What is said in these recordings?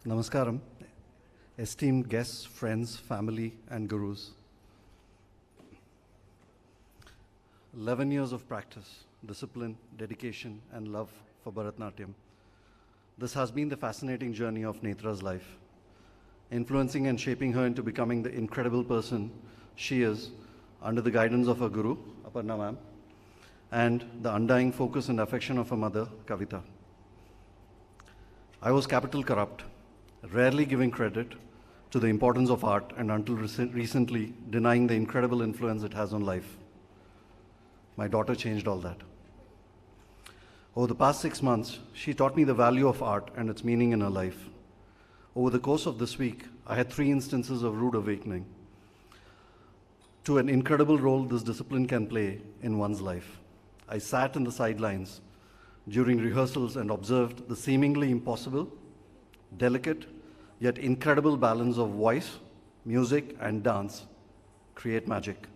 Namaskaram, esteemed guests, friends, family, and gurus. 11 years of practice, discipline, dedication, and love for Bharatanatyam. This has been the fascinating journey of Netra's life, influencing and shaping her into becoming the incredible person she is under the guidance of her guru, Aparna ma'am, and the undying focus and affection of her mother, Kavita. I was capital corrupt, rarely giving credit to the importance of art and until recently denying the incredible influence it has on life. My daughter changed all that. Over the past 6 months, she taught me the value of art and its meaning in her life. Over the course of this week, I had 3 instances of rude awakening to an incredible role this discipline can play in one's life. I sat in the sidelines during rehearsals and observed the seemingly impossible, delicate, yet incredible balance of voice, music, and dance create magic.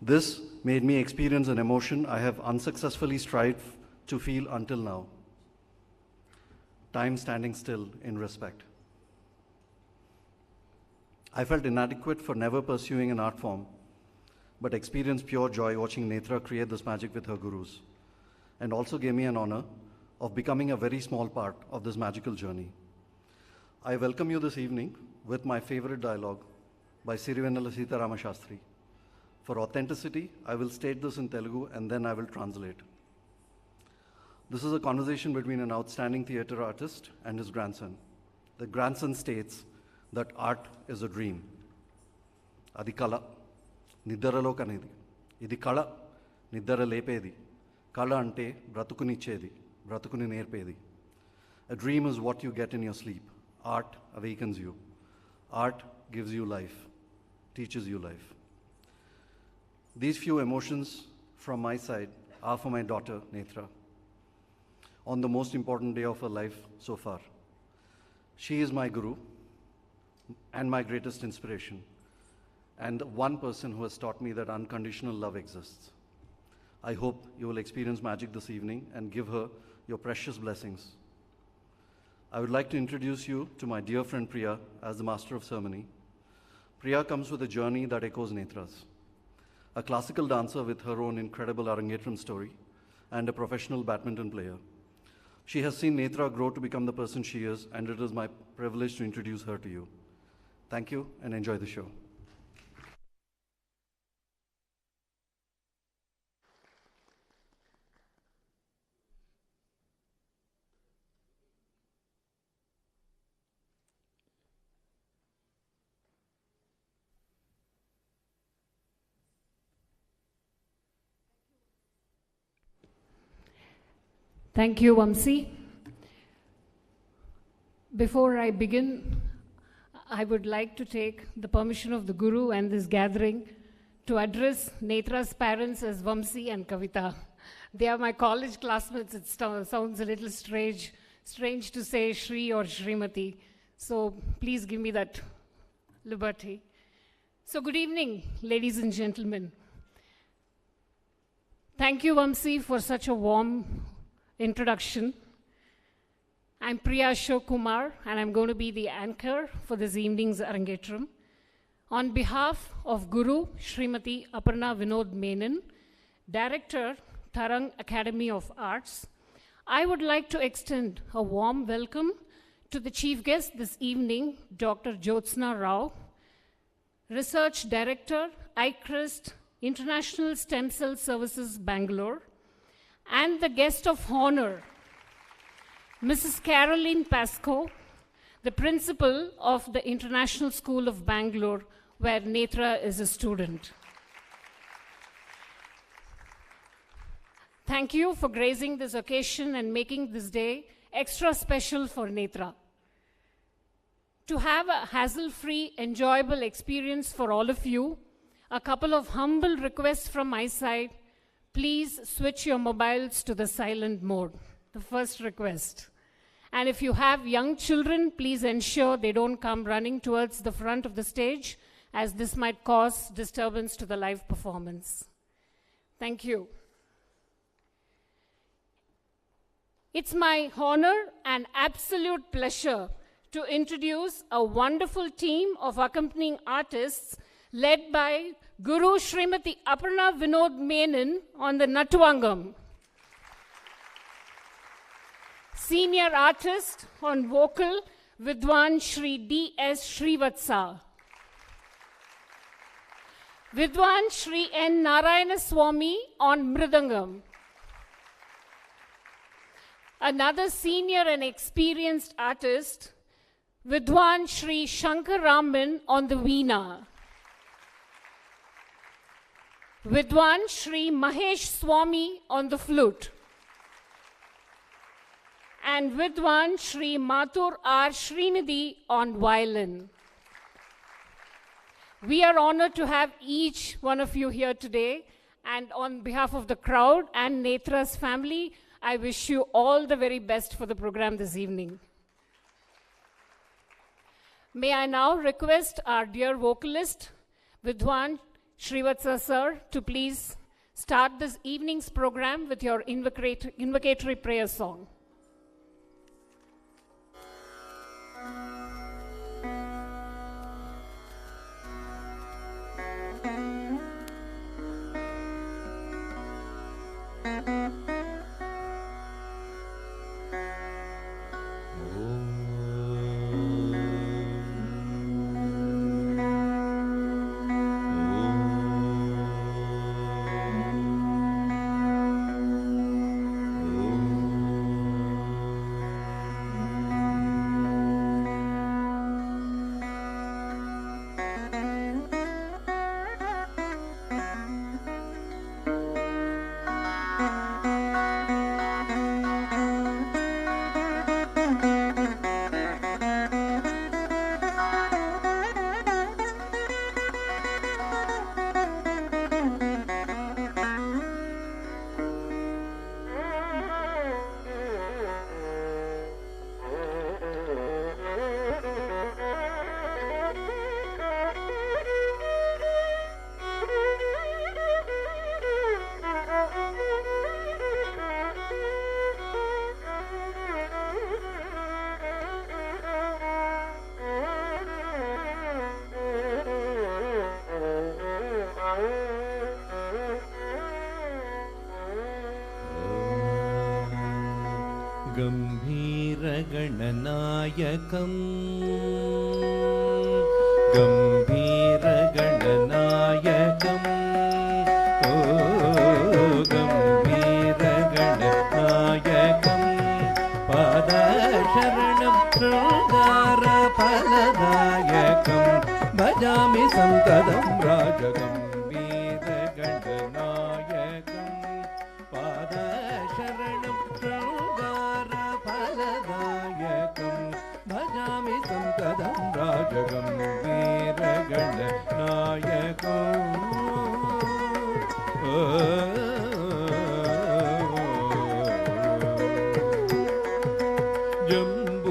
This made me experience an emotion I have unsuccessfully strived to feel until now. Time standing still in respect. I felt inadequate for never pursuing an art form, but experienced pure joy watching Netra create this magic with her gurus, and also gave me an honor of becoming a very small part of this magical journey. I welcome you this evening with my favorite dialogue by Sirivennela Sitharama Shastri. For authenticity, I will state this in Telugu and then I will translate. This is a conversation between an outstanding theatre artist and his grandson. The grandson states that art is a dream. Adi kala, nidaralo kanedi. Idi kala, nidara lepedi. Kala ante bratukunichedi, bratukuni nerpedi. A dream is what you get in your sleep. Art awakens you. Art gives you life, teaches you life. These few emotions from my side are for my daughter, Netra, on the most important day of her life so far. She is my guru and my greatest inspiration, and the one person who has taught me that unconditional love exists. I hope you will experience magic this evening and give her your precious blessings. I would like to introduce you to my dear friend Priya as the master of ceremony. Priya comes with a journey that echoes Netra's. A classical dancer with her own incredible Arangetram story, and a professional badminton player. She has seen Netra grow to become the person she is, and it is my privilege to introduce her to you. Thank you, and enjoy the show. Thank you, Vamsi. Before I begin, I would like to take the permission of the Guru and this gathering to address Netra's parents as Vamsi and Kavita. They are my college classmates. It sounds a little strange to say Shri or Shrimati. So please give me that liberty. So good evening, ladies and gentlemen. Thank you, Vamsi, for such a warm introduction. I'm Priya Ashok Kumar, and I'm going to be the anchor for this evening's Arangetram. On behalf of Guru Srimati Aparna Vinod Menon, Director, Tarang Academy of Arts, I would like to extend a warm welcome to the chief guest this evening, Dr. Jyotsna Rao, Research Director, ICRIST, International Stem Cell Services, Bangalore, and the guest of honor, Mrs. Caroline Pascoe, the principal of the International School of Bangalore, where Netra is a student. Thank you for gracing this occasion and making this day extra special for Netra. To have a hassle-free, enjoyable experience for all of you, a couple of humble requests from my side. Please switch your mobiles to the silent mode, the first request. And if you have young children, please ensure they don't come running towards the front of the stage, as this might cause disturbance to the live performance. Thank you. It's my honor and absolute pleasure to introduce a wonderful team of accompanying artists led by Guru Srimati Aparna Vinod Menon on the Nattuangam. Senior artist on vocal, Vidwan Shri D.S. Srivatsa. Vidwan Shri N. Narayana Swami on Mridangam. Another senior and experienced artist, Vidwan Shri Shankar Raman on the Veena. Vidwan Shri Mahesh Swami on the flute. And Vidwan Shri Mathur R. Srinidhi on violin. We are honored to have each one of you here today, and on behalf of the crowd and Netra's family, I wish you all the very best for the program this evening. May I now request our dear vocalist, Vidwan Srivatsa sir, to please start this evening's program with your invocatory prayer song. गंभीरगणनायकम् गंभीरगणनायकम् ओ गंभीरगणनायकम् पादशरणं शृङ्गारफलदायकं भजामि संततं राजगंभीरगणनायकं पादशरणं शृङ्गारफलदायकं भजामि संततं राजगंभीरगणनायकम्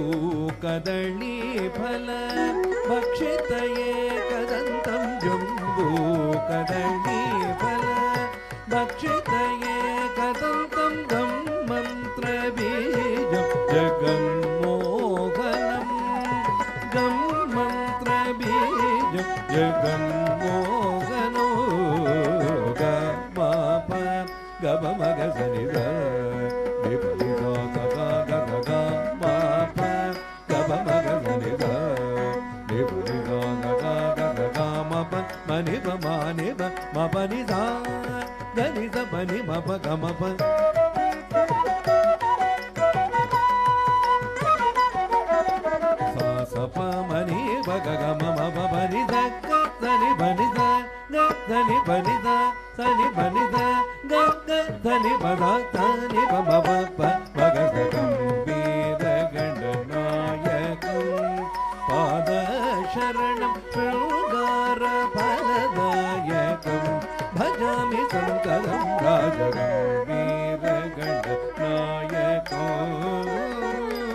जम्बूकदळी फल भक्षितये कदन्तं जम्बूकदळी फल भक्षितये कदन्तं गं मन्त्रबीजं जगन्मोहनं गं मन्त्रबीजं जगन्मोहनो गमाप गबमगसनिद Maniba maniba mapaniza ganiza mani mapa gamapa sa sapa mani bagama mapa baniza sani baniza sani baniza sani baniza sani bada sani baba bagasakam vedagandanayakam pada sharanam शृङ्गारफलदायकं भजामि संततं राजगंभीरगणनायकम्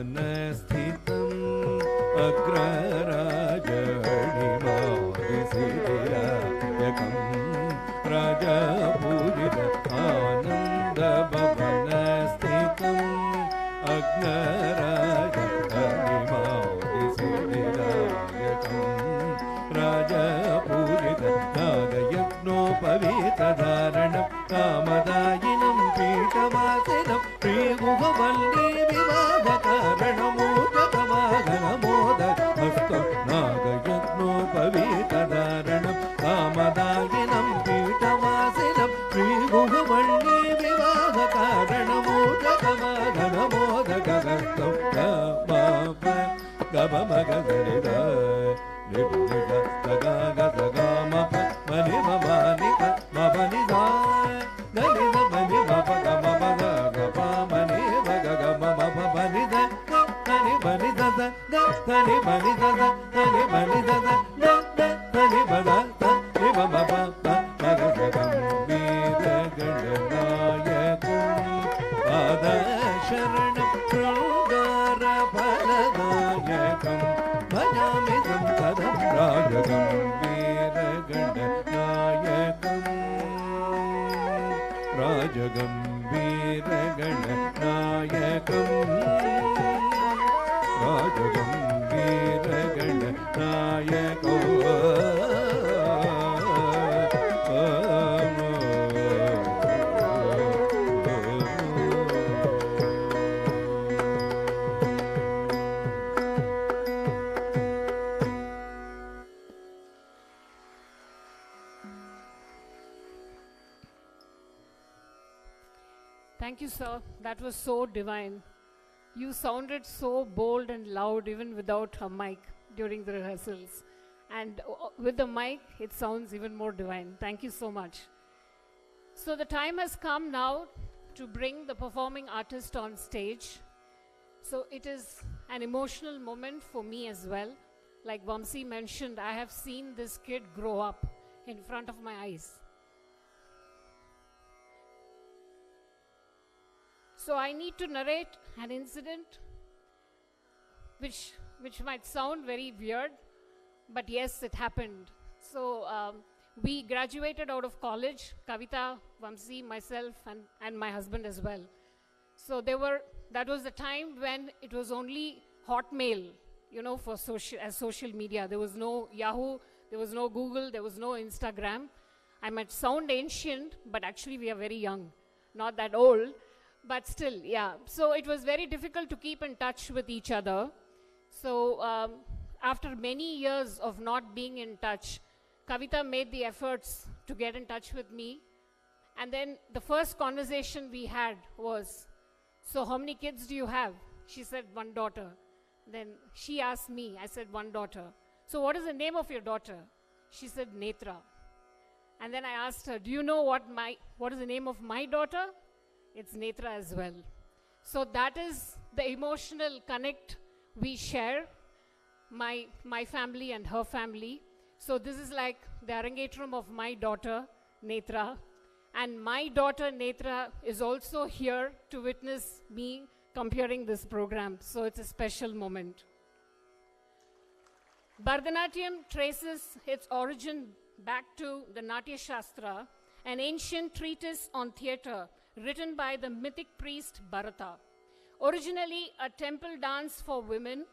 आनन्दभवनस्थितम् अग्रराजनिवासम् पीठमासिनं श्रीगुहवल्ली विवाहकारणमोदकवाहनमोदहस्तं नागयज्ञोपवीतधारणं कामदायिनं पीठमासिनं श्रीगुहवल्ली विवाहकारणमोदकवाहनमोदहस्तं गमगरिद निबनिद गगगगमप मनिममानिक मबनिदा ननिद मनिमप गममगगप मनिमगगममबनिद ननिबनिदद ननिबनिदद ननिबनिदद ननिबद निममप मगगगम वीरगणनायकं पादशरणं शृङ्गारफलदायकं भजामिदं तदं राजगम्भीरगणनायकं राजगम्भीरगणनायकं राजगम्भीरगणनायको Thank you, sir. That was so divine. You sounded so bold and loud even without a mic during the rehearsals. And with the mic, it sounds even more divine. Thank you so much. So the time has come now to bring the performing artist on stage. So it is an emotional moment for me as well. Like Vamsi mentioned, I have seen this kid grow up in front of my eyes. So I need to narrate an incident which might sound very weird, but yes, it happened. So we graduated out of college, Kavita, Vamsi, myself, and my husband as well. So that was the time when it was only Hotmail, for social media. There was no Yahoo, there was no Google, there was no Instagram. I might sound ancient, but actually we are very young, not that old. But still, yeah. So it was very difficult to keep in touch with each other. So after many years of not being in touch, Kavita made the efforts to get in touch with me. And then the first conversation we had was, so how many kids do you have? She said, one daughter. Then she asked me, I said, one daughter. So what is the name of your daughter? She said, Netra. And then I asked her, do you know what is the name of my daughter? It's Netra as well. So that is the emotional connect we share, my family and her family. So this is like the Arangetram of my daughter, Netra. And my daughter, Netra, is also here to witness me comparing this program. So it's a special moment. Bharatanatyam traces its origin back to the Natya Shastra, an ancient treatise on theatre written by the mythic priest Bharata. Originally a temple dance for women,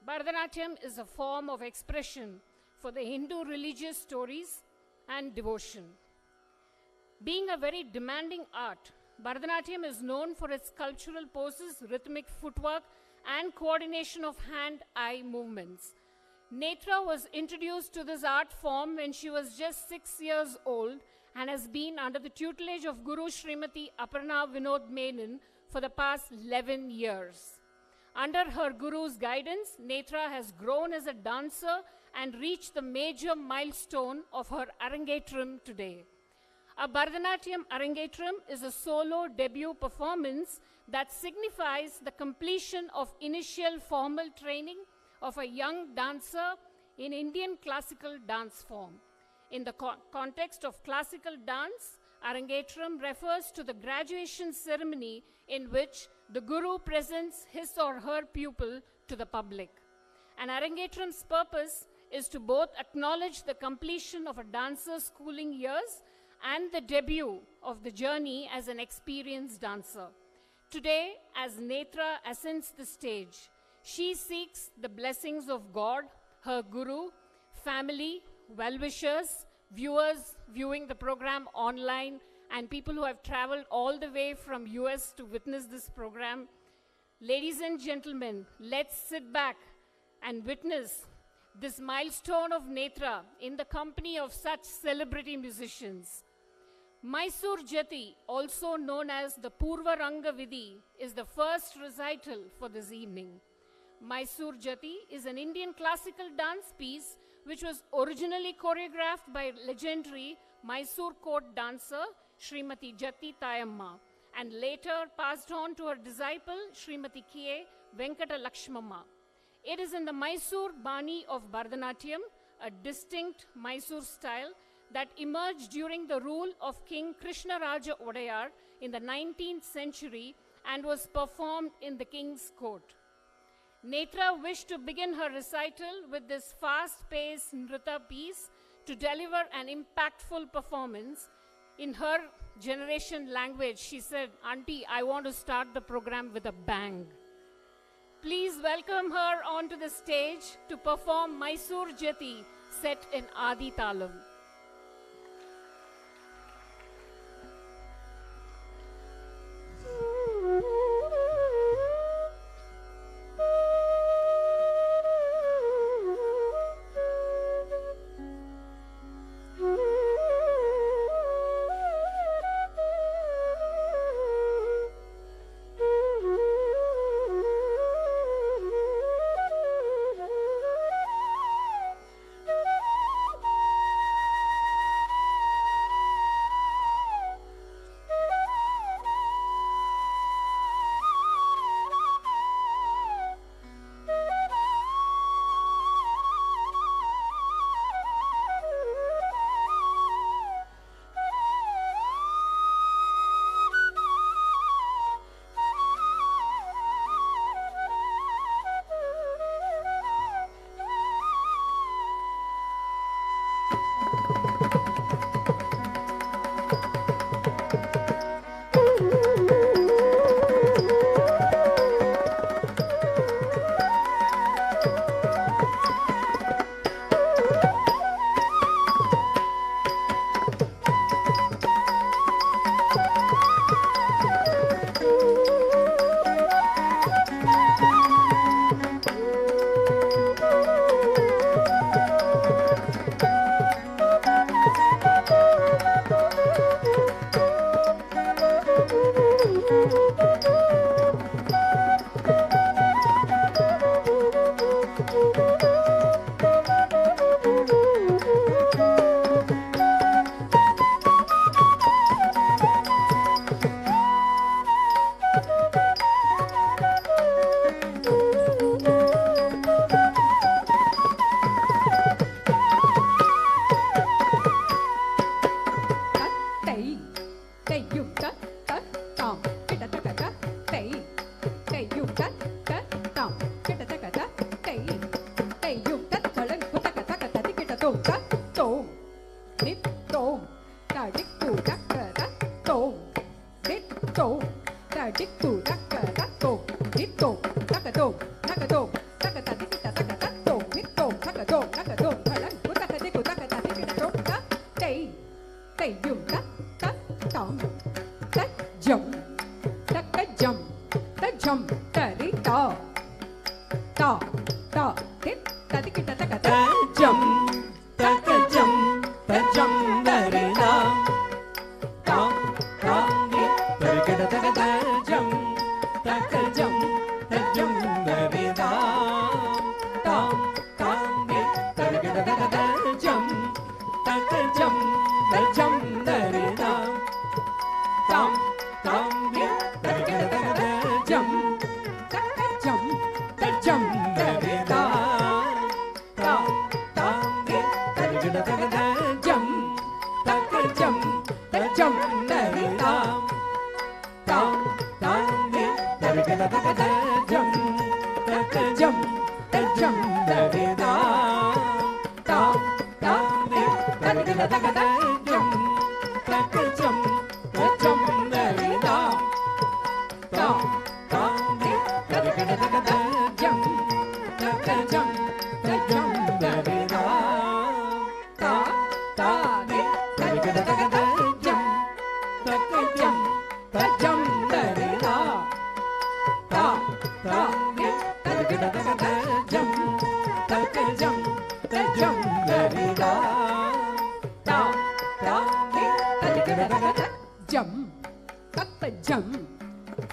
Bharatanatyam is a form of expression for the Hindu religious stories and devotion. Being a very demanding art, Bharatanatyam is known for its cultural poses, rhythmic footwork, and coordination of hand-eye movements. Netra was introduced to this art form when she was just 6 years old and has been under the tutelage of Guru Srimati Aparna Vinod Menon for the past 11 years. Under her Guru's guidance, Netra has grown as a dancer and reached the major milestone of her Arangetram today. A Bharatanatyam Arangetram is a solo debut performance that signifies the completion of initial formal training of a young dancer in Indian classical dance form. In the context of classical dance, Arangetram refers to the graduation ceremony in which the Guru presents his or her pupil to the public. An Arangetram's purpose is to both acknowledge the completion of a dancer's schooling years and the debut of the journey as an experienced dancer. Today, as Netra ascends the stage, she seeks the blessings of God, her Guru, family, well-wishers, viewers viewing the program online, and people who have traveled all the way from US to witness this program. Ladies and gentlemen, let's sit back and witness this milestone of Netra in the company of such celebrity musicians. Mysore Jati, also known as the Purva Ranga Vidhi, is the first recital for this evening. Mysore Jati is an Indian classical dance piece which was originally choreographed by legendary Mysore court dancer Srimati Jati Tayamma and later passed on to her disciple Srimati K. Venkata Lakshmamma. It is in the Mysore Bani of Bharatanatyam, a distinct Mysore style that emerged during the rule of King Krishnaraja Odayar in the 19th century and was performed in the king's court. Netra wished to begin her recital with this fast-paced Nrita piece to deliver an impactful performance. In her generation language, she said, "Auntie, I want to start the program with a bang." Please welcome her onto the stage to perform Mysore Jati set in Adi Talam.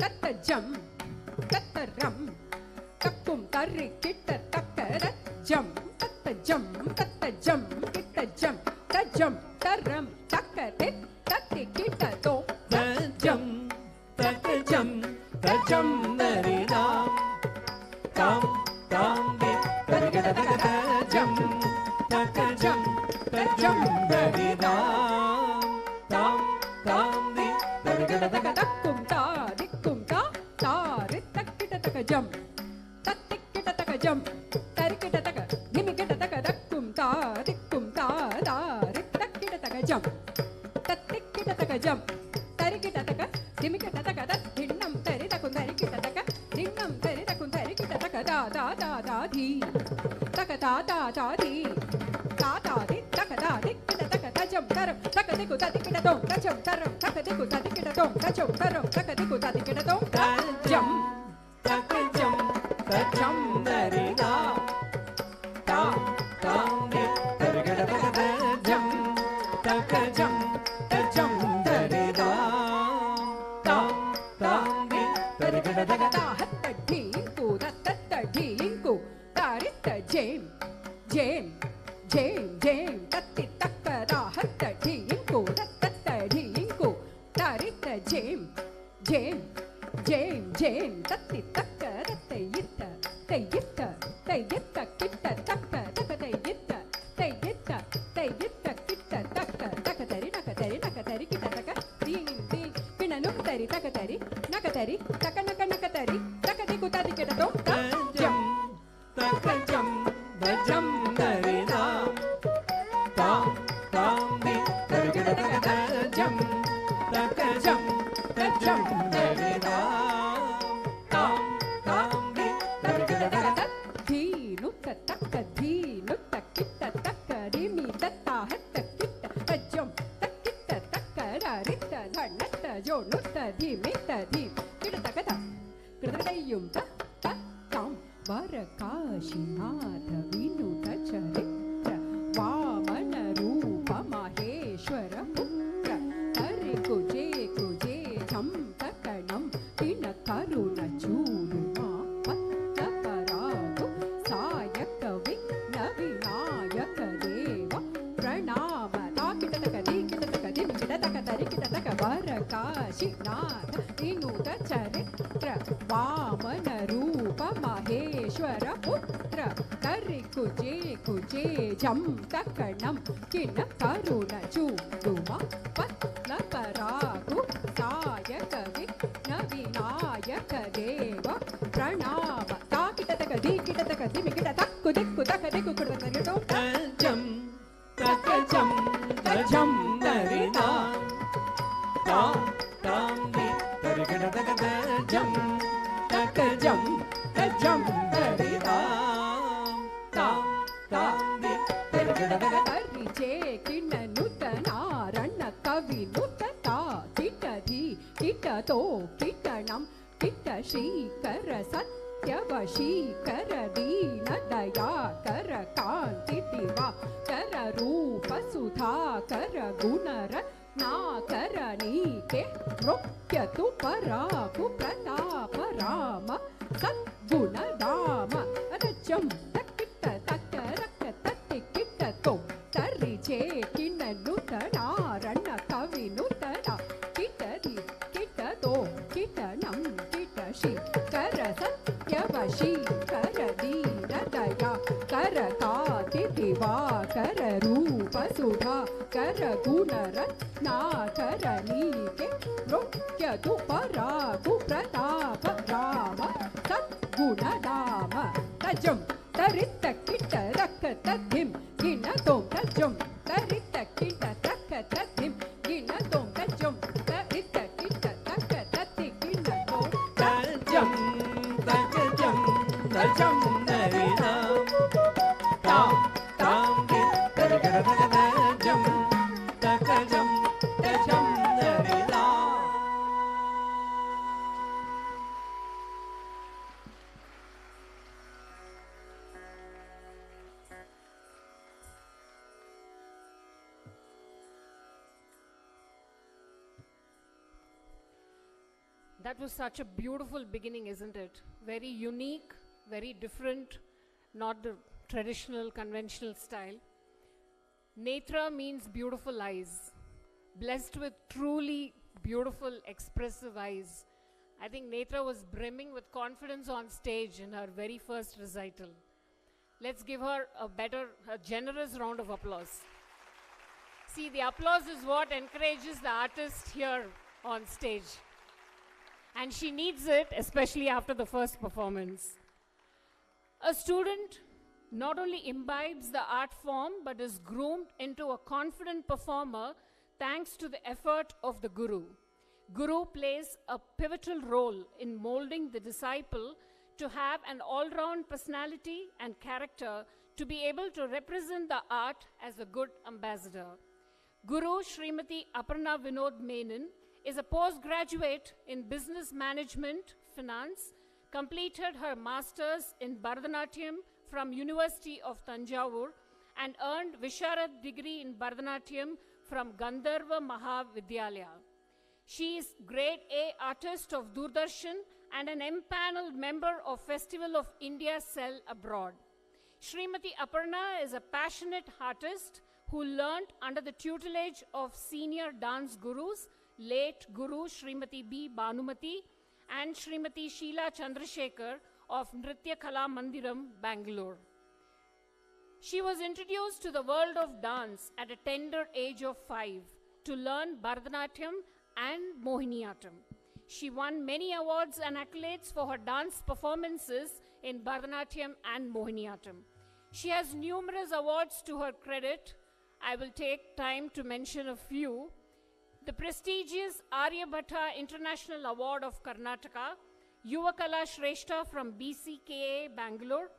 தத்தஜம் தத்தரம் தக்கும் தரி கிட்ட தக்கர ஜம் தத்தஜம் தத்தஜம் கிட்டஜம் தஜம் தரம் தக்கரே தத்தி கிட்ட தோ தஜம் தஜம் தஜம் நரிதா தாம் தாம் தி தரிகட தஜம் தஜம் தஜம் நரிதா தாம் தாம் தி தரிகட தக்கும் தா திக்கும் தா தாரி தக்கிட்ட தக்கஜம் தத்திக்கிட்ட தக்கஜம் தரிக்கிட்ட தக்க நிமிக்கிட்ட தக்க தக்கும் தா திக்கும் தா தாரி தக்கிட்ட தக்கஜம் தத்திக்கிட்ட தக்கஜம் தரிக்கிட்ட தக்க நிமிக்கிட்ட தக்க திண்ணம் தரி தக்கும் தரிக்கிட்ட தக்க திண்ணம் தரி தக்கும் தரிக்கிட்ட தக்க தா தா தா தா தி தக்க தா தா தா தி தா தா தி தக்க தா திக்கிட்ட தக்க தஜம் தரம் தக்க திக்கு ததிக்கிட்ட தோம் தஜம் தரம் தக்க திக்கு ததிக்கிட்ட தோம் தஜம் தரம் தக்க திக்கு ததிக்கிட்ட தோம் தஜம் தஜம் தஜம் நரிதா தாம் தாம் தி தரிகட தஜம் தஜம் தஜம் நரிதா தாம் தாம் தி தரிகட தகதா ஹத்த டீங்கு தத்த டீங்கு தாரித்த ஜேம் ஜேம் ஜேம் ஜேம் தத்தி தக்கதா ஹத்த டீங்கு தத்த டீங்கு தாரித்த ஜேம் ஜேம் ஜேம் ஜேம் தத்தி தக்க தையித்த தையித்த தையித்த கிட்ட தக்க தக்க தையித்த தையித்த தையித்த கிட்ட தக்க தக்க தரி கிட்ட தக்க தீங் தீங் பின்னனும் தரி தக்க தரி நக தரி தக்க நக நக தரி தக்க திக்கு ததி கிட்ட தோ தஜம் தஜம் தஜம் நரிதா தாம் தாம் தி தரிகட தஜம் தஜம் தஜம் நரிதா தாம் தாம் தி தரிகட தீனு தக்க தீனு தக்கிட்ட தக்க ரிமி தத்தா ஹத்த கிட்ட தஜம் தக்கிட்ட தக்க ரித்த தண்ணத்த ஜோனுத்த தீமித்த தீம் கிட்ட தக்க த கிடதையும் த தாம் வர காஷிநாத வினுத சரித்ர வாமன ரூப மகேஸ்வர புத்திர ஹரி குஜே குஜே ஜம் தக்கணம் கிண கருண சூருமா பத்த பராகு சாயக விக்ன விநாயக தேவ பிரணாம தாக்கிட்ட தக்க தீ கிட்ட தக்க திம் கிட்ட தக்க தரி கிட்ட தக்க வர காஷிநாத வினுத சரித்ர வாமன ரூப மகேஸ்வர புத்திர ஹரி குஜே குஜே ஜம் தக்கணம் கிண கருண சூருமா பத்ல பராகு சாயக விக்ன விநாயக தேவ பிரணாம தாக்கிட்ட தக்க தீ கிட்ட தக்க திமி கிட்ட தக்கு திக்கு தக்க திக்கு கிட்ட தரிட்டோ தஜம் தஜம் தஜம் நரிதா தாம் தாம் தி தரிகட தஜம் தஜம் தஜம் நரிதா தாம் தாம் தி தரிகட ஹரி ஜே கிண்ண நூத்தனாரண கவி நூத்தா கிட்ட தி கிட்ட தோ கிட்ட நம் கிட்ட ஸ்ரீகர சத்யவசீகர தீன தயாகர காந்தி திவா கர ரூப சுதாகர குணர நாகர நீகே ரோக்யது பராகு பிரதாப ராம சத்குண தாம ரஜம் தக்கிட்ட தக்க ரக்க தத்தி கிட்ட தோம் தரி ஜே கிண்ண நூத்தனாரண கவி நூத்தனா கிட்ட தி கிட்ட தோ கிட்ட நம் கிட்ட ஸ்ரீ கர சத்யவசீ கர தீன தயா கர காதி திவா கர ரூப சுதா கர குணர நாகர நீகே ரோக்யது பராகு பிரதாப ராம சத்குண தாம தஜம் தரித்த கிட்ட ரக்க தத்திம் கிண தோம் தஜம் தரித்த கிட்ட ரக்க தத்திம் கிண தோம் தஜம் தரித்த கிட்ட ரக்க தத்தி கிண தோம் தஜம் தஜம் தஜம் நரிதா தாம் தாம் தி தரிகட தஜம் தஜம் தஜம் நரிதா That was such a beautiful beginning, isn't it? Very unique, very different, not the traditional, conventional style. Netra means beautiful eyes, blessed with truly beautiful, expressive eyes. I think Netra was brimming with confidence on stage in her very first recital. Let's give her a generous round of applause. See, the applause is what encourages the artist here on stage. And she needs it, especially after the first performance. A student not only imbibes the art form, but is groomed into a confident performer thanks to the effort of the guru. Guru plays a pivotal role in molding the disciple to have an all-round personality and character to be able to represent the art as a good ambassador. Guru Srimati Aparna Vinod Menon is a postgraduate in business management, finance, completed her master's in Bharatanatyam from University of Tanjavur and earned Visharad degree in Bharatanatyam from Gandharva Mahavidyalaya. She is Grade A artist of Doordarshan and an empaneled member of Festival of India Cell abroad. Srimati Aparna is a passionate artist who learned under the tutelage of senior dance gurus, late Guru Srimati B. Bhanumati and Srimati Sheila Chandrasekhar of Nritya Kala Mandiram, Bangalore. She was introduced to the world of dance at a tender age of 5 to learn Bharatanatyam and Mohiniyattam. She won many awards and accolades for her dance performances in Bharatanatyam and Mohiniyattam. She has numerous awards to her credit. I will take time to mention a few. The prestigious Aryabhatta International Award of Karnataka, Yuvakala Shrestha from BCKA, Bangalore,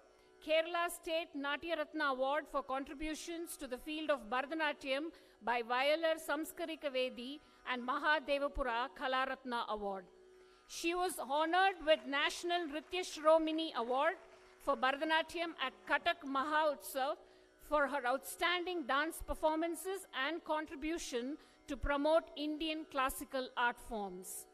Kerala State Natya Ratna Award for contributions to the field of Bharatanatyam by Vayalar Samskarika Vedi and Mahadevapura Kalaratna Award. She was honored with National Nritya Shromini Award for Bharatanatyam at Katak Mahautsav for her outstanding dance performances and contribution to promote Indian classical art forms.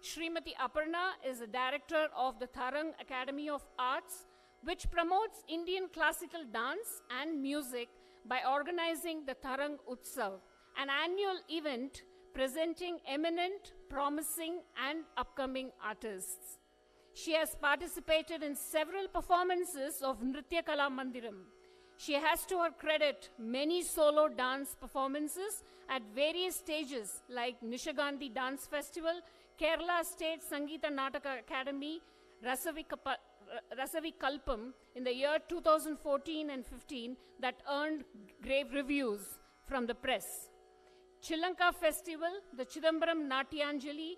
Srimati Aparna is the director of the Tharang Academy of Arts, which promotes Indian classical dance and music by organizing the Tharang Utsav, an annual event presenting eminent, promising, and upcoming artists. She has participated in several performances of Nritya Kala Mandiram. She has to her credit many solo dance performances at various stages like Nishagandhi Dance Festival, Kerala State Sangeeta Nataka Academy, Rasavikalpam in the year 2014 and 15 that earned grave reviews from the press. Chilanka Festival, the Chidambaram Natyanjali,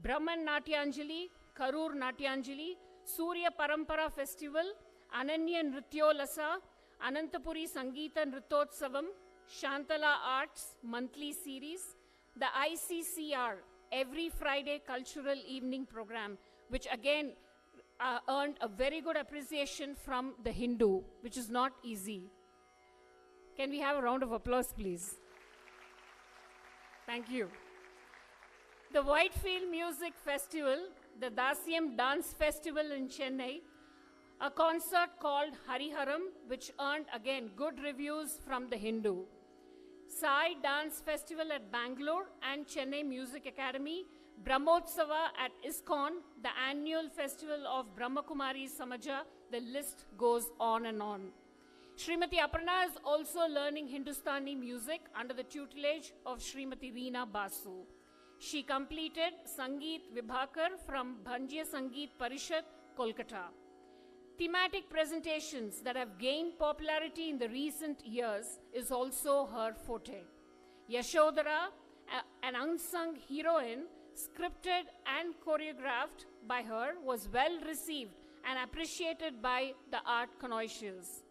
Brahman Natyanjali, Karur Natyanjali, Surya Parampara Festival, Ananya Nrityolasa, Anantapuri Sangeeta Nritotsavam, Shantala Arts Monthly Series, the ICCR Every Friday Cultural Evening Program, which again earned a very good appreciation from the Hindu, which is not easy. Can we have a round of applause, please? Thank you. The Whitefield Music Festival, the Dasyam Dance Festival in Chennai, a concert called Hariharam, which earned again good reviews from the Hindu. Sai Dance Festival at Bangalore and Chennai Music Academy, Brahmotsava at ISKCON, the annual festival of Brahmakumari Samaja, the list goes on and on. Srimati Aparna is also learning Hindustani music under the tutelage of Srimati Reena Basu. She completed Sangeet Vibhakar from Bhanjya Sangeet Parishad, Kolkata. Thematic presentations that have gained popularity in the recent years is also her forte. Yashodhara, an unsung heroine, scripted and choreographed by her, was well received and appreciated by the art connoisseurs.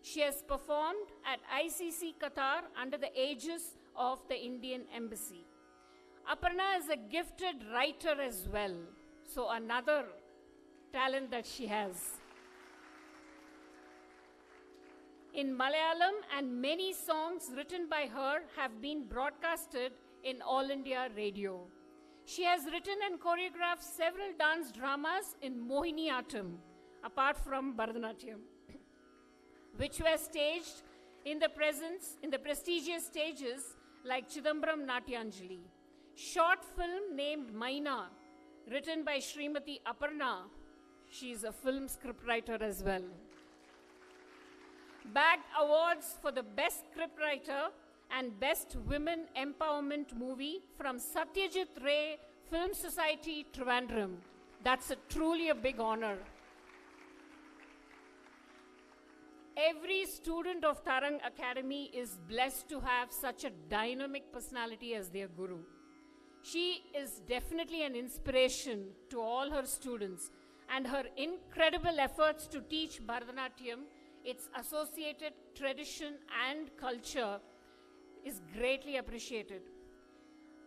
She has performed at ICC Qatar under the aegis of the Indian Embassy. Aparna is a gifted writer as well, so another talent that she has. In Malayalam, and many songs written by her have been broadcasted in All India Radio. She has written and choreographed several dance dramas in Mohiniyattam, apart from Bharatanatyam, which were staged in the prestigious stages like Chidambaram Natyanjali. Short film named Maina, written by Srimati Aparna. She is a film scriptwriter as well. Bagged awards for the best scriptwriter and best women empowerment movie from Satyajit Ray Film Society, Trivandrum. That's truly a big honor. Every student of Tarang Academy is blessed to have such a dynamic personality as their guru. She is definitely an inspiration to all her students, and her incredible efforts to teach Bharatanatyam, its associated tradition and culture, is greatly appreciated.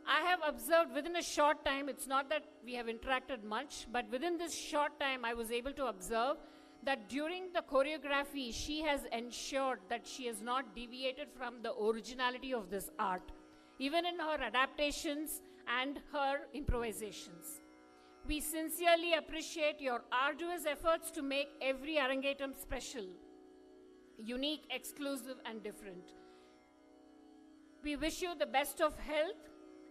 I have observed within a short time, it's not that we have interacted much, but within this short time I was able to observe that during the choreography, she has ensured that she has not deviated from the originality of this art, even in her adaptations and her improvisations. We sincerely appreciate your arduous efforts to make every Arangetram special, unique, exclusive, and different. We wish you the best of health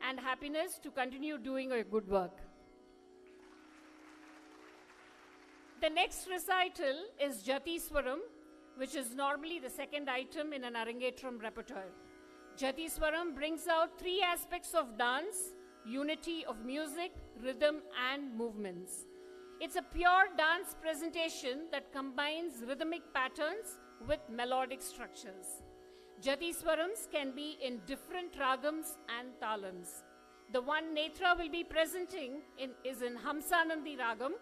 and happiness to continue doing your good work. The next recital is Jatiswaram, which is normally the second item in an Arangetram repertoire. Jatiswaram brings out three aspects of dance: unity of music, rhythm, and movements. It's a pure dance presentation that combines rhythmic patterns with melodic structures. Jatiswarams can be in different ragams and talams. The one Netra will be presenting is in Hamsanandi Ragam,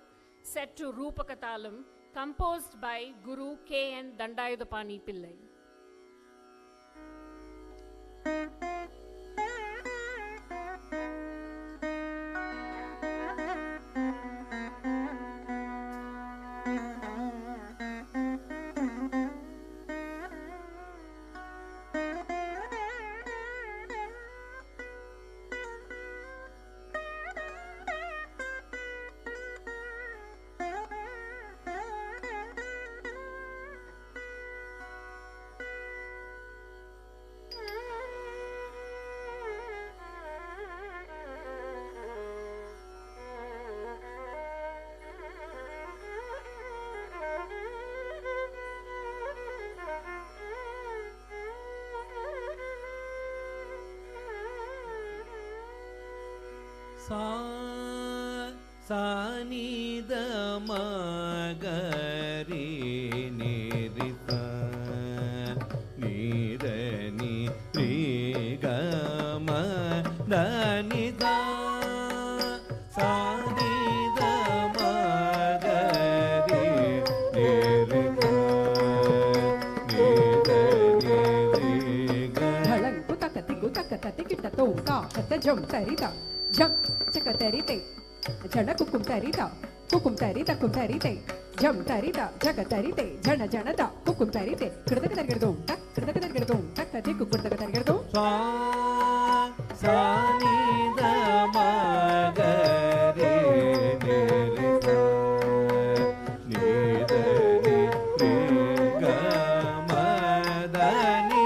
set to Rupakatalam, composed by Guru K.N. Dandayudapani Pillai. Sa ni da ma ga ri ni ri sa ni da ni ri ga ma da ni da sa ni da ma ga ri ni ri sa ni da ni ri ga. Dhalang kutakati kutakati kita tonga kata jam tarita jam chaka tarite jana kukum tarita kum tarite jam tarita jaga tarite jana jana da kukum tarite krdaka targerdum tak tadi kukurdaka targerdum sa ni da ma ga re ni ri sa ni da ni ri ga ma da ni.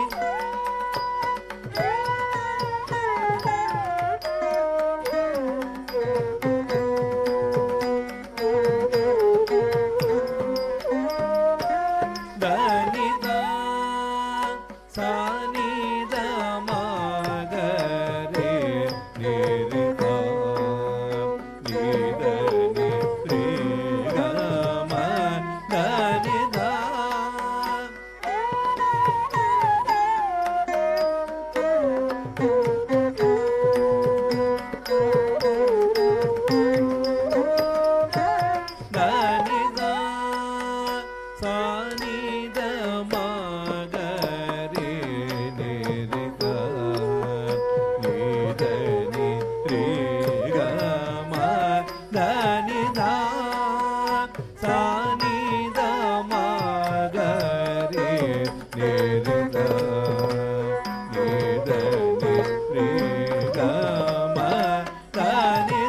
Da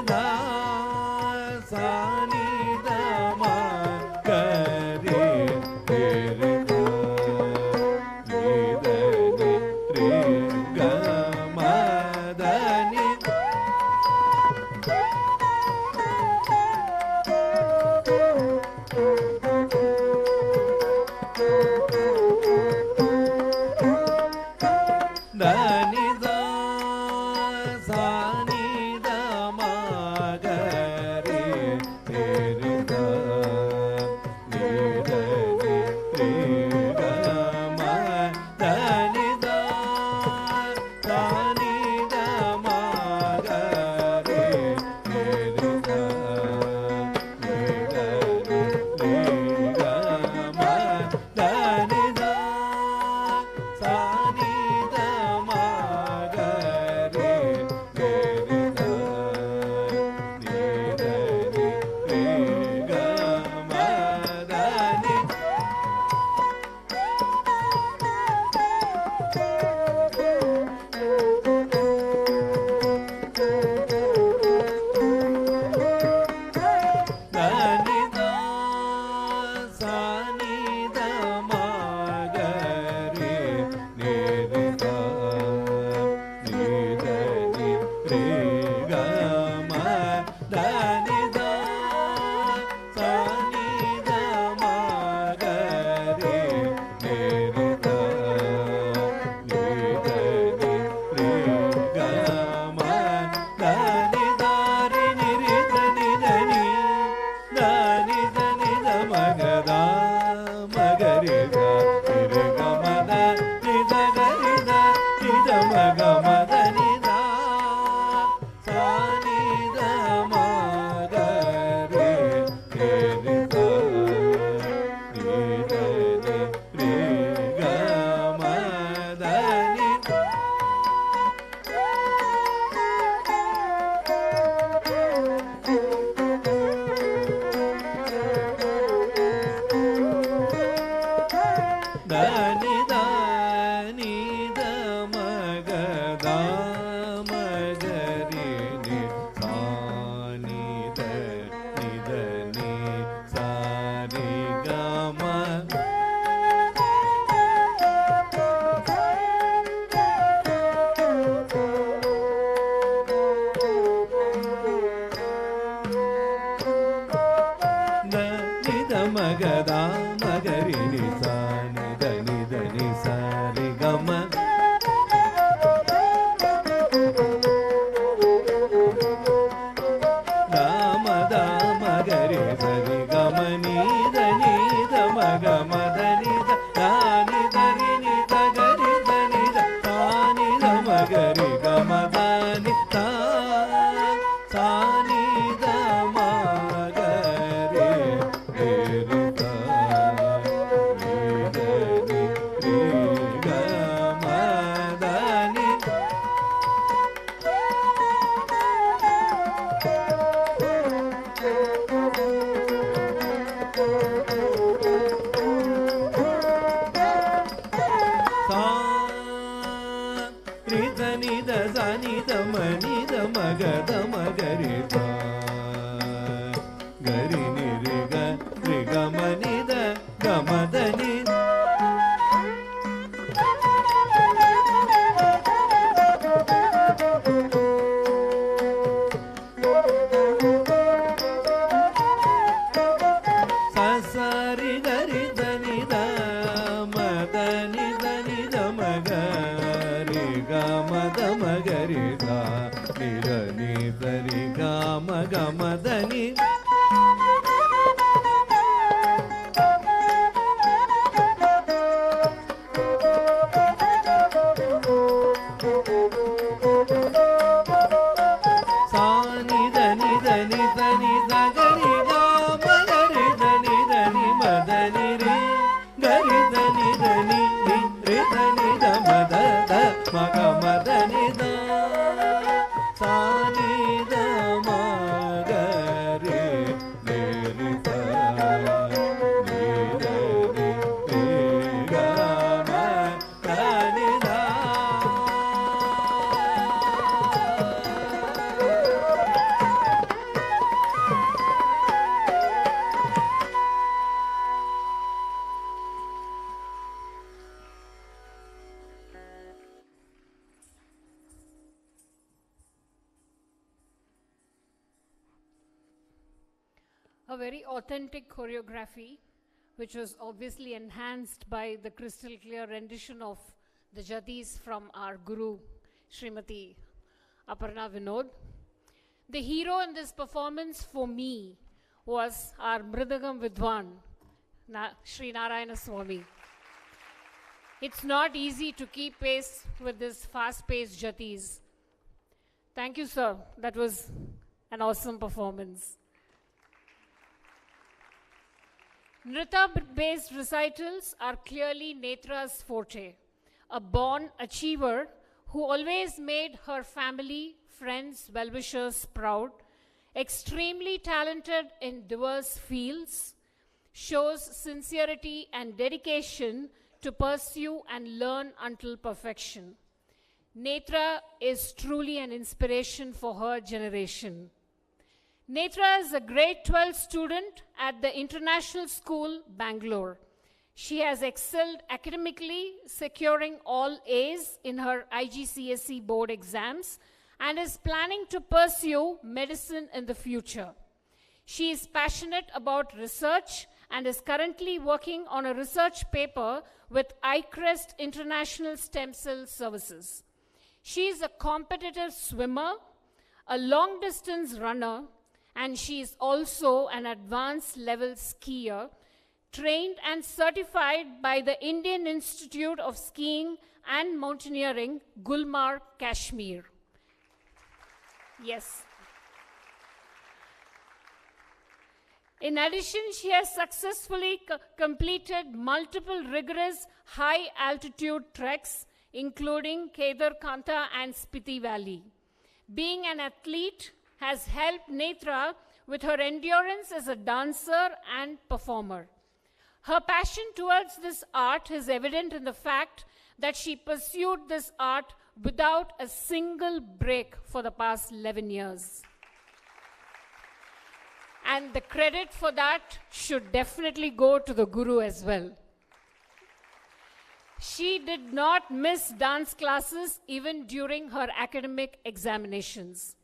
A very authentic choreography, which was obviously enhanced by the crystal clear rendition of the Jatis from our Guru, Srimati Aparna Vinod. The hero in this performance for me was our Mridangam Vidwan, Sri Narayana Swami. It's not easy to keep pace with this fast-paced Jatis. Thank you, sir. That was an awesome performance. Nrita-based recitals are clearly Netra's forte, a born achiever who always made her family, friends, well-wishers proud, extremely talented in diverse fields, shows sincerity and dedication to pursue and learn until perfection. Netra is truly an inspiration for her generation. Netra is a grade 12 student at the International School, Bangalore. She has excelled academically, securing all A's in her IGCSE board exams, and is planning to pursue medicine in the future. She is passionate about research and is currently working on a research paper with iCrest International Stem Cell Services. She is a competitive swimmer, a long-distance runner, and she is also an advanced level skier, trained and certified by the Indian Institute of Skiing and Mountaineering, Gulmarg, Kashmir. Yes. In addition, she has successfully completed multiple rigorous high-altitude treks, including Kedarkantha and Spiti Valley. Being an athlete has helped Netra with her endurance as a dancer and performer. Her passion towards this art is evident in the fact that she pursued this art without a single break for the past 11 years. And the credit for that should definitely go to the Guru as well. She did not miss dance classes even during her academic examinations.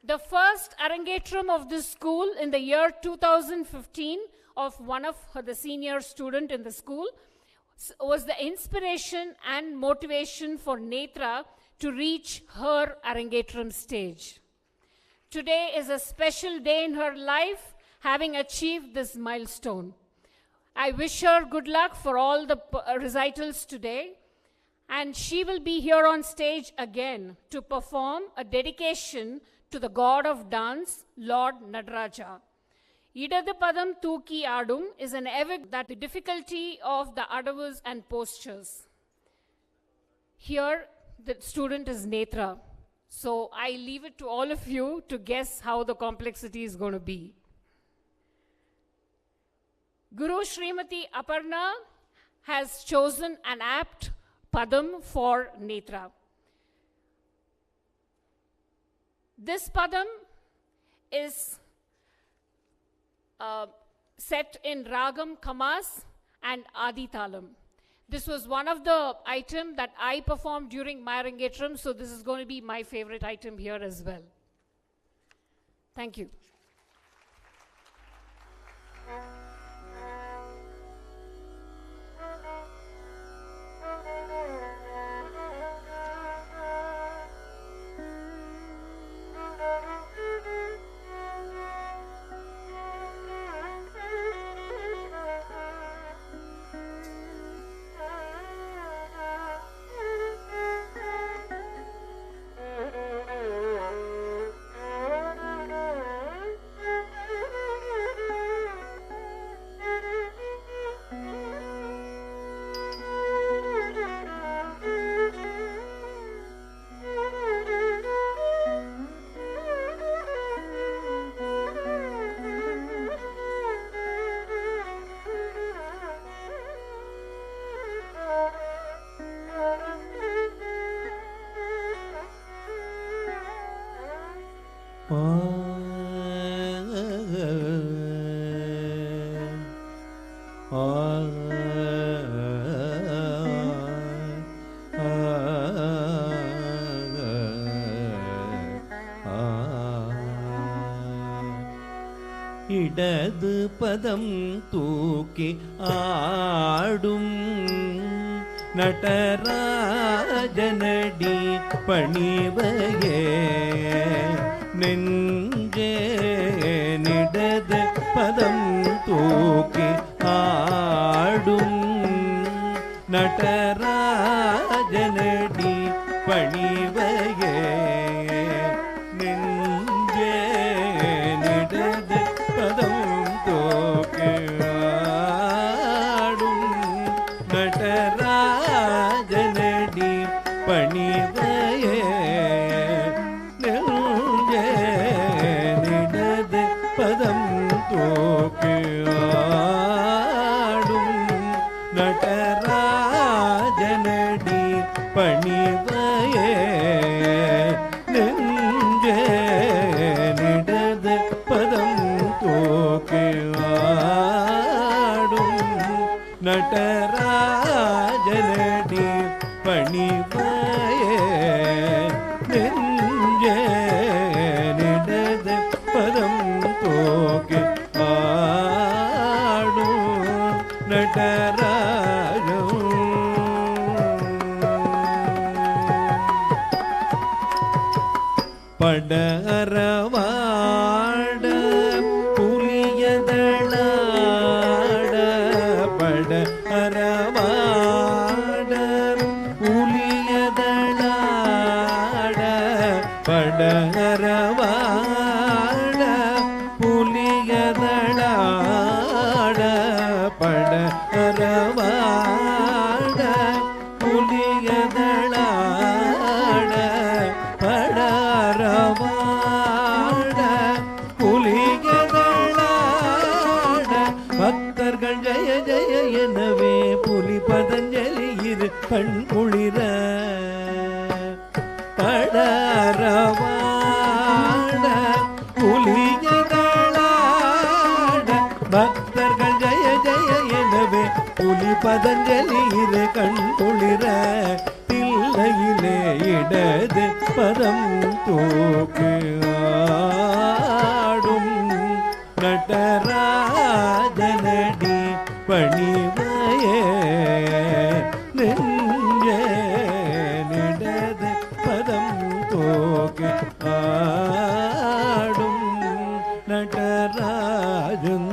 The first Arangetram of this school in the year 2015 of one of the senior student in the school was the inspiration and motivation for Netra to reach her Arangetram stage. Today is a special day in her life, having achieved this milestone. I wish her good luck for all the recitals today, and she will be here on stage again to perform a dedication to the god of dance, Lord Nataraja. Idadu Padam Tooki Adum is an evocation that the difficulty of the adavus and postures. Here, the student is Netra. So I leave it to all of you to guess how the complexity is going to be. Guru Srimati Aparna has chosen an apt padam for Netra. This padam is set in Ragam Kamas and Adi Talam. This was one of the items that I performed during my Arangetram, so this is going to be my favorite item here as well. Thank you. இடது பதம் தூக்கி ஆடும் நடராஜனடி பணிவையே நெஞ்சே நிடது பதம் தூக்கி ஆடும் நடராஜனடி பணிவையே நெஞ்சே நிடது பதம் தூக்கி ஆடும் நடராஜனடி பணிவையே நெஞ்சே நிடது பதம் தூக்கி ஆடும் நடராஜனடி பணிவையே நெஞ்சே நிடது பதம் தூக்கி ஆடும் நடராஜனடி பணிவையே நெஞ்சே நிடது பதம் தூக்கி ஆடும் நடராஜம் படரவாட புலியதளாட படரவாட புலியதளாட படரவாட புலியதளாட படரவாட புலியதளாட படரவாட புலியதளாட பக்தர்கள் ஜெய ஜெய எனவே புலி பதஞ்சலி இரு கண் குளிர படரவாட புலியதளாட பக்தர்கள் ஜெய ஜெய எனவே புலி பதஞ்சலி இரு கண் குளிர தில்லையிலே இடது பதம் தூக்கு ஆடும் நடராஜனடி பணிவையே நெஞ்சே நிடது பதம் தூக்கு ஆடும் நடராஜன்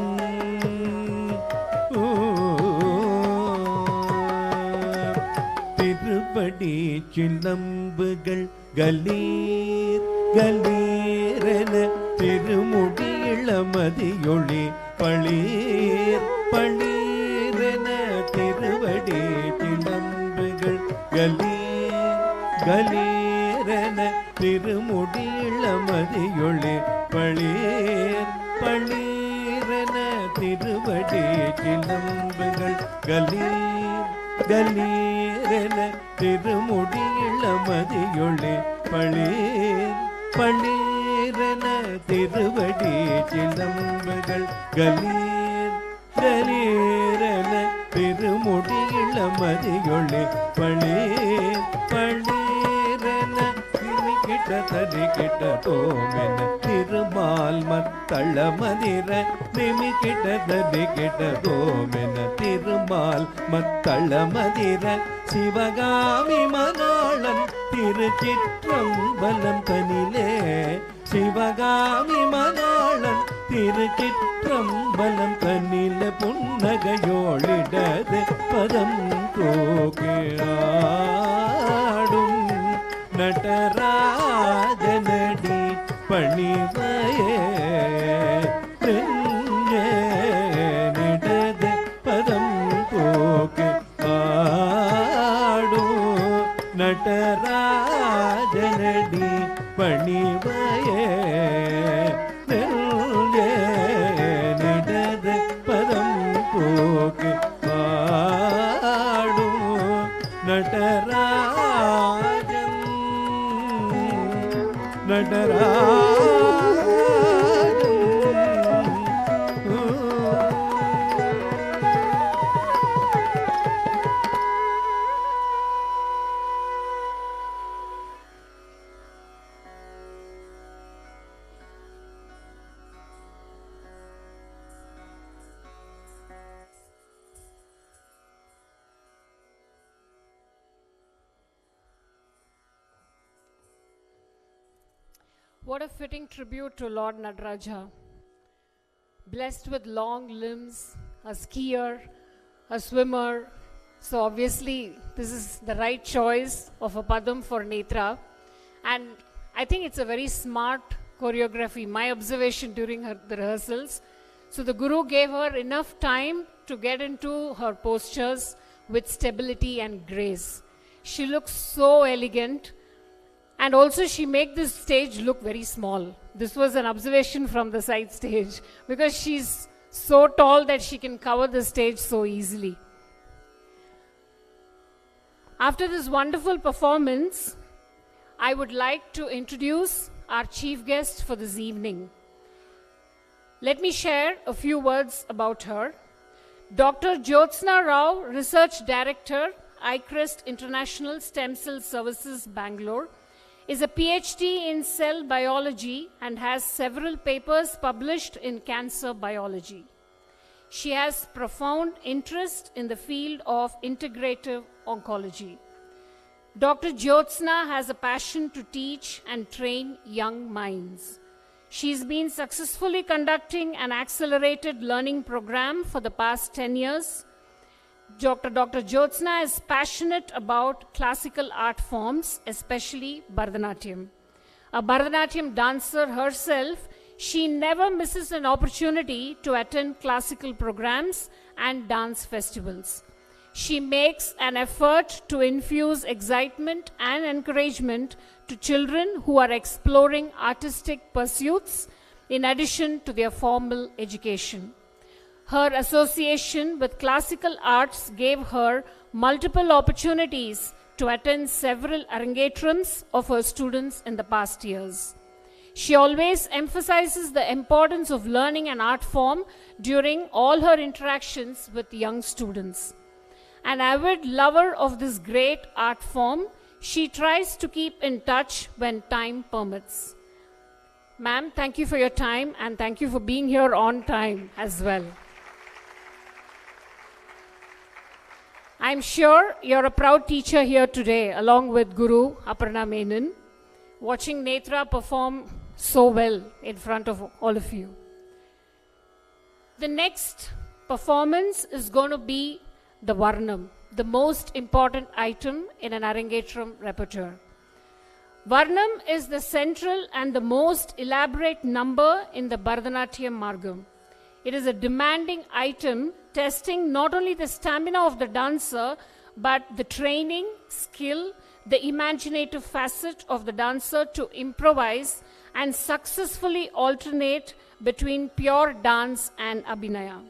திருப்படி சிலம்புகள் கலீர் கலீரென திருமுடி இளமதியொளி பளீர் பளீரென திருவடி சிலம்புகள் கலீர் கலீரென திருமுடி இளமதியொளி பளீர் பளீரென திருவடி சிலம்புகள் கலீர் கலீரென திருமுடி இளமதியொளி பளீர் பளீரென திருவடி சிலம்புகள் கலீர் கலீரென திருமுடி இளமதியொளி பளீர் பளீரென கிட்ட தடி கிட்ட தோமென திருமால் மத்தள மதிர நிமி கிட்ட தடி கிட்ட தோமென திருமால் மத்தள மதிர சிவகாமி மணாளன் திருச்சிற்றம்பலம் தனிலே சிவகாமி மணாளன் திருச்சிற்றம்பலம் தனில புன்னகையோளிடது பதம் தூக்கியாடும் நடராஜனடி பணிவையே நெஞ்சே நிடது பதம் தூக்கி ஆடும் நடராஜனடி பணிவையே நெஞ்சே நிடது பதம் தூக்கி ஆடும் Nataraja What a fitting tribute to Lord Nataraja. Blessed with long limbs, a skier, a swimmer. So obviously this is the right choice of a Padam for Netra. And I think it's a very smart choreography, my observation during the rehearsals. So the Guru gave her enough time to get into her postures with stability and grace. She looks so elegant. And also she made this stage look very small. This was an observation from the side stage because she's so tall that she can cover the stage so easily. After this wonderful performance, I would like to introduce our chief guest for this evening. Let me share a few words about her. Dr. Jyotsna Rao, Research Director, ICREST International Stem Cell Services, Bangalore, is a PhD in cell biology and has several papers published in cancer biology. She has profound interest in the field of integrative oncology. Dr. Jyotsna has a passion to teach and train young minds. She's been successfully conducting an accelerated learning program for the past 10 years. Dr. Jyotsna is passionate about classical art forms, especially Bharatanatyam. A Bharatanatyam dancer herself, she never misses an opportunity to attend classical programs and dance festivals. She makes an effort to infuse excitement and encouragement to children who are exploring artistic pursuits in addition to their formal education. Her association with classical arts gave her multiple opportunities to attend several Arangetrams of her students in the past years. She always emphasizes the importance of learning an art form during all her interactions with young students. An avid lover of this great art form, she tries to keep in touch when time permits. Ma'am, thank you for your time and thank you for being here on time as well. I'm sure you're a proud teacher here today, along with Guru Aparna Menon, watching Netra perform so well in front of all of you. The next performance is going to be the Varnam, the most important item in an Arangetram repertoire. Varnam is the central and the most elaborate number in the Bharatanatyam Margam. It is a demanding item, testing not only the stamina of the dancer, but the training, skill, the imaginative facet of the dancer to improvise and successfully alternate between pure dance and abhinaya.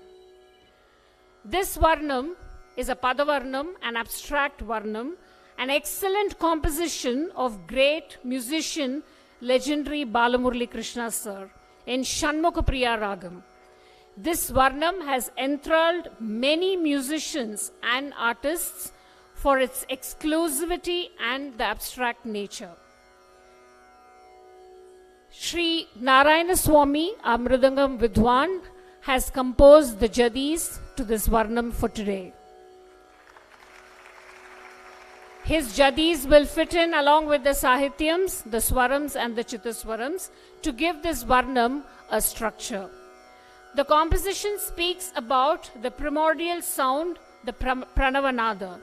This Varnam is a Padavarnam, an abstract Varnam, an excellent composition of great musician, legendary Balamurali Krishna sir, in Shanmukapriya Ragam. This Varnam has enthralled many musicians and artists for its exclusivity and the abstract nature. Sri Narayana Swami, our Mridangam Vidwan, has composed the Jadis to this Varnam for today. His Jadis will fit in along with the Sahityams, the Swarams and the Jatiswarams to give this Varnam a structure. The composition speaks about the primordial sound, the Pranavanada.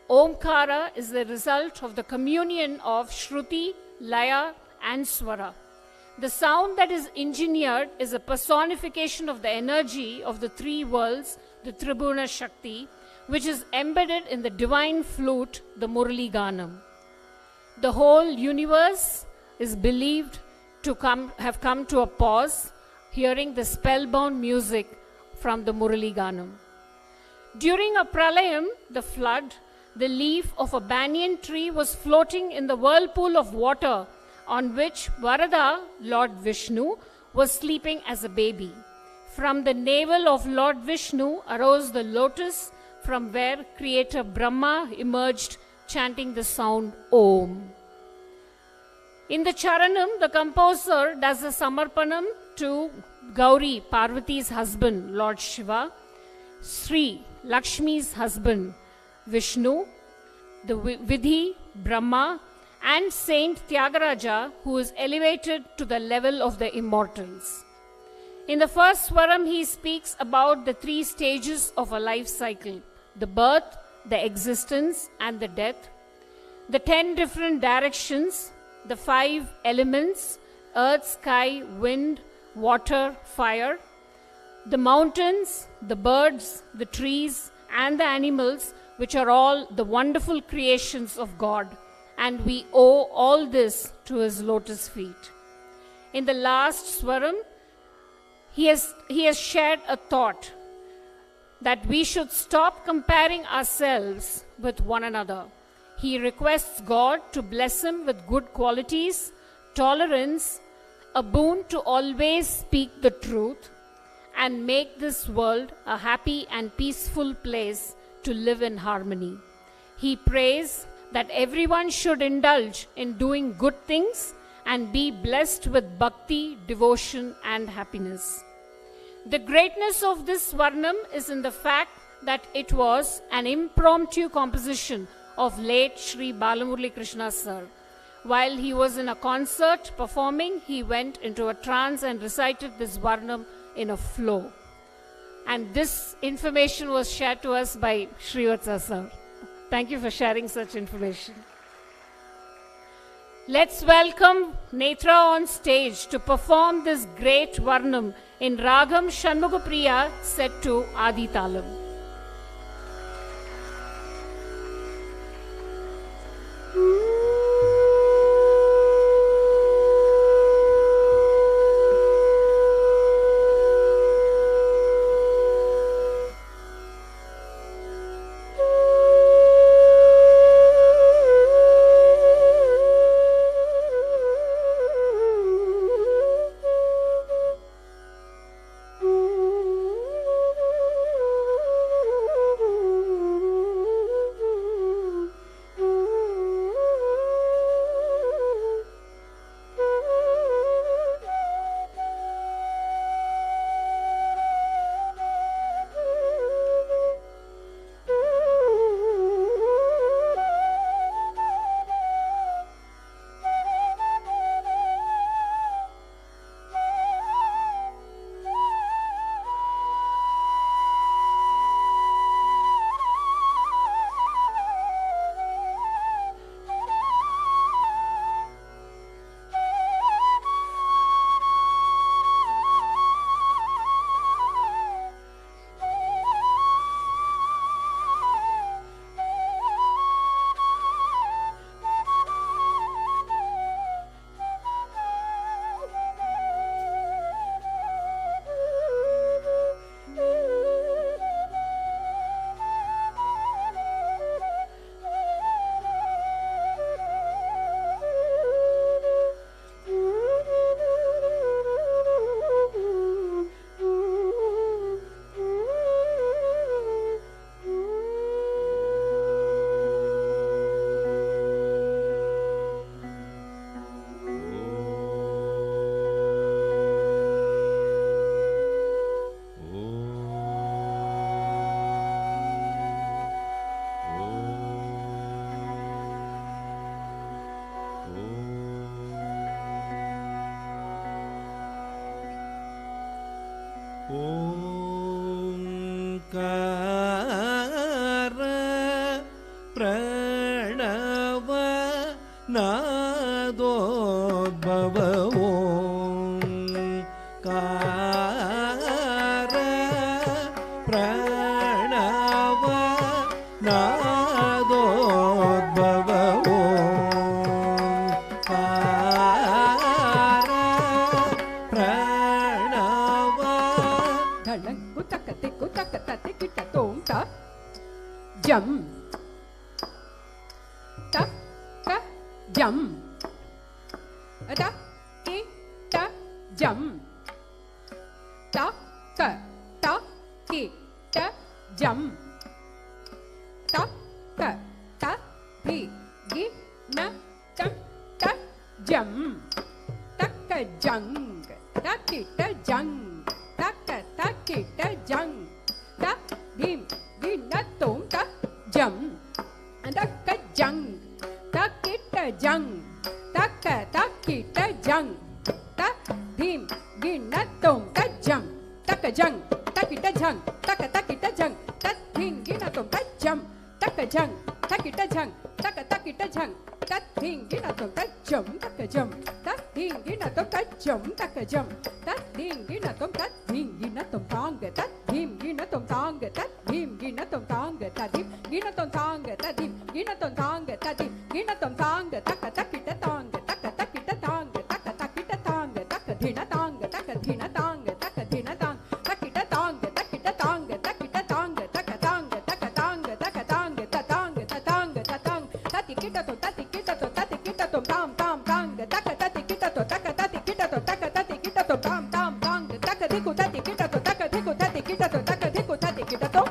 Omkara is the result of the communion of Shruti, Laya and Swara. The sound that is engineered is a personification of the energy of the three worlds, the Tribhuna Shakti, which is embedded in the divine flute, the Murali Ganam. The whole universe is believed to have come to a pause, hearing the spellbound music from the Murali Ganam. During a pralayam, the flood, the leaf of a banyan tree was floating in the whirlpool of water on which Varada, Lord Vishnu, was sleeping as a baby. From the navel of Lord Vishnu arose the lotus, from where Creator Brahma emerged, chanting the sound Om. In the Charanam, the composer does a Samarpanam to Gauri, Parvati's husband, Lord Shiva, Sri, Lakshmi's husband, Vishnu, the Vidhi, Brahma, and Saint Tyagaraja, who is elevated to the level of the immortals. In the first Swaram, he speaks about the 3 stages of a life cycle: the birth, the existence, and the death, the 10 different directions, the 5 elements: earth, sky, wind, water, fire, the mountains, the birds, the trees, and the animals, which are all the wonderful creations of God, and we owe all this to his lotus feet. In the last Swaram, he has shared a thought that we should stop comparing ourselves with one another. He requests God to bless him with good qualities, tolerance, a boon to always speak the truth, and make this world a happy and peaceful place to live in harmony. He prays that everyone should indulge in doing good things and be blessed with bhakti, devotion, and happiness. The greatness of this Varnam is in the fact that it was an impromptu composition of late Sri Balamurali Krishna sir. While he was in a concert performing, he went into a trance and recited this Varnam in a flow. And this information was shared to us by Srivatsa sir. Thank you for sharing such information. Let's welcome Netra on stage to perform this great Varnam in Ragam Shanmugapriya set to Adi Talam. Jung. taka takita jang, tat dhingina tum tat jam, taka jang, takita jang, taka takita jang, tat dhingina tum tat jam, taka jam, tat dhingina tum tat jam, taka jam, tat dhingina tum tat dhingina tum tanga, tat dhingina tum tanga, tat dhingina tum tanga, tat dhingina tum tanga, tat dhingina tum tanga, tat dhingina tum tanga, taka takita tanga, taka takita tanga, taka takita tanga, taka dhina tanga, taka dhina tanga, taka dhina tanga, takita tanga, takita tanga, takita tanga, taka tanga, taka tanga, taka tanga, tatanga, tatanga, tatanga, tatikita to tatikita to tam tam tanga, taka tatikita to taka tatikita to taka tatikita to tam tam tanga, taka diku tatikita to taka diku tatikita to taka diku tatikita to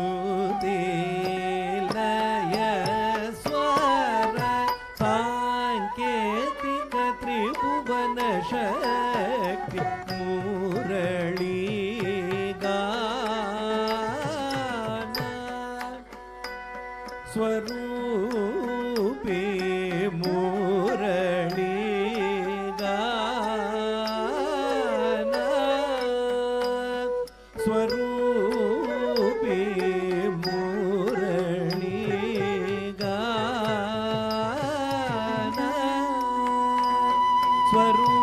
Shruti laya swara sanke ತ್ರಿಭುವನ ಶಕ್ತಿ ಮುರಳಿ ಗಾನ ಸ್ವರೂಪಿ ಮುರಳಿ ಗಾನ ಸ್ವರೂಪಿ ಮುರಳಿ ಗಾನ ಸ್ವರೂಪಿ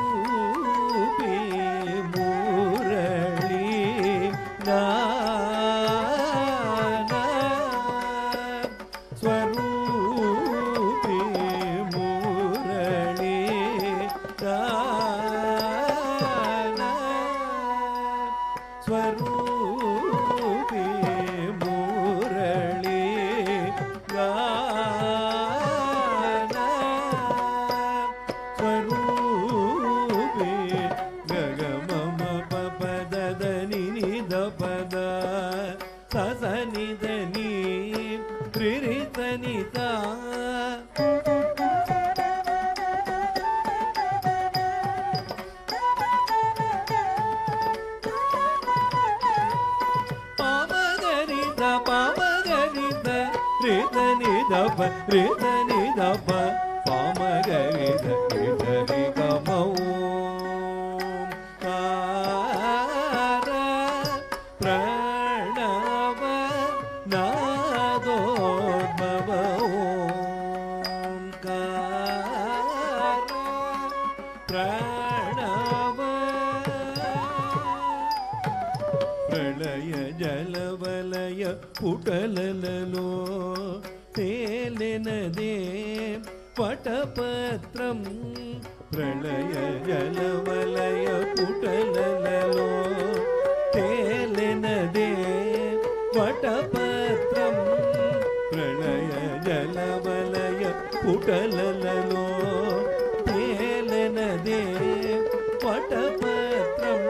ಸ್ವರೂಪಿ ಮುರಳಿ ಗಾನ ಸ್ವರೂಪಿ ಮುರಳಿ ಗಾನ ಸ್ವರೂಪಿ ಮುರಳಿ ಗಾನ ಸ್ವರೂಪಿ ಗಗಮಮ ಪಪದ ನಿ the ಪದ ಸಸನಿ ಧನಿ ತ್ರಿರಿತನಿತ ಪಾಮಗರಿತ ಪಾಮಗರಿತ ರಿತನಿ ದಪ ರಿತನಿ ದಪ ಪಾಮಗರಿತ ರಿತನಿ ಗಮೌ ಕಾರ ಪ್ರಣವ ನಾದೋದ್ಭವ ಕಾರ ಪ್ರಣವ ಪ್ರಳಯ ಜಲವಲಯ ಪುಟಲಲೋ ತೇಲೆನದೇ ಪಟಪತ್ರಂ ಪ್ರಳಯ ಜಲವಲಯ ಪುಟಲಲೋ ತೇಲೆನದೇ ಪಟಪತ್ರಂ ಪ್ರಳಯ ಜಲವಲಯ ಪುಟಲಲೋ ತೇಲೆನದೇ ಪಟಪತ್ರಂ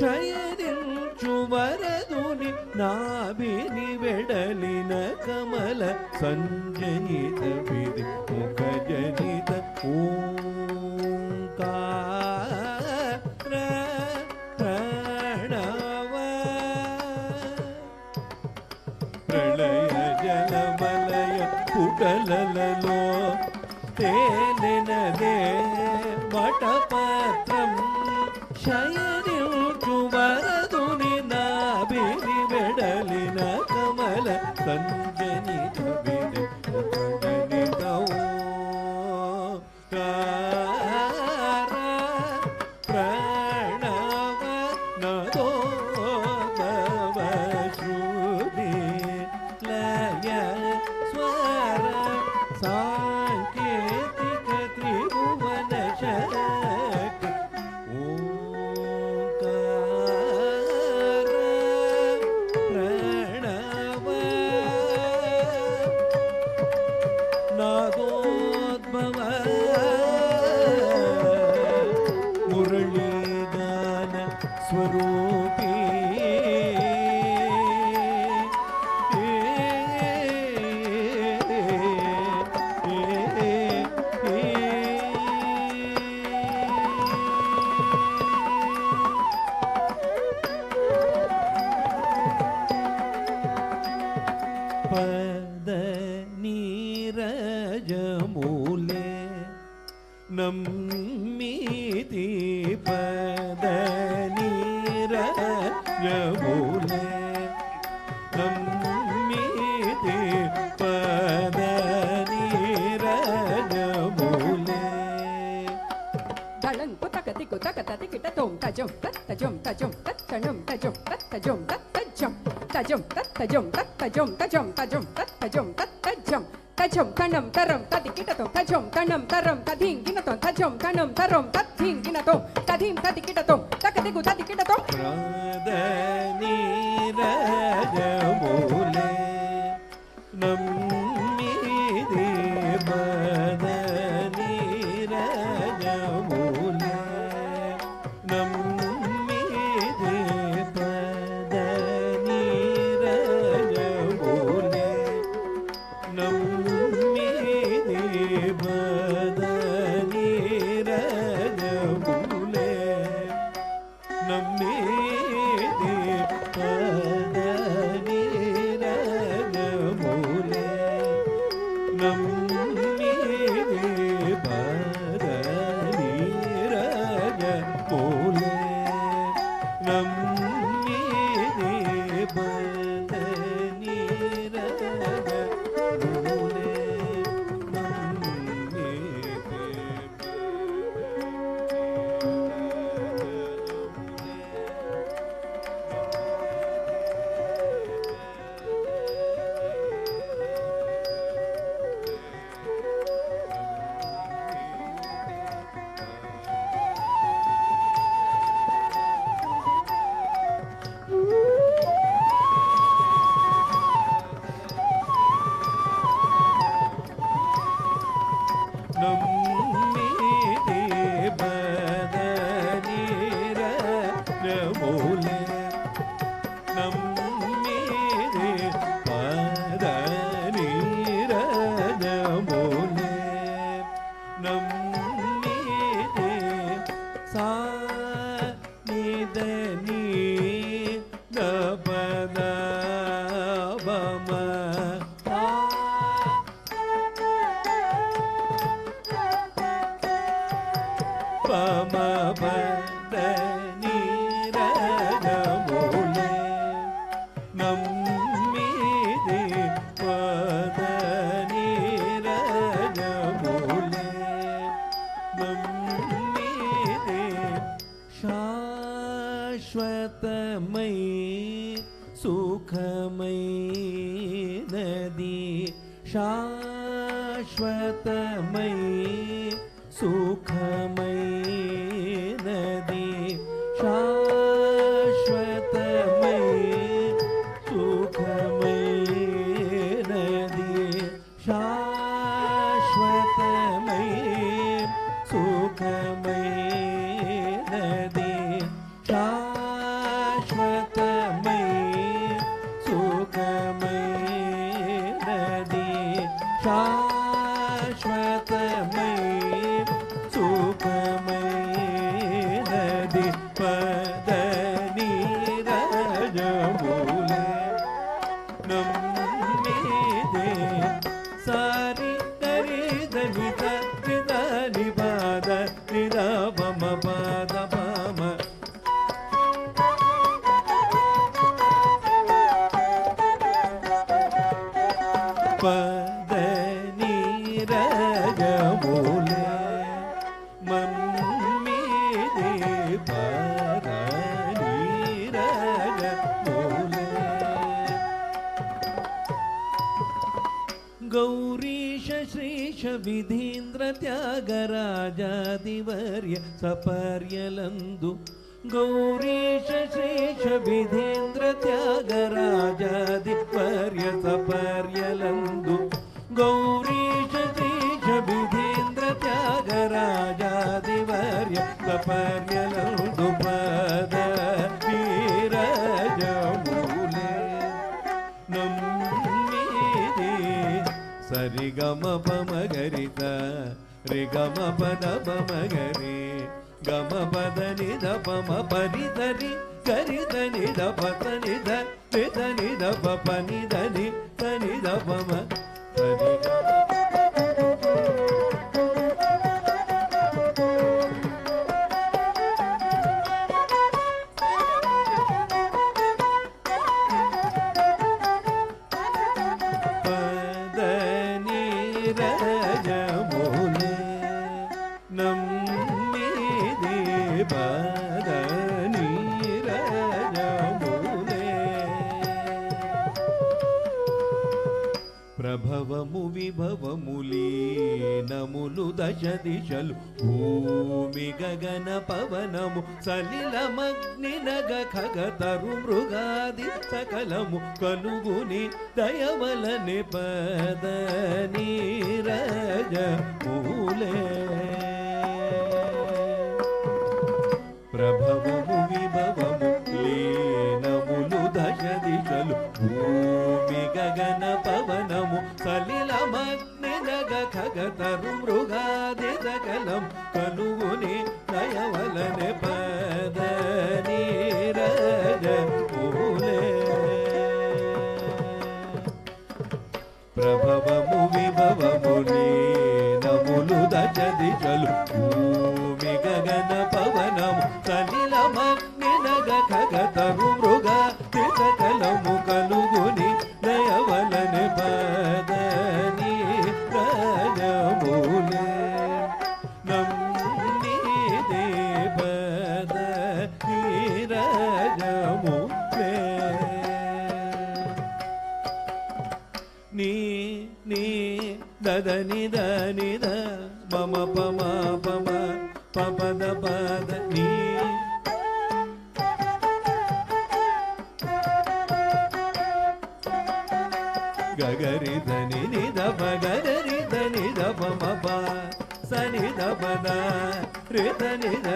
ಶಯದಿಂಚು ವರದುನಿ ನಾಭಿನಿ ಬೆಡಲಿನ ಕಮಲ ಸಂಜನಿತ ವಿಧಿ ಮುಖ ಜನಿತ ಓಂಕಾರ ಪ್ರಣವ ಪ್ರಳಯ ಜಲಮಲಯ ಪುಟಲಲೋ ತೇಲಿನದೇ ವಟಪತ್ರಂ ಶಯನಿಂಚು ವರದುನಿ ನಾಭಿನಿ ಬೆಡಲಿನ ಕಮಲ ಸಂಜನಿತ ವಿಧಿ ಮುಖ ಜನಿತ ಓಂಕಾರ ಪ್ರಣವ ನದೋ ಭವ ಶ್ರುತಿ ಲಯ ಸ್ವರ ಸಾಂಕೇತಿಕ ತ್ರಿಭುವನ ಶಕ್ತಿ ಓಂಕಾರ ಪ್ರಣವ நம்மீதி பதநீரஜமுலே நம்மீதி பதநீரஜமுலே தளங்கு தகதிக்கு தகததிகிட்ட தோம் தஜம் தத்தஜம் தஜம் தத்தணும் தஜம் தத்தஜம் தத்தஜம் தஜம் தத்தஜம் தத்தஜம் தஜம் தஜம் தத்தஜம் தத்தஜம் தஜம் தனம் தரம் ததிகிட்டதோம் தஜம் தனம் தரம் ததிங்கினதோம் தஜம் தனம் தரம் ததிங்கினதோம் ததிம் ததிகிட்டதோம் தகதிகு ததிகிட்டதோம் பதநீரஜமுலே நம்மீதி பதநீரஜமுலே நம்மீதி பதநீரஜமுலே நம்மீதி பதநீரஜமுலே நம்மீதி பதநீரஜமுலே நம்மீதி பதநீரஜமுலே நம்மீதி विधीन्द्र त्यागराजादिवर्य सपर्यलंदु गौरीश श्रीश विधीन्द्र त्यागराजादिवर्य सपर्यलंदु गौरीश श्रीश विधीन्द्र त्यागराजादिवर्य सपर्यलंदु पद वीरजमूले नम्मीदे सरिगम पमगरित रिगम पद पमगरि गम पद निध पम परिधरि गरिध निध पतनि धनि ध पनि धनि तनि ध पम విభవములీనములు దశ దిశలు భూమి గగన పవనము సలిలమగ్ని నగ ఖగతరు మృగాది సకలము కలుగుని దయవలని పద నీరజ మూలే ప్రభవము విభవము లీనములు దశ దిశలు భూమి గగన పవనము సలిలమగ్ని నగ ఖగతరు మృగాది సకలం కలుగుని దయవలని పద నీరజ మూలే ప్రభవము విభవము లీనములు దశ దిశలు భూమి గగన పవనము సలిలమగ్ని నగ ఖగతరు మృగాది సకలము కలుగుని దయవలని పద నీరజ మూలే నమ్మిదే పద నీరజ మూలే నీ దద నిద నిద మమ పమ పమ పపద పద నీ గగరి ధని నిద పగరి ధని ద పమ ప సని ద పద రి ధని ద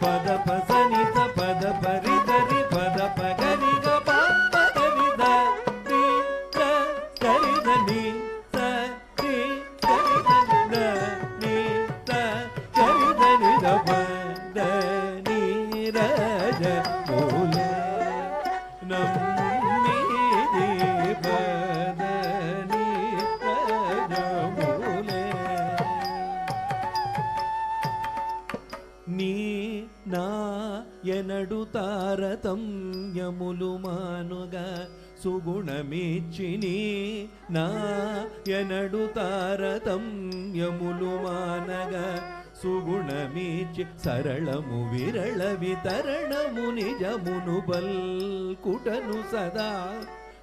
పద ప సని ద పద పరి ధరి పద పగరి గ ప పగరి ద రి ద గరి ధని స రి గరి ధని ద ని ద గరి ధని ద ప ద ని రజ మూలే నమ్మిది పద ని రజ మూలే నీ నా ఎనడు తారతమ్యములు మానుగా సుగుణమిచ్చిని నా ఎనడు తారతమ్యములు మానగా సుగుణమిచ్చి సరళము విరళ వితరణము నిజమును బల్కుటను సదా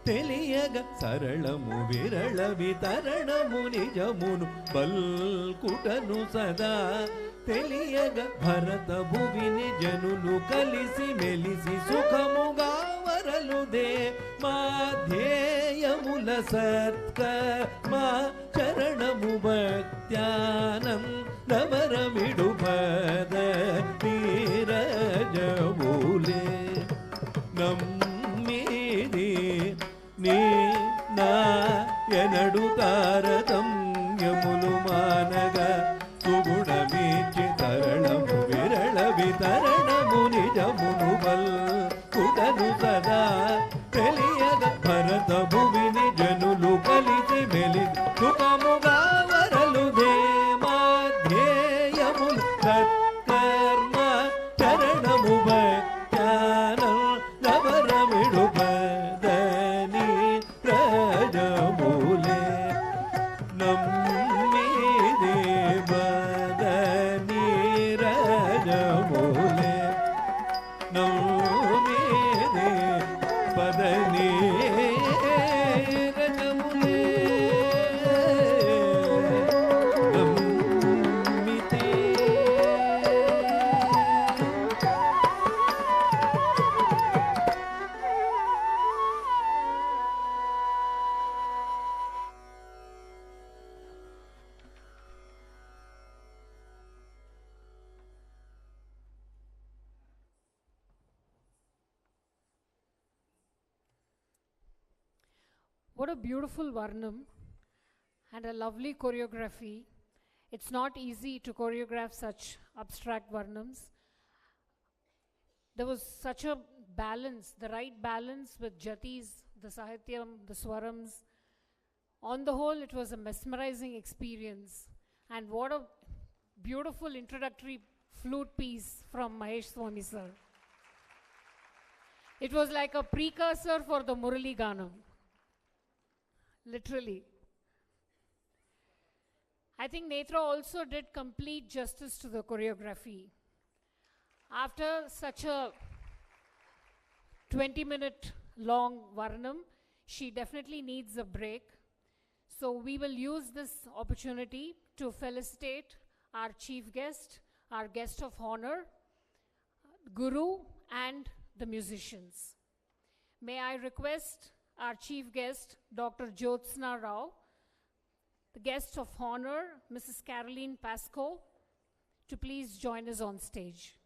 తెలియగ సరళము విరళ వితరణము నిజమును బల్కుటను సదా తెలియగ భరత భువిని జనులు కలిసి మెలిసి సుఖముగా వరలుదే మా ధ్యేయముల సత్కర్మ చరణము భక్త్యానందవరమిడు పద నీరజ మూలే నమ్మిది నీ నా ఎనడు తారతమ్యములు మానగా సుగుణమిచ్చి తరణము విరళ వితరణము నిజమును బల్కుటను సదా తెలియగ భరత భువిని జనులు కలిసి మెలి సుఖముగా వరలుదే మా ధ్యేయములు సత్కర్మ చరణము భక్త్యానందవరమిడు పద నీరజ మూలే నమ్మిదే పద నీరజ మూలే నమ్మిదే పద నీరజ మూలే నమ్మితే What a beautiful Varnam and a lovely choreography. It's not easy to choreograph such abstract Varnams. There was such a balance, the right balance with Jatis, the Sahityam, the Swarams. On the whole, it was a mesmerizing experience. And what a beautiful introductory flute piece from Mahesh Swami sir. It was like a precursor for the Murali Ganam. Literally. I think Netra also did complete justice to the choreography. After such a 20-minute long Varnam, she definitely needs a break. So we will use this opportunity to felicitate our chief guest, our guest of honor, Guru, and the musicians. May I request our chief guest, Dr. Jyotsna Rao, the guest of honor, Mrs. Caroline Pascoe, to please join us on stage.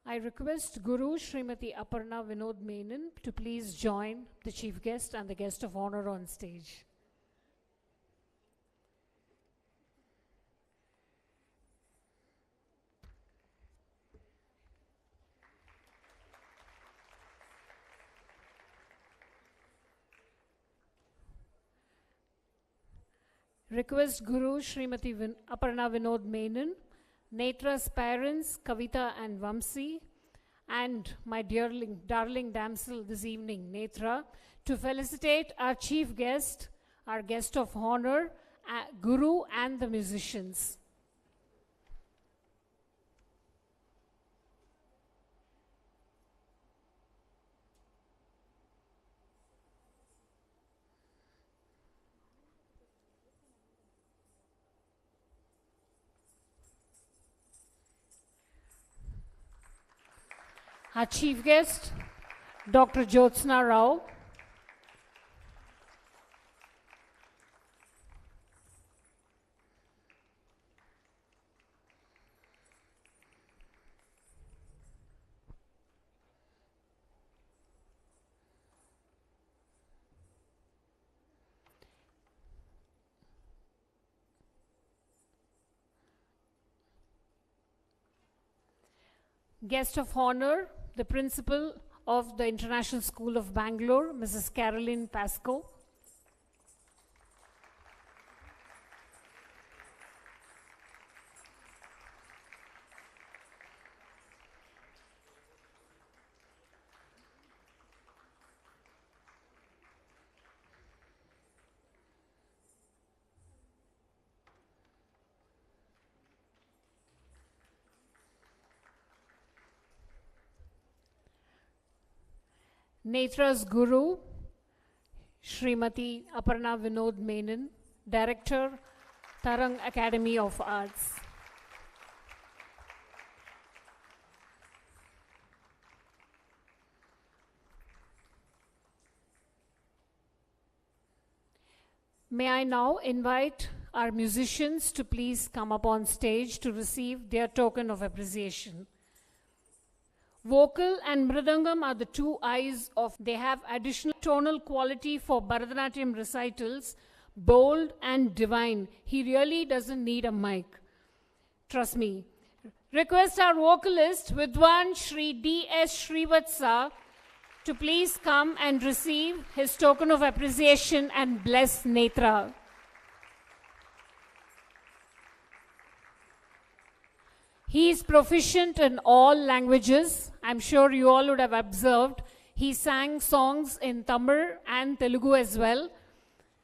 I request Guru Srimati Aparna Vinod Menon to please join the chief guest and the guest of honor on stage. Request Guru Srimati Aparna Vinod Menon, Netra's parents, Kavita and Vamsi, and my darling damsel this evening, Netra, to felicitate our chief guest, our guest of honor, Guru, and the musicians. Our chief guest, Dr. Jyotsna Rao. Guest of honor, the principal of the International School of Bangalore, Mrs. Caroline Pascoe. Netra's Guru, Srimati Aparna Vinod Menon, Director, Tarang Academy of Arts. May I now invite our musicians to please come up on stage to receive their token of appreciation. Vocal and mridangam are the two eyes of, they have additional tonal quality for Bharatanatyam recitals, bold and divine. He really doesn't need a mic. Trust me. Request our vocalist, Vidwan Shri D.S. Srivatsa, to please come and receive his token of appreciation and bless Netra. He is proficient in all languages. I'm sure you all would have observed. He sang songs in Tamil and Telugu as well.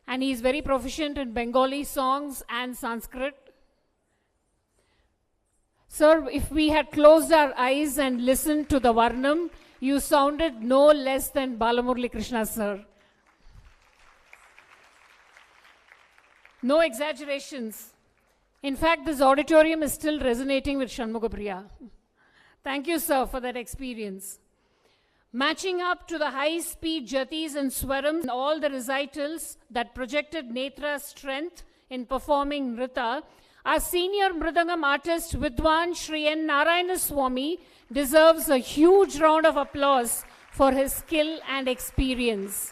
And he is very proficient in Bengali songs and Sanskrit. Sir, if we had closed our eyes and listened to the Varnam, you sounded no less than Balamurali Krishna, sir. No exaggerations. In fact, this auditorium is still resonating with Shanmugapriya. Thank you, sir, for that experience. Matching up to the high-speed jatis and swarams in all the recitals that projected Netra's strength in performing Nrita, our senior Mridangam artist, Vidwan Shri N. Narayana Swami, deserves a huge round of applause for his skill and experience.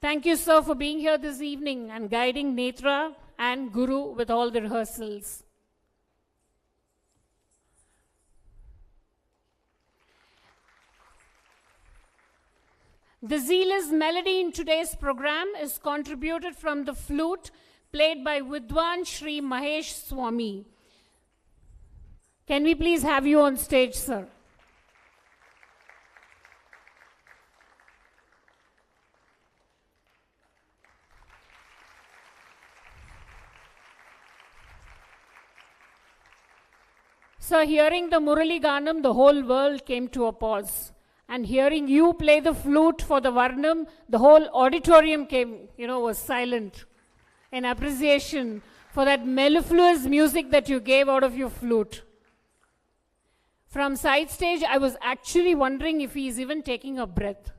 Thank you, sir, for being here this evening and guiding Netra and Guru with all the rehearsals. The zealous melody in today's program is contributed from the flute played by Vidwan Shri Mahesh Swami. Can we please have you on stage, sir? Sir, hearing the Murali Ganam, the whole world came to a pause. And hearing you play the flute for the Varnam, the whole auditorium was silent in appreciation for that mellifluous music that you gave out of your flute. From side stage, I was actually wondering if he is even taking a breath.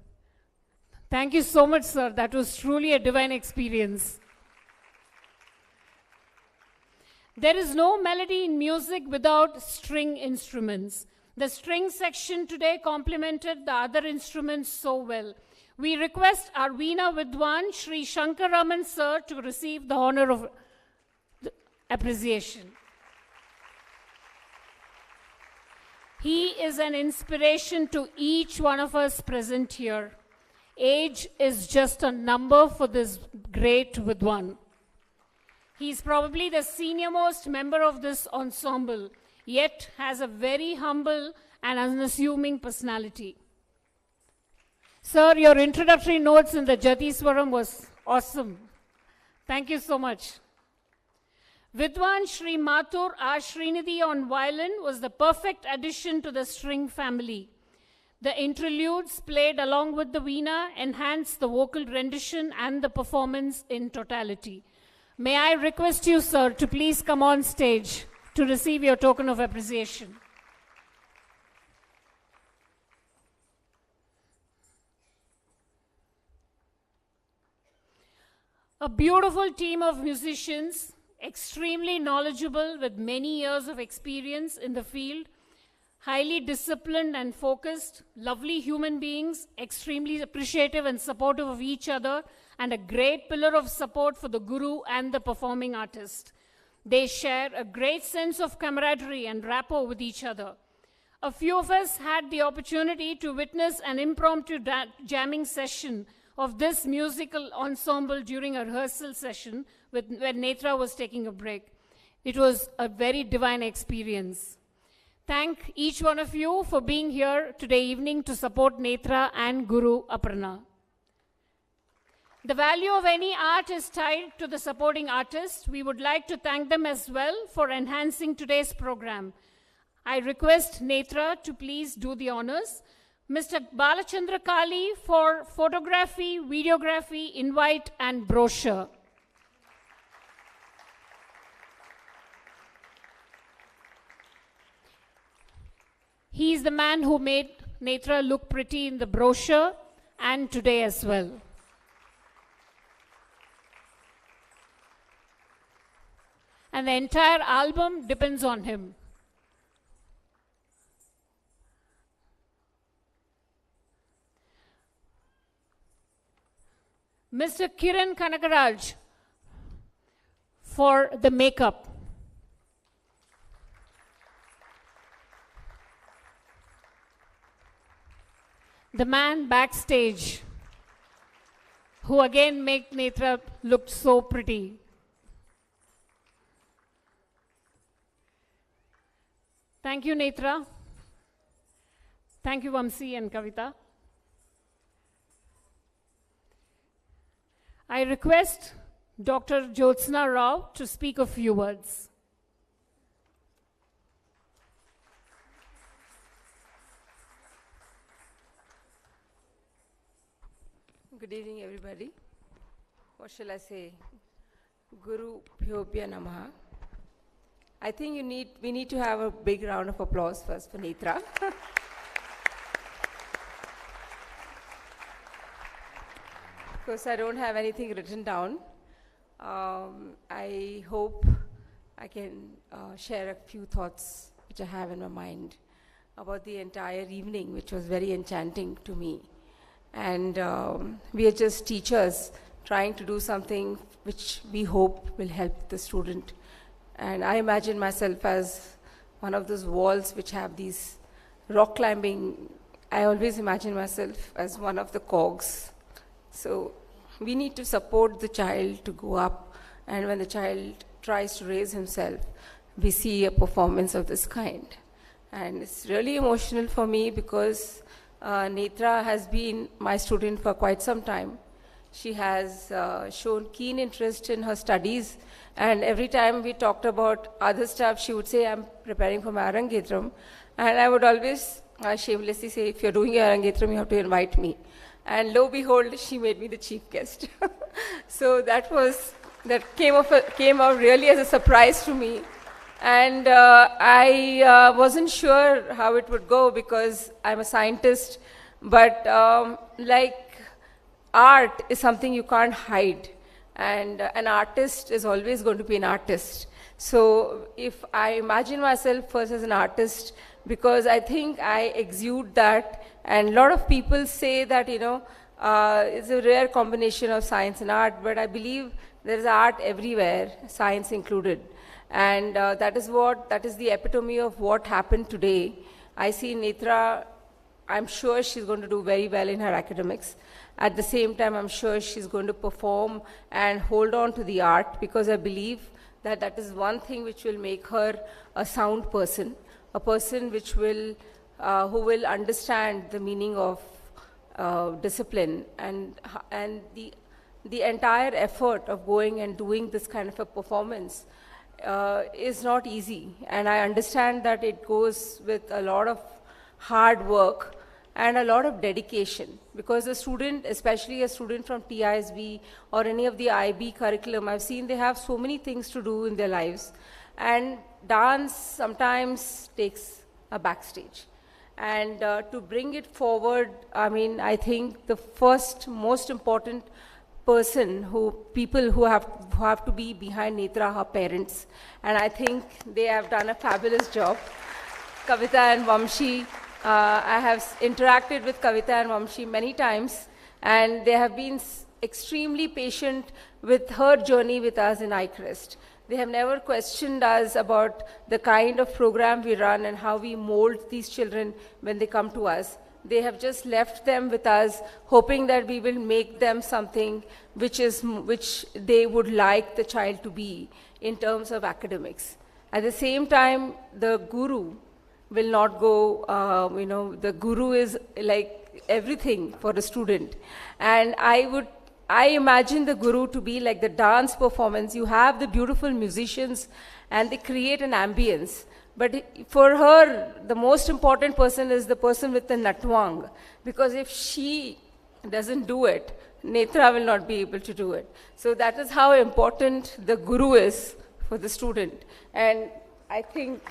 Thank you so much, sir. That was truly a divine experience. There is no melody in music without string instruments. The string section today complemented the other instruments so well. We request our Veena Vidwan, Sri Shankaraman sir, to receive the honor of appreciation. He is an inspiration to each one of us present here. Age is just a number for this great Vidwan. He is probably the senior-most member of this ensemble, yet has a very humble and unassuming personality. Sir, your introductory notes in the Jatiswaram was awesome. Thank you so much. Vidwan Shri Mathur R. Srinidhi on violin was the perfect addition to the string family. The interludes played along with the veena enhanced the vocal rendition and the performance in totality. May I request you, sir, to please come on stage to receive your token of appreciation. A beautiful team of musicians, extremely knowledgeable with many years of experience in the field, highly disciplined and focused, lovely human beings, extremely appreciative and supportive of each other, and a great pillar of support for the guru and the performing artist. They share a great sense of camaraderie and rapport with each other. A few of us had the opportunity to witness an impromptu jamming session of this musical ensemble during a rehearsal session when Netra was taking a break. It was a very divine experience. Thank each one of you for being here today evening to support Netra and Guru Aparna. The value of any art is tied to the supporting artist. We would like to thank them as well for enhancing today's program. I request Netra to please do the honors. Mr. Balachandra Kali for photography, videography, invite, and brochure. He is the man who made Netra look pretty in the brochure and today as well. and the entire album depends on him. Mr. Kiran Kanakaraj for the makeup. The man backstage, who again make Netra look so pretty. Thank you, Netra. Thank you, Vamsi and Kavita. I request Dr. Jyotsna Rao to speak a few words. Good evening, everybody. What shall I say? Guru Bhyobhya Namaha. I think we need to have a big round of applause first for Netra. Of course, I don't have anything written down. I hope I can share a few thoughts which I have in my mind about the entire evening, which was very enchanting to me. And we are just teachers trying to do something which we hope will help the student. And I imagine myself as one of those walls which have these rock climbing. I always imagine myself as one of the cogs. So we need to support the child to go up, and when the child tries to raise himself, we see a performance of this kind. And it's really emotional for me because Netra has been my student for quite some time. She has shown keen interest in her studies, and every time we talked about other stuff, she would say, I'm preparing for my Arangetram. And I would always shamelessly say, if you're doing your Arangetram, you have to invite me. And lo and behold, she made me the chief guest. So that came out really as a surprise to me. And I wasn't sure how it would go because I'm a scientist, but like art is something you can't hide. And an artist is always going to be an artist. So if I imagine myself first as an artist, because I think I exude that, and a lot of people say that, it's a rare combination of science and art, but I believe there's art everywhere, science included. And that is the epitome of what happened today. I see Netra, I'm sure she's going to do very well in her academics. At the same time, I'm sure she's going to perform and hold on to the art, because I believe that is one thing which will make her a sound person, a person who will understand the meaning of discipline and the entire effort of going and doing this kind of a performance is not easy. And I understand that it goes with a lot of hard work and a lot of dedication, because a student, especially a student from TISB or any of the IB curriculum, I've seen they have so many things to do in their lives, and dance sometimes takes a backstage. And to bring it forward, I think the first most important people who have to be behind Netra, her parents, and I think they have done a fabulous job. Kavita and Vamshi, I have interacted with Kavita and Vamshi many times, and they have been extremely patient with her journey with us in iCrest. They have never questioned us about the kind of program we run and how we mold these children when they come to us. They have just left them with us, hoping that we will make them something which they would like the child to be in terms of academics. At the same time, the guru will not go, the guru is like everything for a student. And I imagine the guru to be like the dance performance. You have the beautiful musicians and they create an ambience. But for her, the most important person is the person with the natwang. Because if she doesn't do it, Netra will not be able to do it. So that is how important the guru is for the student. And I think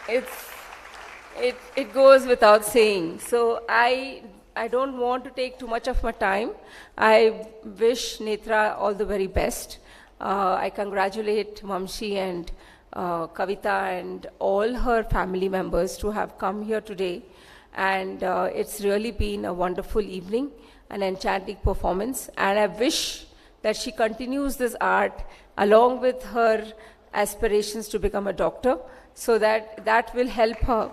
it goes without saying. So I don't want to take too much of my time. I wish Netra all the very best. I congratulate Mamshi and Kavita and all her family members to have come here today. And it's really been a wonderful evening, an enchanting performance. And I wish that she continues this art along with her aspirations to become a doctor, so that will help her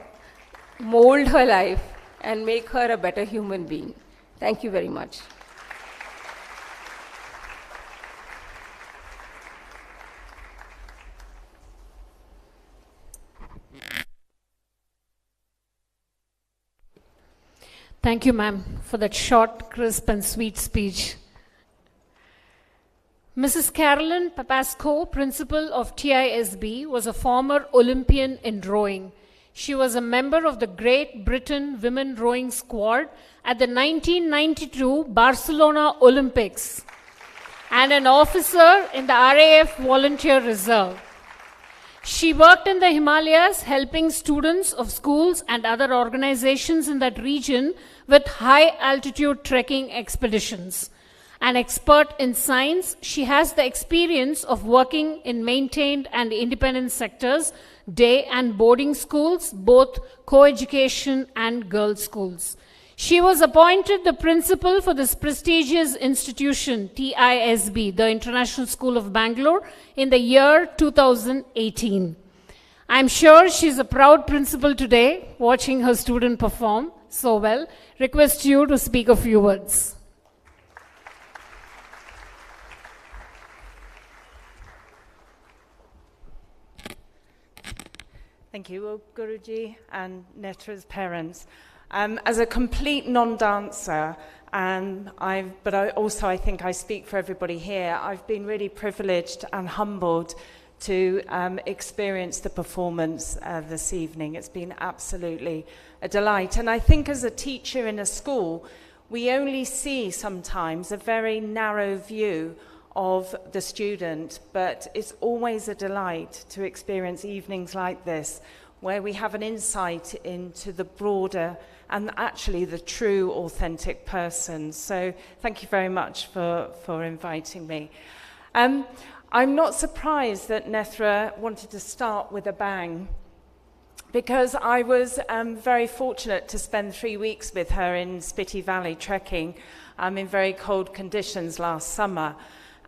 mold her life and make her a better human being. Thank you very much. Thank you, ma'am, for that short, crisp, and sweet speech. Mrs. Carolyn Papasco, principal of TISB, was a former Olympian in rowing. She was a member of the Great Britain Women Rowing Squad at the 1992 Barcelona Olympics and an officer in the RAF Volunteer Reserve. She worked in the Himalayas helping students of schools and other organizations in that region with high-altitude trekking expeditions. An expert in science, she has the experience of working in maintained and independent sectors, day and boarding schools, both co-education and girls' schools. She was appointed the principal for this prestigious institution, TISB, the International School of Bangalore, in the year 2018. I'm sure she's a proud principal today, watching her student perform so well. Request you to speak a few words. Thank you, Guruji and Netra's parents. As a complete non-dancer, but I think I speak for everybody here, I've been really privileged and humbled to experience the performance this evening. It's been absolutely a delight. And I think as a teacher in a school, we only see sometimes a very narrow view of the student, but it's always a delight to experience evenings like this, where we have an insight into the broader and actually the true, authentic person. So thank you very much for inviting me. I'm not surprised that Nethra wanted to start with a bang, because I was very fortunate to spend 3 weeks with her in Spiti Valley trekking in very cold conditions last summer.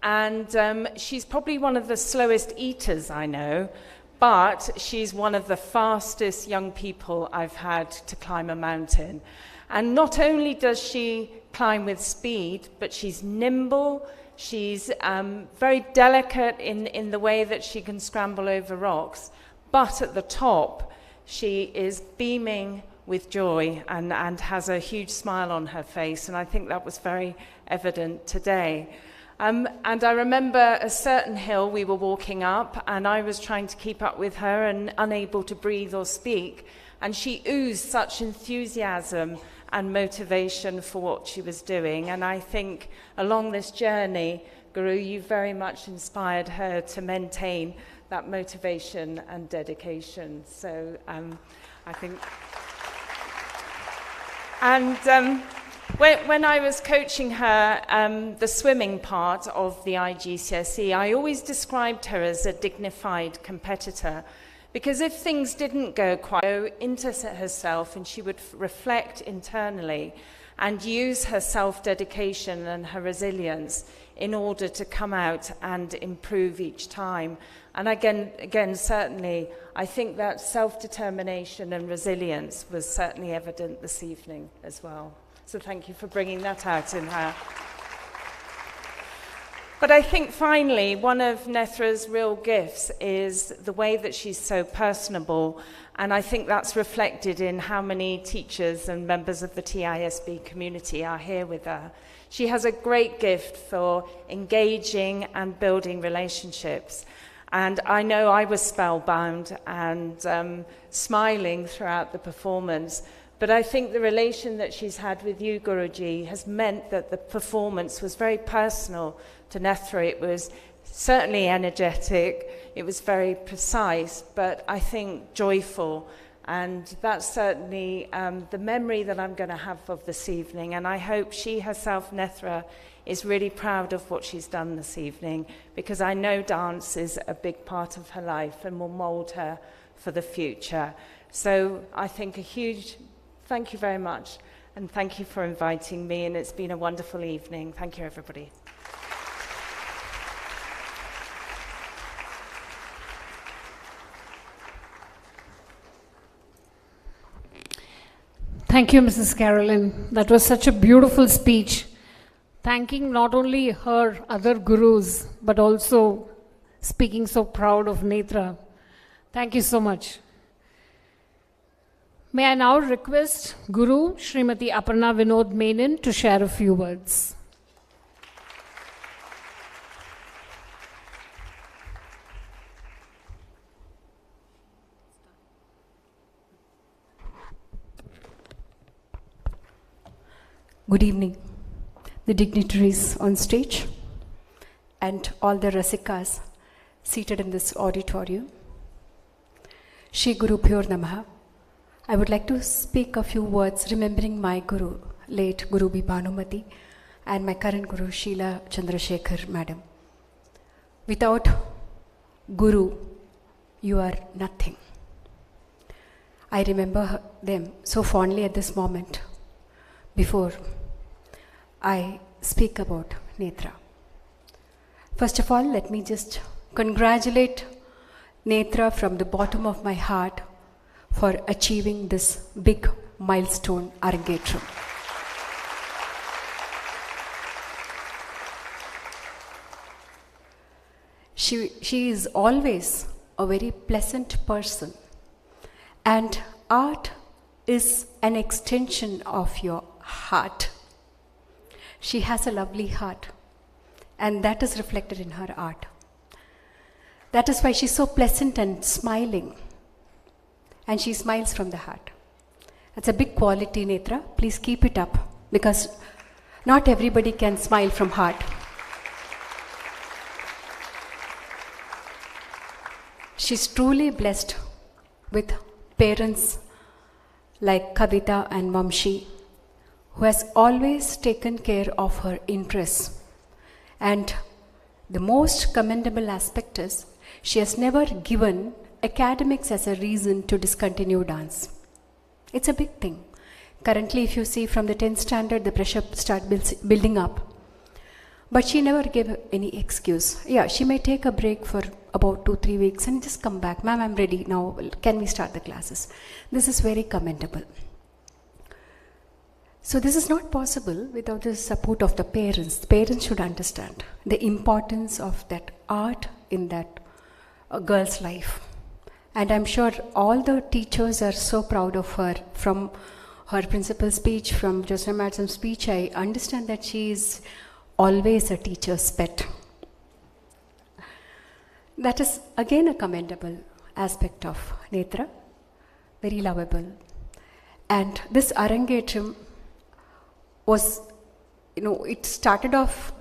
And she's probably one of the slowest eaters I know, but she's one of the fastest young people I've had to climb a mountain. And not only does she climb with speed, but she's nimble, she's very delicate in the way that she can scramble over rocks, but at the top, she is beaming with joy and has a huge smile on her face, and I think that was very evident today. And I remember a certain hill we were walking up, and I was trying to keep up with her and unable to breathe or speak. And she oozed such enthusiasm and motivation for what she was doing. And I think along this journey, Guru, you very much inspired her to maintain that motivation and dedication. So I think... And... When I was coaching her, the swimming part of the IGCSE, I always described her as a dignified competitor, because if things didn't go into herself, and she would reflect internally and use her self-dedication and her resilience in order to come out and improve each time. And again, certainly, I think that self-determination and resilience was certainly evident this evening as well. So thank you for bringing that out in her. But I think finally, one of Nethra's real gifts is the way that she's so personable, and I think that's reflected in how many teachers and members of the TISB community are here with her. She has a great gift for engaging and building relationships. And I know I was spellbound and smiling throughout the performance. But I think the relation that she's had with you, Guruji, has meant that the performance was very personal to Nethra. It was certainly energetic, it was very precise, but I think joyful. And that's certainly the memory that I'm going to have of this evening. And I hope she herself, Nethra, is really proud of what she's done this evening, because I know dance is a big part of her life and will mould her for the future. So I think a huge thank you very much, and thank you for inviting me, and it's been a wonderful evening. Thank you, everybody. Thank you, Mrs. Carolyn. That was such a beautiful speech, thanking not only her other gurus, but also speaking so proud of Netra. Thank you so much. May I now request Guru Srimati Aparna Vinod Menon to share a few words. Good evening, the dignitaries on stage and all the Rasikas seated in this auditorium. Shri Guru Pyor Namaha. I would like to speak a few words remembering my Guru, late Guru B. Bhanumati, and my current Guru, Sheila Chandrasekhar Madam. Without Guru, you are nothing. I remember them so fondly at this moment before I speak about Netra. First of all, let me just congratulate Netra from the bottom of my heart for achieving this big milestone, Arangetram. She is always a very pleasant person, and art is an extension of your heart. She has a lovely heart, and that is reflected in her art. That is why she's so pleasant and smiling, and she smiles from the heart. That's a big quality, Netra. Please keep it up, because not everybody can smile from heart. She's truly blessed with parents like Kavita and Vamshi, who has always taken care of her interests. And the most commendable aspect is she has never given academics as a reason to discontinue dance. It's a big thing. Currently, if you see from the 10th standard, the pressure starts building up. But she never gave any excuse. Yeah, she may take a break for about 2-3 weeks and just come back. Ma'am, I'm ready now. Can we start the classes? This is very commendable. So this is not possible without the support of the parents. The parents should understand the importance of that art in that girl's life. And I'm sure all the teachers are so proud of her. From her principal's speech, from Joseph Madam's speech, I understand that she is always a teacher's pet. That is again a commendable aspect of Netra, very lovable. And this Arangetram was, it started off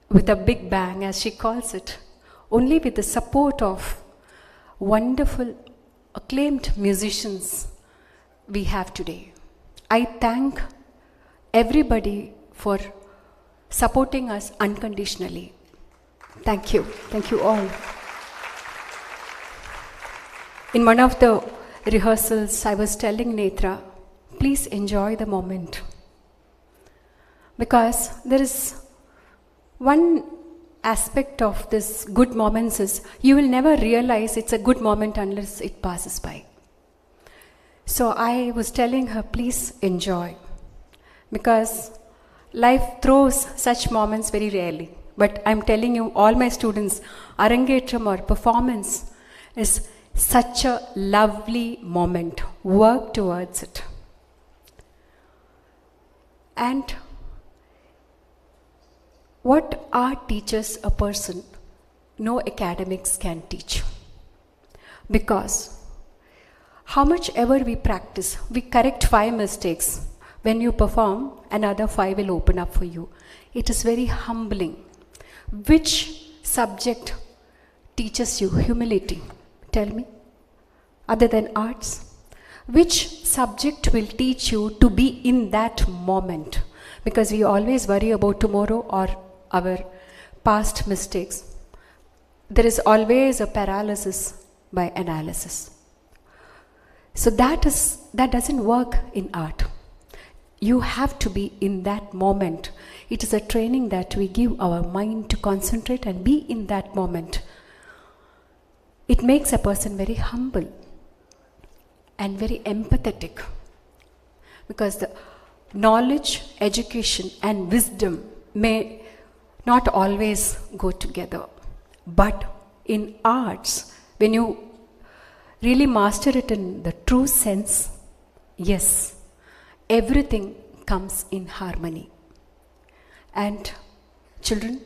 with a big bang, as she calls it, only with the support of wonderful, acclaimed musicians we have today. I thank everybody for supporting us unconditionally. Thank you. Thank you all. In one of the rehearsals, I was telling Netra, please enjoy the moment. Because there is one aspect of this good moments is you will never realize it's a good moment unless it passes by. So I was telling her, please enjoy. Because life throws such moments very rarely. But I'm telling you, all my students, Arangetram or performance is such a lovely moment. Work towards it. And what art teaches a person, no academics can teach. Because how much ever we practice, we correct 5 mistakes. When you perform, another 5 will open up for you. It is very humbling. Which subject teaches you humility? Tell me. Other than arts? Which subject will teach you to be in that moment? Because we always worry about tomorrow or our past mistakes, there is always a paralysis by analysis. So that doesn't work in art. You have to be in that moment. It is a training that we give our mind to concentrate and be in that moment. It makes a person very humble and very empathetic, because the knowledge, education and wisdom may not always go together. But in arts, when you really master it in the true sense, yes, everything comes in harmony. And children,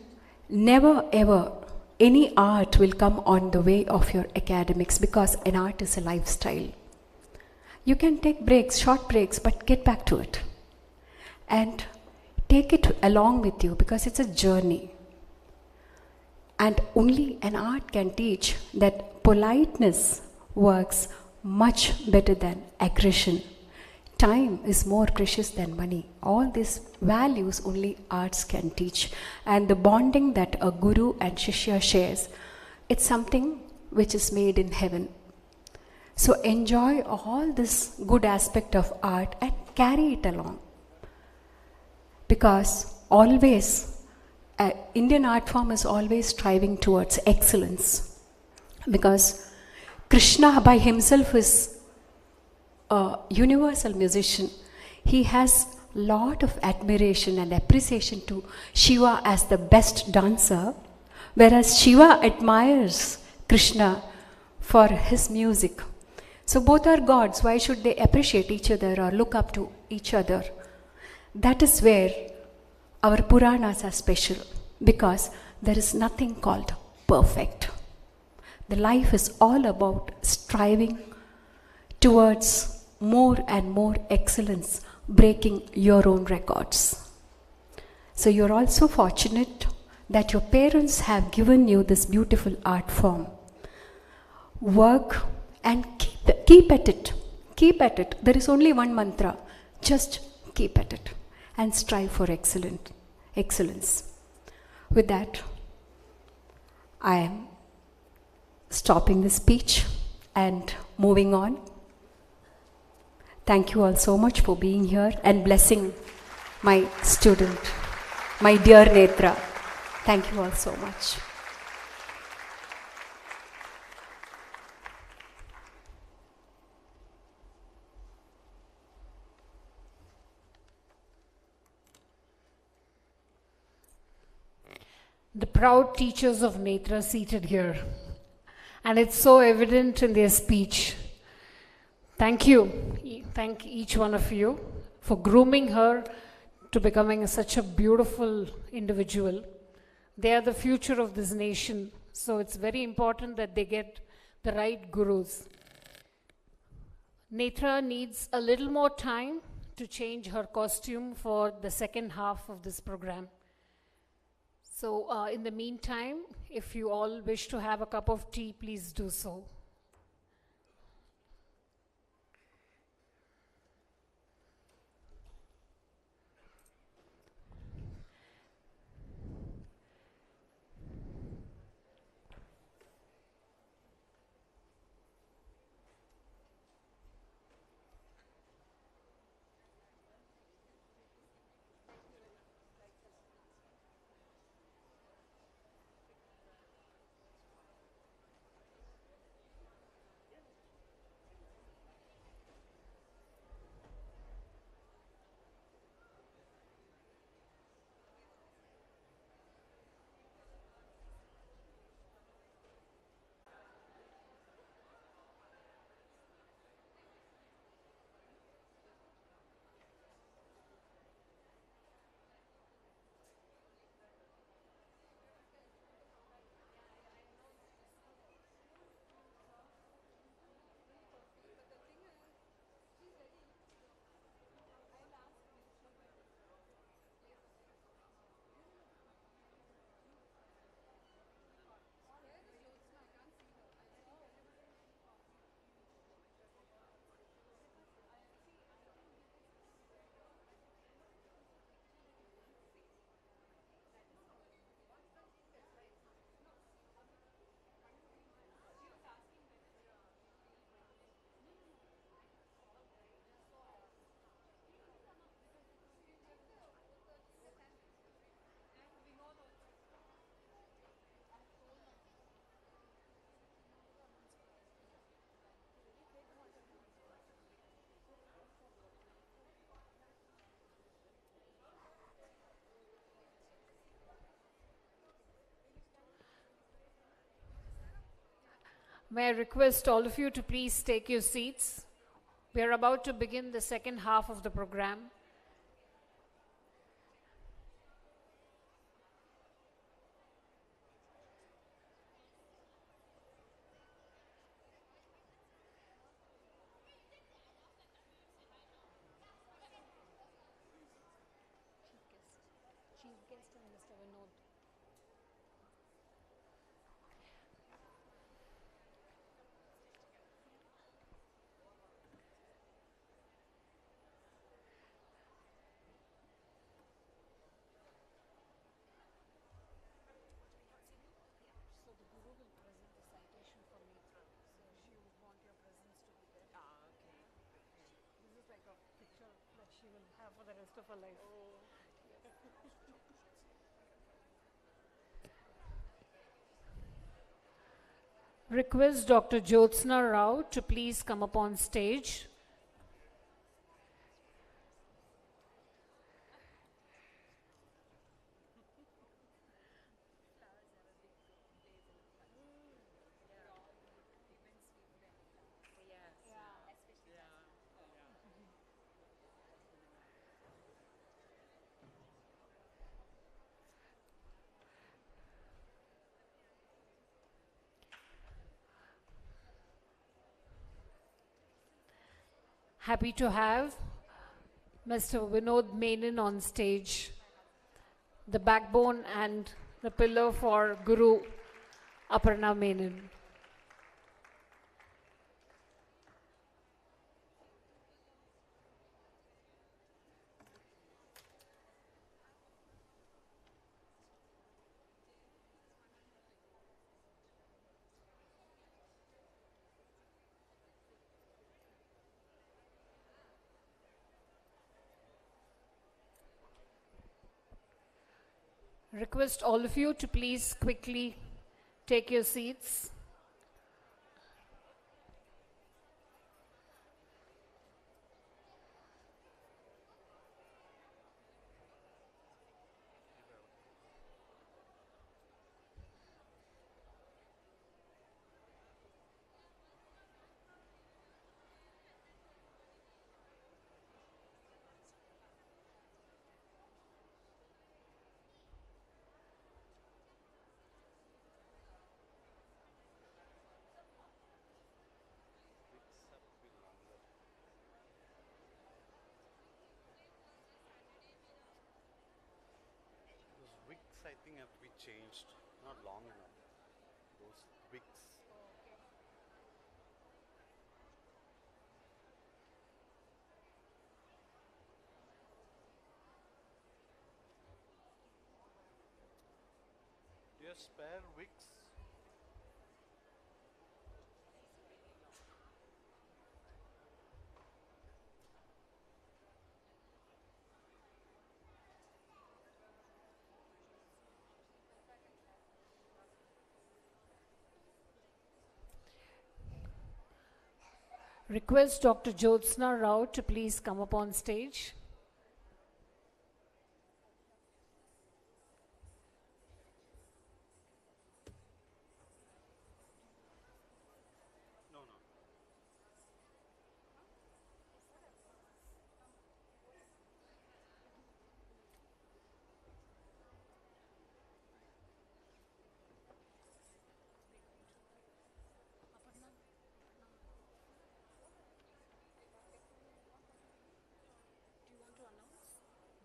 never ever any art will come on the way of your academics, because an art is a lifestyle. You can take breaks, short breaks, but get back to it. And take it along with you, because it's a journey. And only an art can teach that politeness works much better than aggression. Time is more precious than money. All these values only arts can teach. And the bonding that a guru and shishya shares, it's something which is made in heaven. So enjoy all this good aspect of art and carry it along. Because always, Indian art form is always striving towards excellence. Because Krishna by himself is a universal musician. He has a lot of admiration and appreciation to Shiva as the best dancer, whereas Shiva admires Krishna for his music. So both are gods. Why should they appreciate each other or look up to each other? That is where our Puranas are special, because there is nothing called perfect. The life is all about striving towards more and more excellence, breaking your own records. So you're also fortunate that your parents have given you this beautiful art form. Work and keep at it. Keep at it. There is only one mantra. Just keep at it and strive for excellence. With that, I am stopping the speech and moving on. Thank you all so much for being here and blessing my student, my dear Netra. Thank you all so much. The proud teachers of Netra seated here, and it's so evident in their speech. Thank you. Thank each one of you for grooming her to becoming such a beautiful individual. They are the future of this nation, so it's very important that they get the right gurus. Netra needs a little more time to change her costume for the second half of this program. So in the meantime, if you all wish to have a cup of tea, please do so. May I request all of you to please take your seats. We are about to begin the second half of the program. For the rest of her life. Request Dr. Jyotsna Rao to please come up on stage. Happy to have Mr. Vinod Menon on stage, the backbone and the pillar for Guru Aparna Menon. Request all of you to please quickly take your seats. I think have to be changed, not long enough. Those wigs. Do you have spare wigs? Request Dr. Jyotsna Rao to please come up on stage. No, no.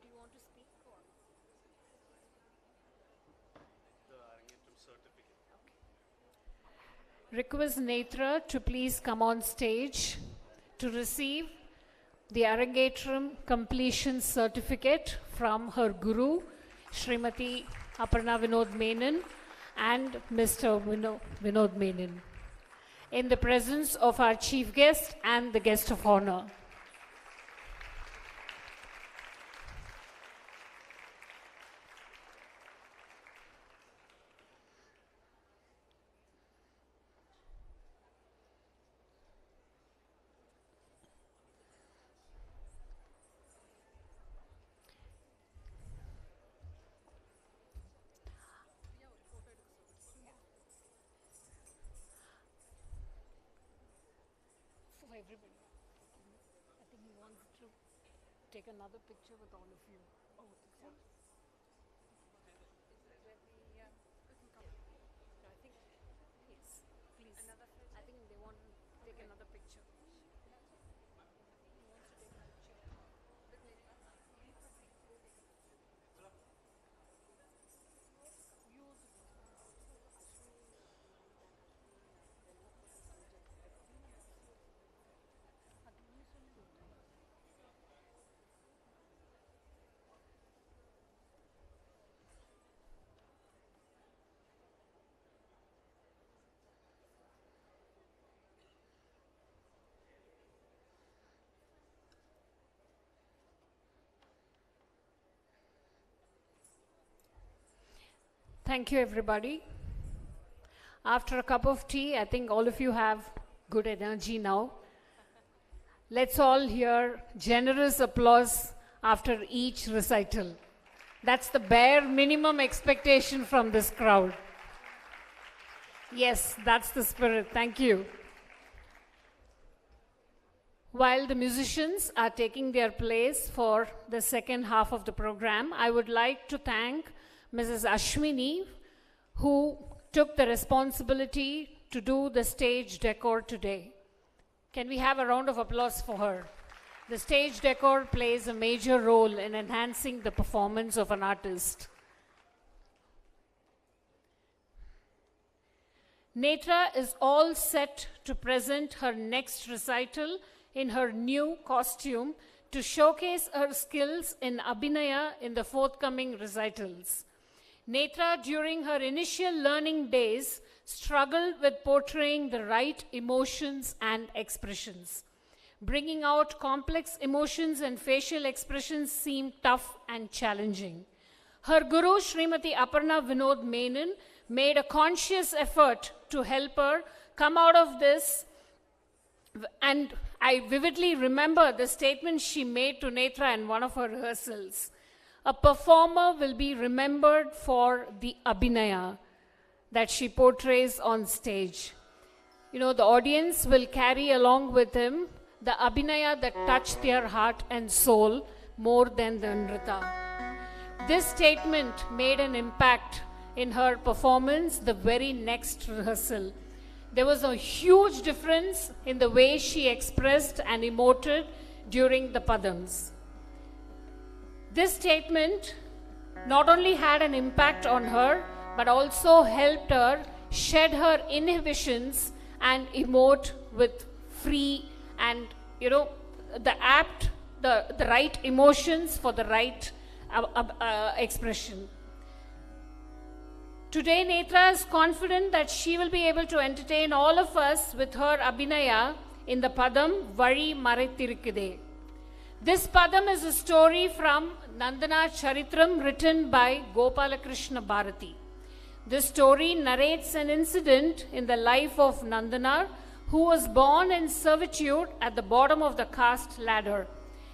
Do you want to speak or? The Arangetram certificate. Okay. Request Netra to please come on stage to receive the Arangetram completion certificate from her Guru, Srimati Aparna Vinod Menon and Mr. Vinod Menon, in the presence of our chief guest and the guest of honor. everybody. I think he wants to take another picture with all of you. Oh, yeah. I think, yes, please. I think they want to take another picture. He wants to take a picture with Netra. Thank you, everybody. After a cup of tea, I think all of you have good energy now. Let's all hear generous applause after each recital. That's the bare minimum expectation from this crowd. Yes, that's the spirit. Thank you. While the musicians are taking their place for the second half of the program, I would like to thank Mrs. Ashwini, who took the responsibility to do the stage decor today. Can we have a round of applause for her? The stage decor plays a major role in enhancing the performance of an artist. Netra is all set to present her next recital in her new costume to showcase her skills in Abhinaya in the forthcoming recitals. Netra, during her initial learning days, struggled with portraying the right emotions and expressions. Bringing out complex emotions and facial expressions seemed tough and challenging. Her guru, Srimati Aparna Vinod Menon, made a conscious effort to help her come out of this, and I vividly remember the statement she made to Netra in one of her rehearsals. A performer will be remembered for the Abhinaya that she portrays on stage. You know, the audience will carry along with him the Abhinaya that touched their heart and soul more than the Nrita. This statement made an impact in her performance the very next rehearsal. There was a huge difference in the way she expressed and emoted during the Padams. This statement not only had an impact on her, but also helped her shed her inhibitions and emote with free and, the right emotions for the right expression. Today, Netra is confident that she will be able to entertain all of us with her Abhinaya in the Padam Vari Maraithirikide. This Padam is a story from Nandana Charitram written by Gopalakrishna Bharati. This story narrates an incident in the life of Nandana, who was born in servitude at the bottom of the caste ladder.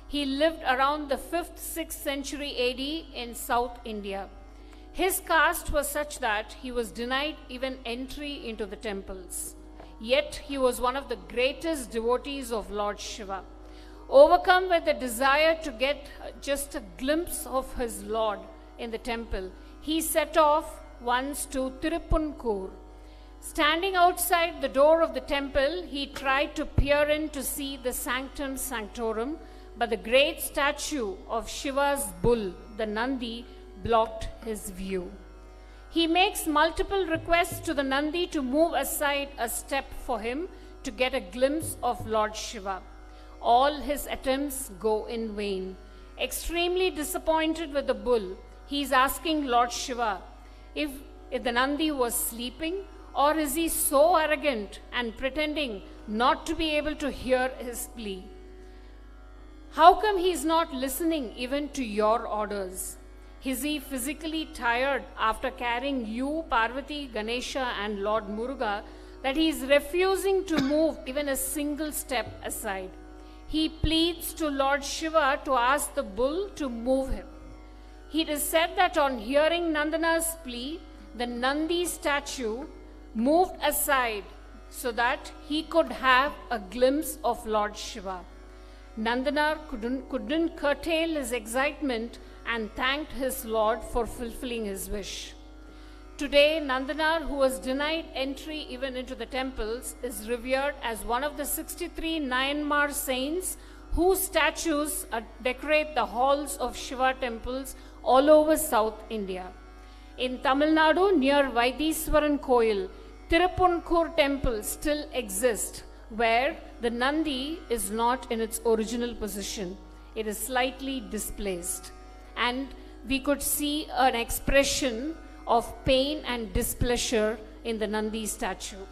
He lived around the 5th, 6th century AD in South India. His caste was such that he was denied even entry into the temples. Yet he was one of the greatest devotees of Lord Shiva. Overcome with the desire to get just a glimpse of his Lord in the temple, he set off once to Tiruppunkur. Standing outside the door of the temple, he tried to peer in to see the sanctum sanctorum, but the great statue of Shiva's bull, the Nandi, blocked his view. He makes multiple requests to the Nandi to move aside a step for him to get a glimpse of Lord Shiva. All his attempts go in vain. Extremely disappointed with the bull, he is asking Lord Shiva if the Nandi was sleeping, or is he so arrogant and pretending not to be able to hear his plea? How come he is not listening even to your orders? Is he physically tired after carrying you, Parvati, Ganesha, and Lord Muruga that he is refusing to move even a single step aside? He pleads to Lord Shiva to ask the bull to move him. It is said that on hearing Nandana's plea, the Nandi statue moved aside so that he could have a glimpse of Lord Shiva. Nandanar couldn't curtail his excitement and thanked his Lord for fulfilling his wish. Today, Nandanar, who was denied entry even into the temples, is revered as one of the 63 Nayanmar saints whose statues decorate the halls of Shiva temples all over South India. In Tamil Nadu, near Vaidiswaran Koil, Tiruppunkur temple still exists, where the Nandi is not in its original position. It is slightly displaced. And we could see an expression of pain and displeasure in the Nandi statue.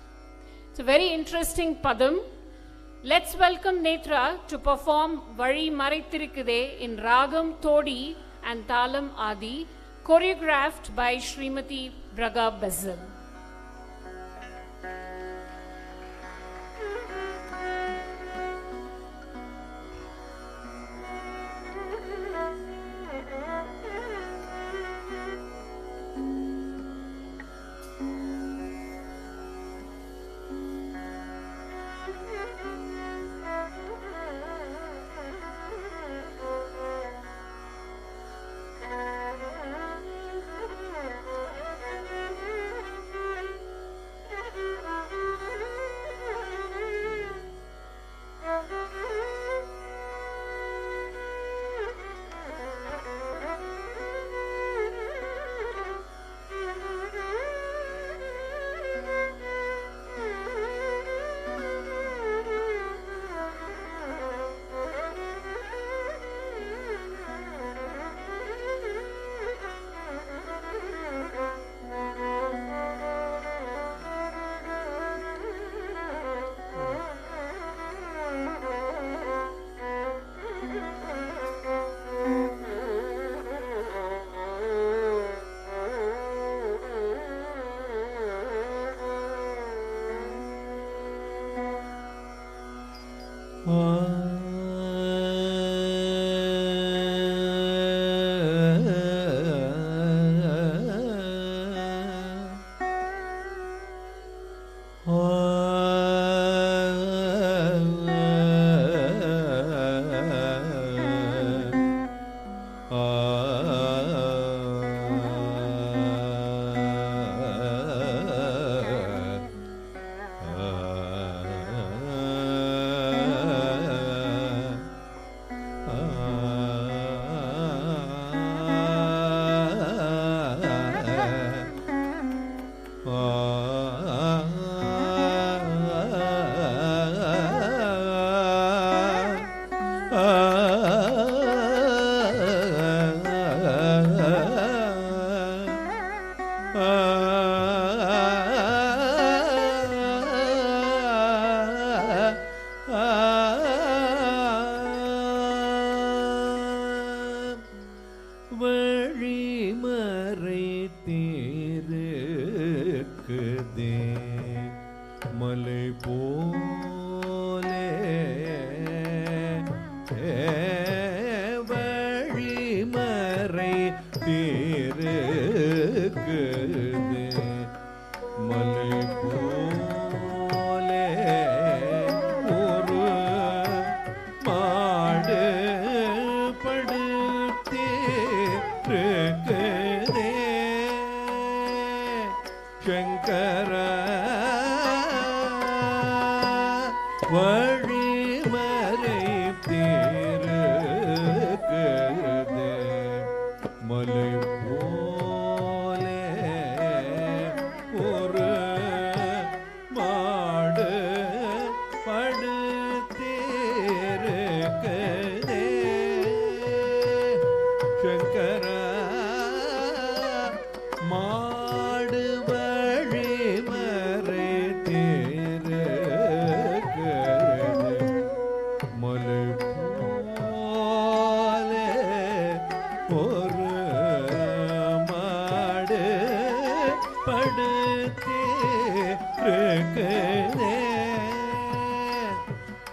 It's a very interesting padam. Let's welcome Netra to perform Vari Maraithirikkude in Ragam Todi and Talam Adi, choreographed by Srimati Braga Bezel.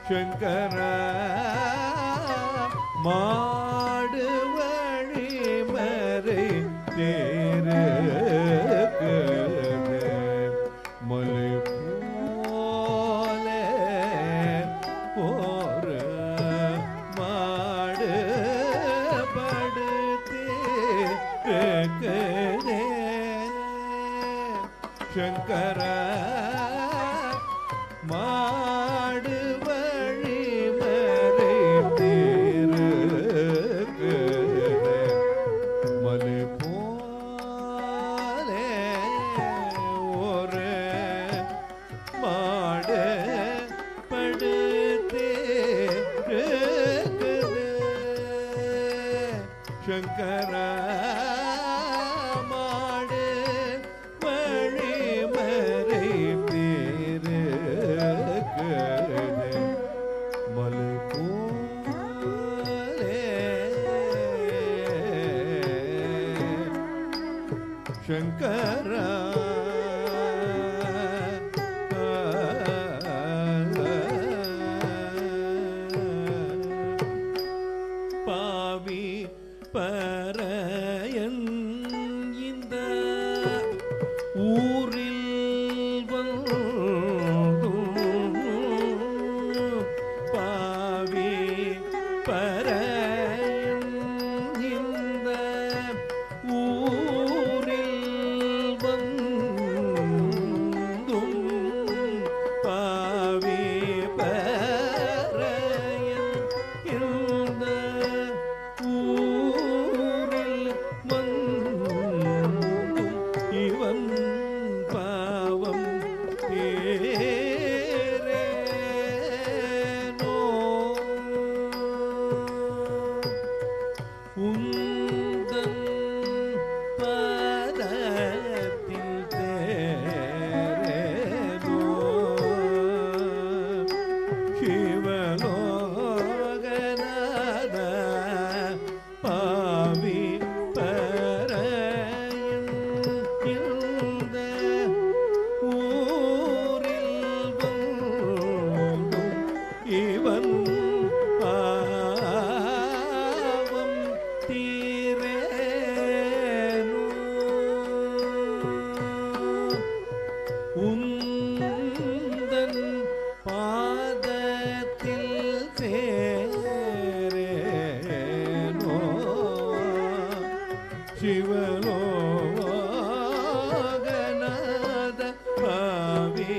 Shankara, Madu Vari Sankara மாடு வழி மறை தீருக்கு மலை போலே ஒரு மாடு படுத்தே சங்கர மாடு வழி மறை தீருக்கு மலை போலே சங்கரா பாவி பறையன் இந்த ஊரில் பாவி பறையன் இந்த ஊரில் பாவி பறையன் இந்த ஊரில் இவன் பாவம் ஏறேனோ உந்தன் பதத்தில் தேரேனோ சிவலோகநாத பாவி பறையன் இந்த ஊரில் இவன் பாவம் தீரேனோ உந்தன் பாதத்தில் சேரேனோ சிவலோகநாத பாவி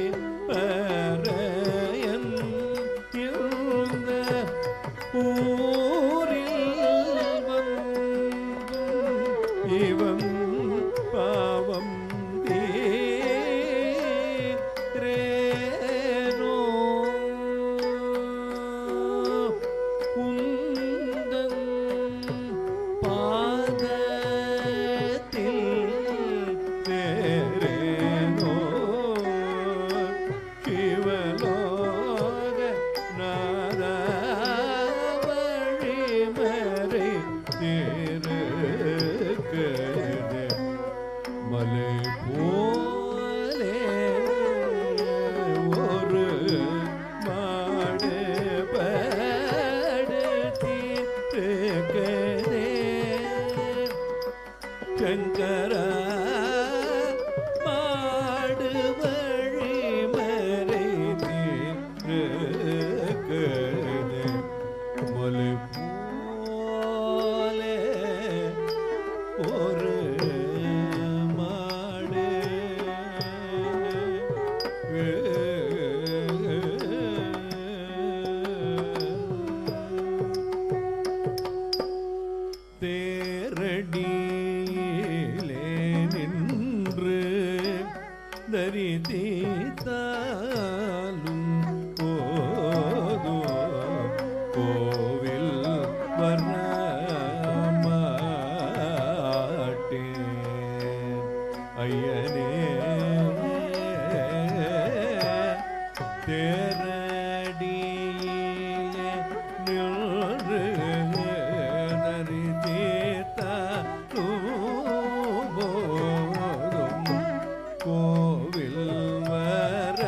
பறையன் இருந்த ஊரில் இவன் பாவம் தீரேனோ உந்தன் பாதத்தில் தேரேனோ சிவலோகநாத வழிமறை தீருக்கு மலை போலே ஒரு மாடு படுத்திருக்கிறதே சங்கர மாடு வழி மறை தீர்க்கிறது மலை போலே ஒரு மாடு தேரடியிலே நின்று தரிதித்தாலும் போதோ கோவில் வரமாட்டேன் ஐயனே தேரடியிலே நின்று தரிதித்தாலும் கோவில் வர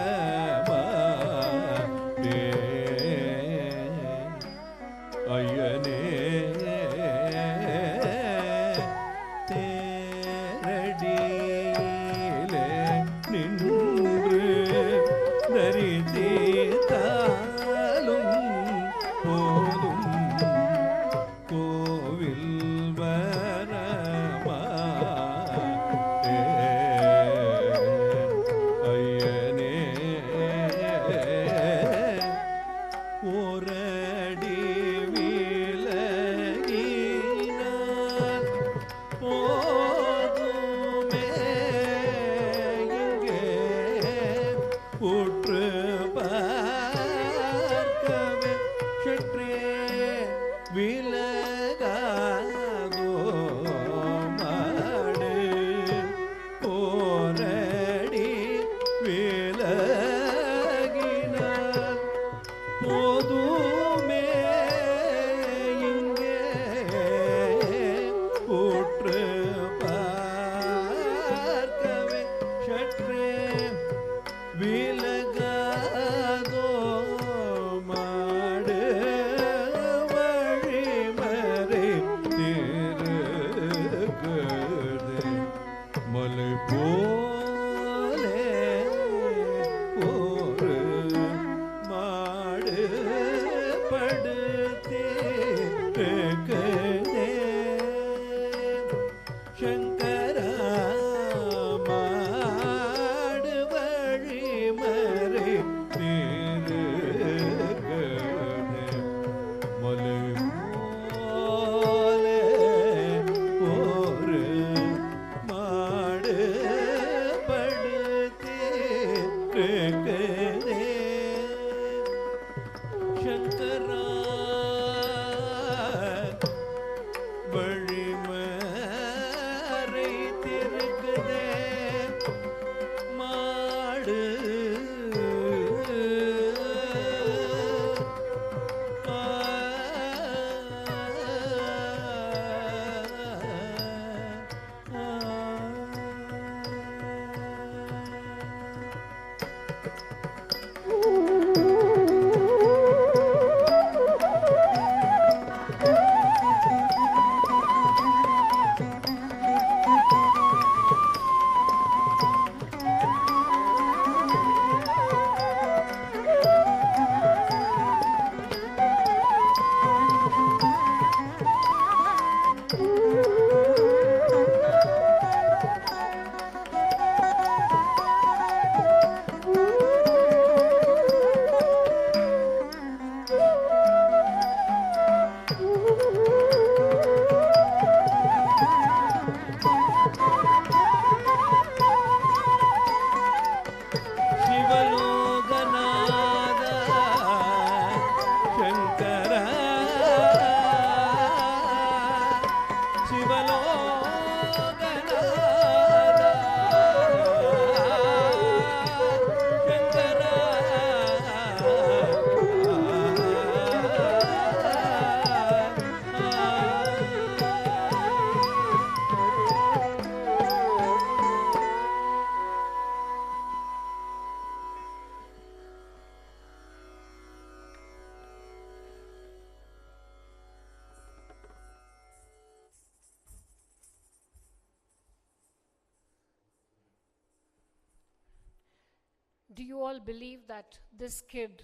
Do you all believe that this kid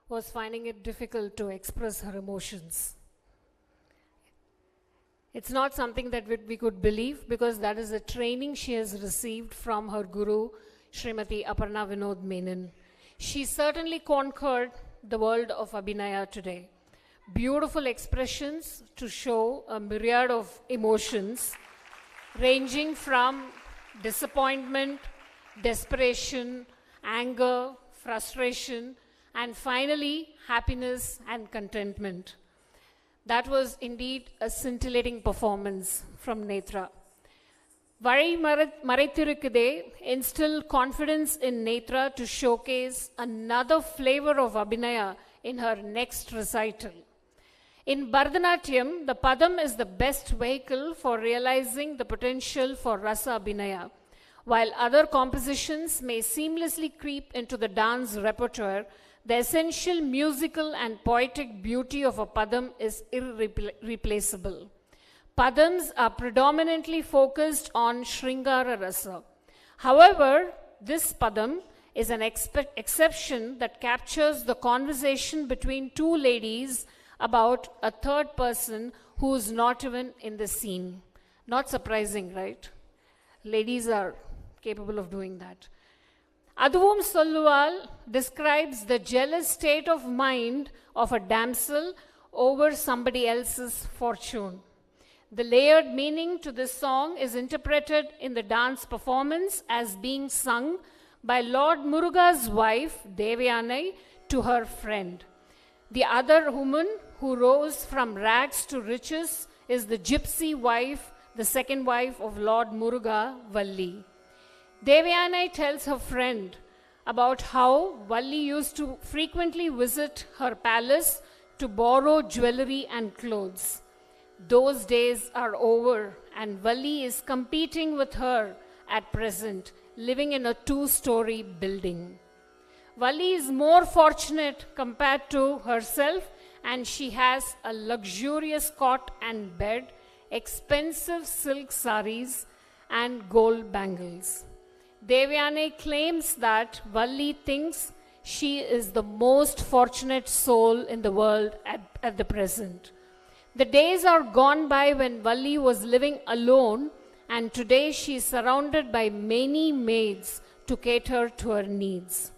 was finding it difficult to express her emotions? It's not something that we could believe, because that is a training she has received from her guru, Srimati Aparna Vinod Menon. She certainly conquered the world of Abhinaya today. Beautiful expressions to show a myriad of emotions, ranging from disappointment, desperation, anger, frustration, and finally, happiness and contentment. That was indeed a scintillating performance from Netra. Vari Maraithirukkude instilled confidence in Netra to showcase another flavor of Abhinaya in her next recital. In Bharatanatyam, the Padam is the best vehicle for realizing the potential for Rasa Abhinaya. While other compositions may seamlessly creep into the dance repertoire, the essential musical and poetic beauty of a Padam is irreplaceable. Padams are predominantly focused on Sringara Rasa. However, this Padam is an exception that captures the conversation between two ladies about a third person who is not even in the scene. Not surprising, right? Ladies are capable of doing that. Aduvum Solluval describes the jealous state of mind of a damsel over somebody else's fortune. The layered meaning to this song is interpreted in the dance performance as being sung by Lord Muruga's wife, Devayanai, to her friend. The other woman who rose from rags to riches is the gypsy wife, the second wife of Lord Muruga, Valli. Devayanai tells her friend about how Valli used to frequently visit her palace to borrow jewelry and clothes. Those days are over, and Valli is competing with her at present, living in a 2-story building. Valli is more fortunate compared to herself, and she has a luxurious cot and bed, expensive silk saris, and gold bangles. Devayanai claims that Valli thinks she is the most fortunate soul in the world at the present. The days are gone by when Valli was living alone, and today she is surrounded by many maids to cater to her needs.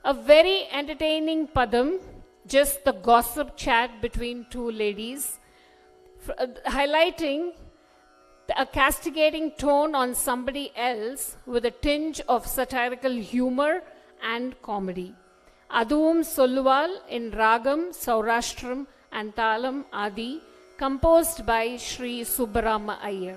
A very entertaining Padam, just the gossip chat between two ladies, highlighting a castigating tone on somebody else with a tinge of satirical humor and comedy. Aduvum Solluval in Ragam, Saurashtram, and Talam Adi composed by Sri Subbarama Iyer.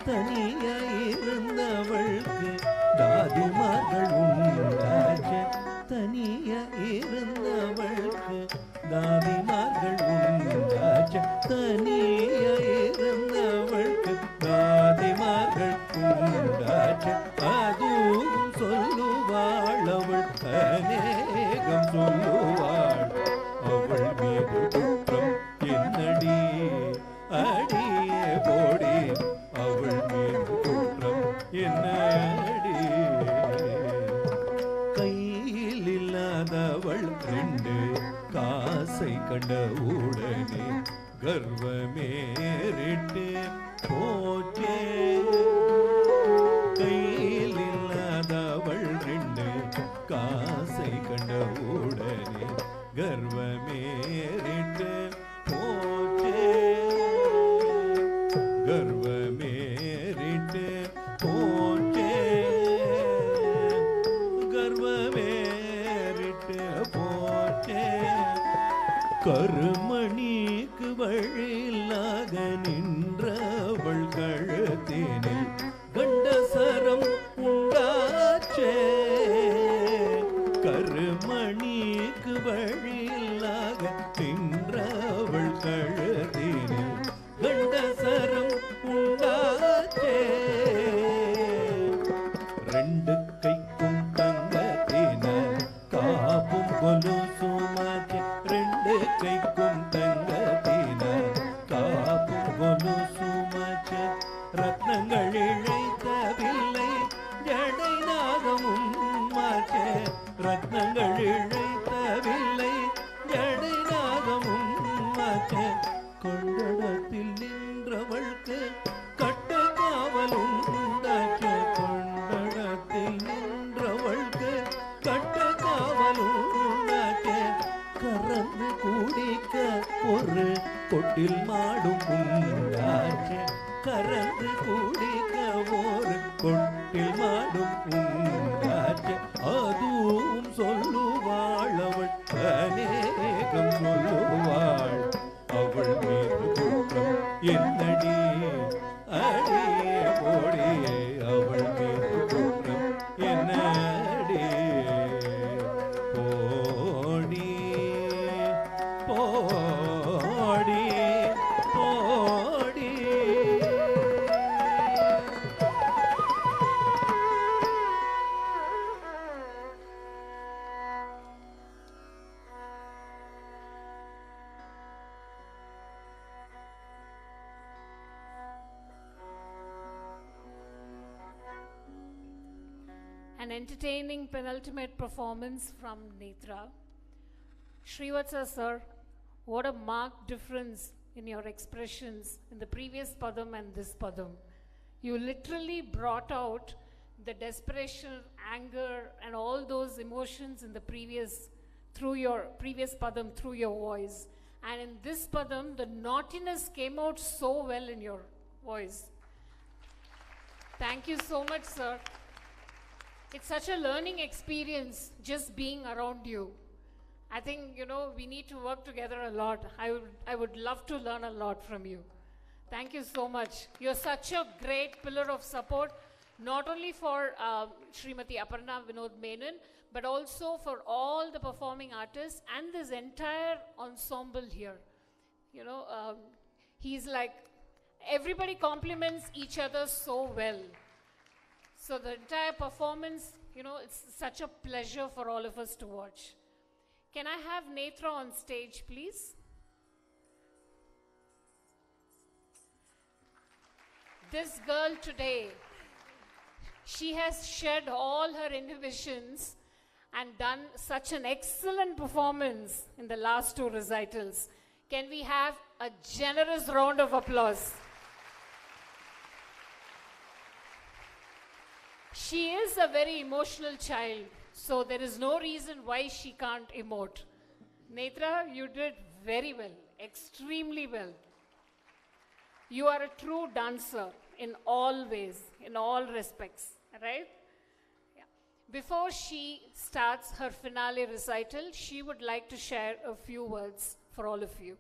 தனியாயிருந்தவள்க்கு தாதிமார்கள் உண்டாச்ச தனி ரெண்டு காசை கண்ட உடனே கர்வமேறிட்டு போச்சே. கையில் இல்லாதவள் ரெண்டு காசை கண்ட உடனே கர்வமேறிட்டு போச்சே. கர்வமேறிட்டு போச்சே. கர்வமேறிட்டு போச்சே. கருமணிக்கு வழியில்லாத நின்றவள் கழுத்தினில் கண்டசரம் உண்டாச்சே. கருமணிக்கு வழியில்லாத நின்றவள் கழுத்தினில் கண்டசரம் உண்டாச்சே. ரெண்டு கைக்கும் தங்கத்தினால் காப்பும் கொலுசுமாச்சே. ரெண்டு கைக்கும் தங்கத்தினால் காப்பும் கொலுசுமாச்சே. ரத்னங்கள் இழைத்தவில்லை ஜடை நாகமும் மாச்சே. ரத்னங்கள் இழைத்தவில்லை ஜடை நாகமும் மாச்சே. கொண்டடத்தில் நின்றவൾക്ക് கட்ட காவலும் உண்டாச்சே. கொண்டடத்தில் நின்றவൾക്ക് கட்ட காவலும் உண்டாச்சே. கறந்து குடிக்க ஒரு கொட்டில் மாடும் உண்டாச்சே. கறந்து குடிக்க ஒரு கொட்டில் மாடும் உண்டாச்சே. அதுவும் சொல்லுவாள் அவள் அநேகம் சொல்லுவாள். அவள் மீது குற்றம் என்னடி அடியே போடியே. அவள் மீது குற்றம் என்னடி போடி போடி போடி. An entertaining penultimate performance from Netra. Srivatsa sir, what a marked difference in your expressions in the previous padam and this padam. You literally brought out the desperation, anger, and all those emotions in the previous, through your previous padam, through your voice. And in this padam, the naughtiness came out so well in your voice. Thank you so much, sir. It's such a learning experience just being around you. I think, we need to work together a lot. I would love to learn a lot from you. Thank you so much. You're such a great pillar of support, not only for Srimati Aparna Vinod Menon, but also for all the performing artists and this entire ensemble here. He's like, everybody compliments each other so well. So the entire performance, it's such a pleasure for all of us to watch. Can I have Netra on stage, please? This girl today, she has shed all her inhibitions and done such an excellent performance in the last two recitals. Can we have a generous round of applause? She is a very emotional child, so there is no reason why she can't emote. Netra, you did very well, extremely well. You are a true dancer in all ways, in all respects, right? Yeah. Before she starts her finale recital, she would like to share a few words for all of you.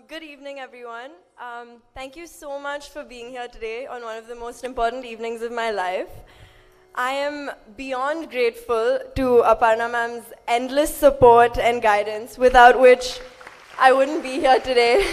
Good evening, everyone. Thank you so much for being here today on one of the most important evenings of my life. I am beyond grateful to Aparna ma'am's endless support and guidance, without which I wouldn't be here today.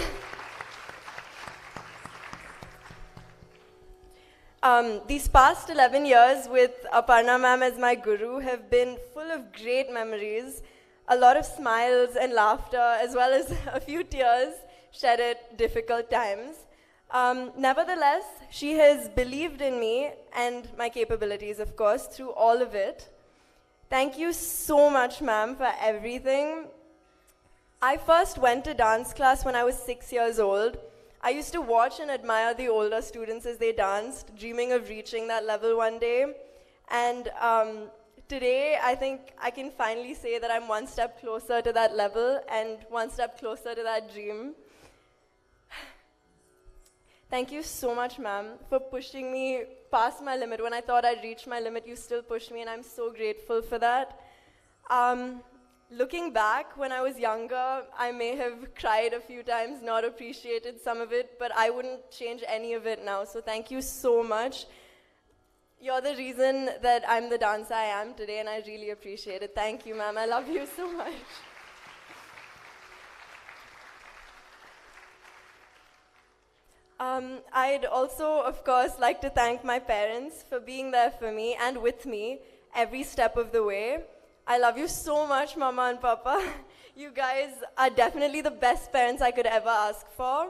These past 11 years with Aparna ma'am as my guru have been full of great memories, a lot of smiles and laughter, as well as a few tears shed at difficult times. Nevertheless, she has believed in me and my capabilities, of course, through all of it. Thank you so much, ma'am, for everything. I first went to dance class when I was 6 years old. I used to watch and admire the older students as they danced, dreaming of reaching that level one day. And today, I think I can finally say that I'm one step closer to that level and one step closer to that dream. Thank you so much, ma'am, for pushing me past my limit. When I thought I'd reached my limit, you still pushed me, and I'm so grateful for that. Looking back, when I was younger, I may have cried a few times, not appreciated some of it, but I wouldn't change any of it now, so thank you so much. You're the reason that I'm the dancer I am today, and I really appreciate it. Thank you, ma'am. I love you so much. I'd also, of course, like to thank my parents for being there for me and with me every step of the way. I love you so much, Mama and Papa. You guys are definitely the best parents I could ever ask for.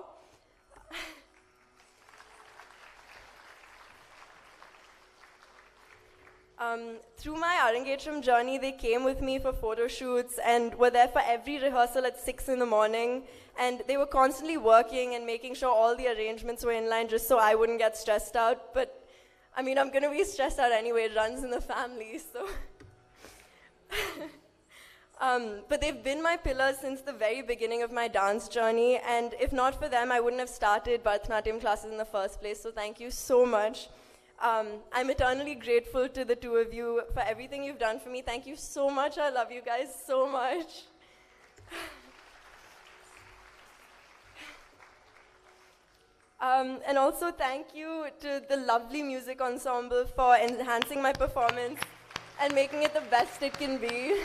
Through my Arangetram journey, they came with me for photo shoots and were there for every rehearsal at 6 in the morning. And they were constantly working and making sure all the arrangements were in line just so I wouldn't get stressed out. But, I mean, I'm going to be stressed out anyway. It runs in the family, so. But they've been my pillars since the very beginning of my dance journey. And if not for them, I wouldn't have started Bharatanatyam classes in the first place. So thank you so much. I'm eternally grateful to the two of you for everything you've done for me. Thank you so much. I love you guys so much. And also thank you to the lovely music ensemble for enhancing my performance and making it the best it can be.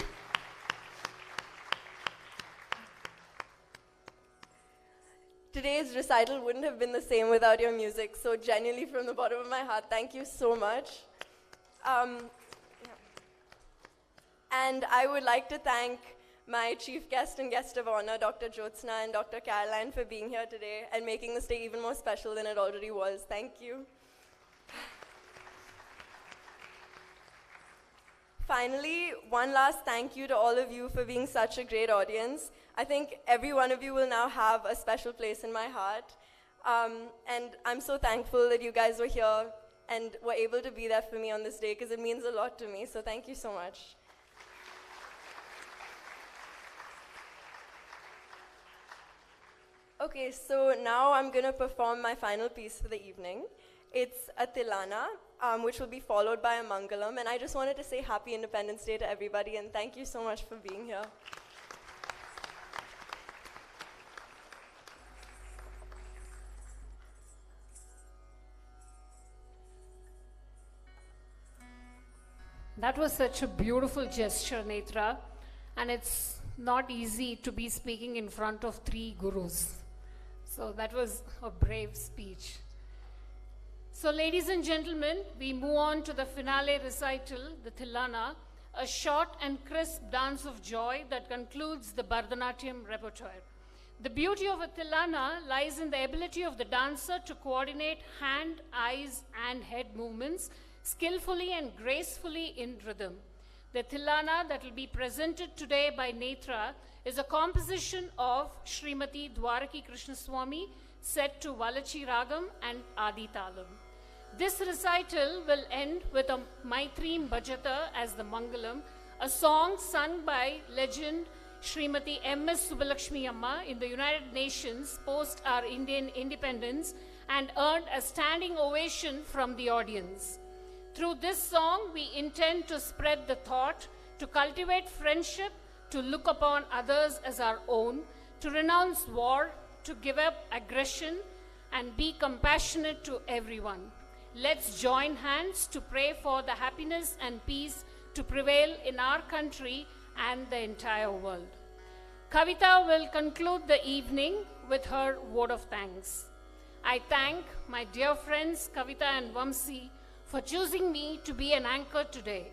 Today's recital wouldn't have been the same without your music, so genuinely from the bottom of my heart, thank you so much. And I would like to thank my chief guest and guest of honor, Dr. Jyotsna and Dr. Caroline, for being here today and making this day even more special than it already was. Thank you. Finally, one last thank you to all of you for being such a great audience. I think every one of you will now have a special place in my heart. And I'm so thankful that you guys were here and were able to be there for me on this day because it means a lot to me. So thank you so much. Okay, so now I'm going to perform my final piece for the evening. It's a Tillana, which will be followed by a Mangalam. And I just wanted to say Happy Independence Day to everybody, and thank you so much for being here. That was such a beautiful gesture, Netra, and it's not easy to be speaking in front of 3 gurus. So that was a brave speech. So ladies and gentlemen, we move on to the finale recital, the Tillana, a short and crisp dance of joy that concludes the Bharatanatyam repertoire. The beauty of a Tillana lies in the ability of the dancer to coordinate hand, eyes, and head movements skillfully and gracefully in rhythm. The Tillana that will be presented today by Netra is a composition of Srimati Dwaraki Krishnaswamy set to Valachi Ragam and Adi Talam. This recital will end with a Maitreem Bhajata as the Mangalam, a song sung by legend Srimati M.S. Subbalakshmi Amma in the United Nations post our Indian independence and earned a standing ovation from the audience. Through this song, we intend to spread the thought, to cultivate friendship, to look upon others as our own, to renounce war, to give up aggression, and be compassionate to everyone. Let's join hands to pray for the happiness and peace to prevail in our country and the entire world. Kavita will conclude the evening with her word of thanks. I thank my dear friends Kavita and Vamsi for choosing me to be an anchor today.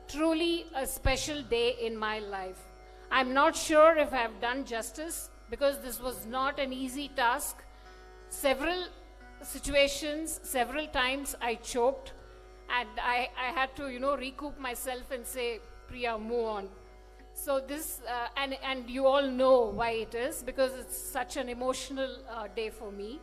Truly a special day in my life. I'm not sure if I've done justice because this was not an easy task. Several situations, several times I choked, and I had to, recoup myself and say, Priya, move on. So this, and you all know why it is, because it's such an emotional day for me.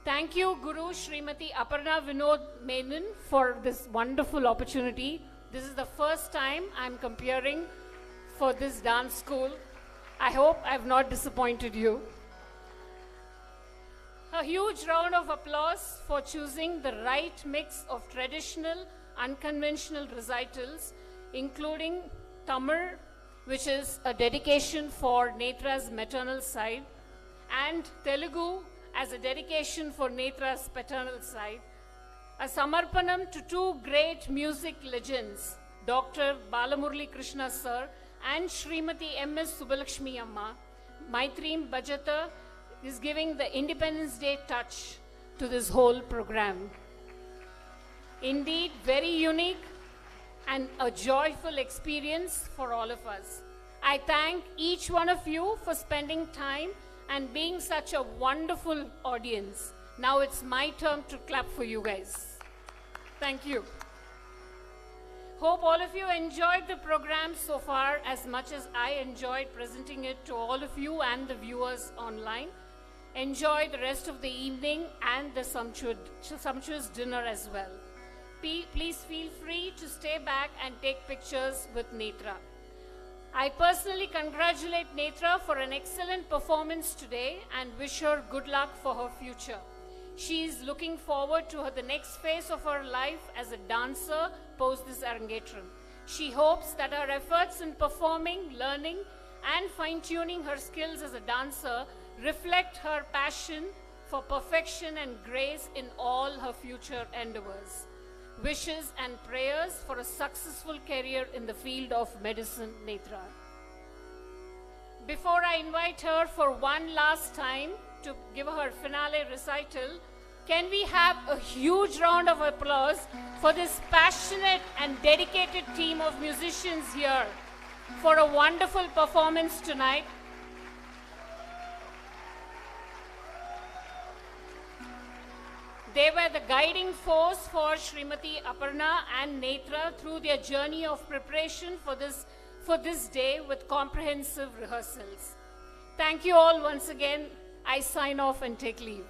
Thank you, Guru Srimati Aparna Vinod Menon, for this wonderful opportunity. This is the first time I'm comparing for this dance school. I hope I've not disappointed you. A huge round of applause for choosing the right mix of traditional, unconventional recitals, including Tamil, which is a dedication for Netra's maternal side, and Telugu as a dedication for Netra's paternal side. A Samarpanam to two great music legends, Dr. Balamurli Krishna Sir and Srimati M.S. Subbalakshmi Amma. Maitreem Bajata is giving the Independence Day touch to this whole program. Indeed, very unique and a joyful experience for all of us. I thank each one of you for spending time and being such a wonderful audience. Now it's my turn to clap for you guys. Thank you. Hope all of you enjoyed the program so far as much as I enjoyed presenting it to all of you and the viewers online. Enjoy the rest of the evening and the sumptuous dinner as well. Please feel free to stay back and take pictures with Netra. I personally congratulate Netra for an excellent performance today and wish her good luck for her future. She is looking forward to the next phase of her life as a dancer post this Arangetram. She hopes that her efforts in performing, learning, and fine-tuning her skills as a dancer reflect her passion for perfection and grace in all her future endeavors. Wishes and prayers for a successful career in the field of medicine, Netra. Before I invite her for one last time to give her finale recital, can we have a huge round of applause for this passionate and dedicated team of musicians here for a wonderful performance tonight. They were the guiding force for Srimati Aparna and Netra through their journey of preparation for this day with comprehensive rehearsals. Thank you all once again. I sign off and take leave.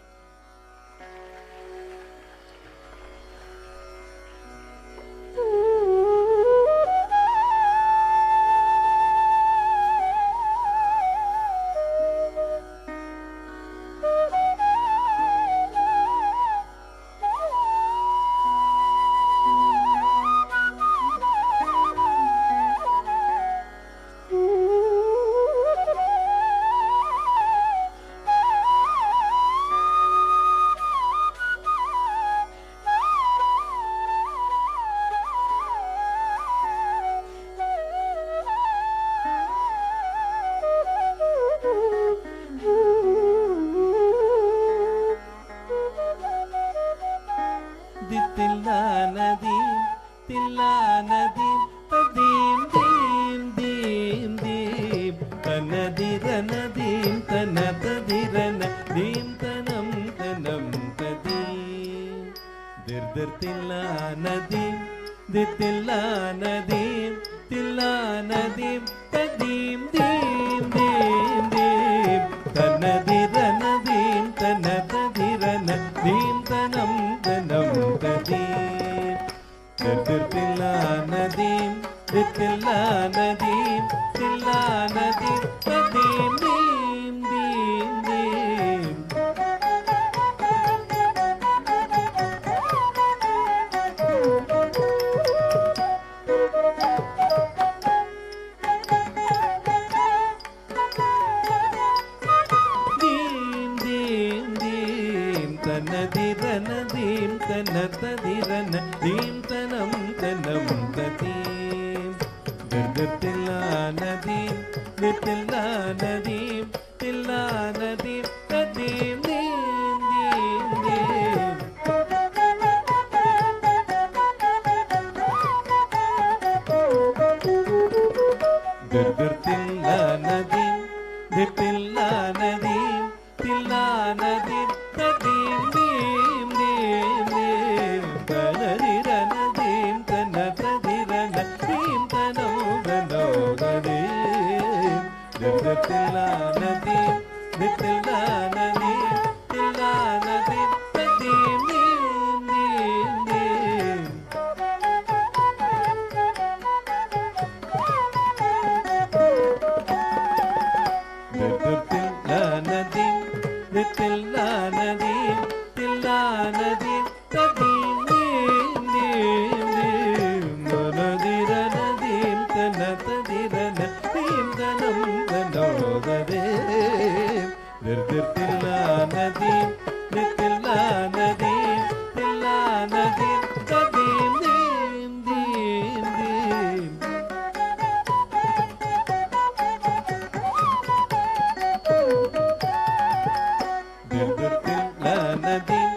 nadim tadim dim dim dim. Dir dir tilla nadim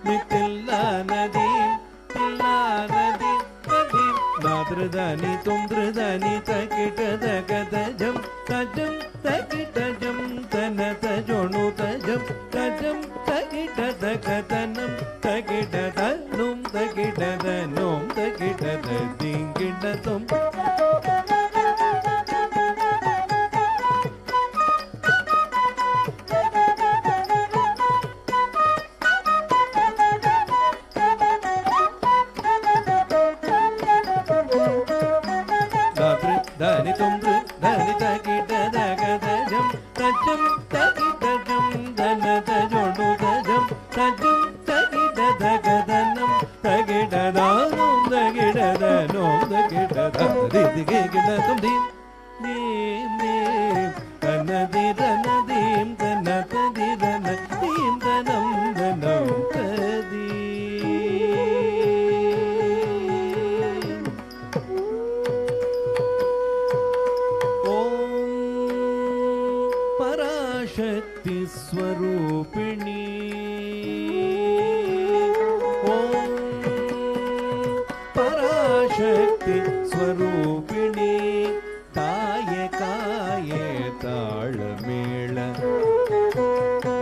nitilla nadim tilla nadim tadim. Nadradani tumdradani takita dagadajam tajam takita jam tanata jonu tajam tajam takita dagadanam takita danum takita danum takita dadingita tum. Dani tumdru dani takita dagadajam tajam takita jam danata jonu tajam tajam takita dagadanam takita danum takita danum takita dadigigita tumdim dim dim tanadiradim tanatadiradim tanam tanam tadim. Shakti Swarupini Om Parashakti Swarupini Kaye Kaye Talamela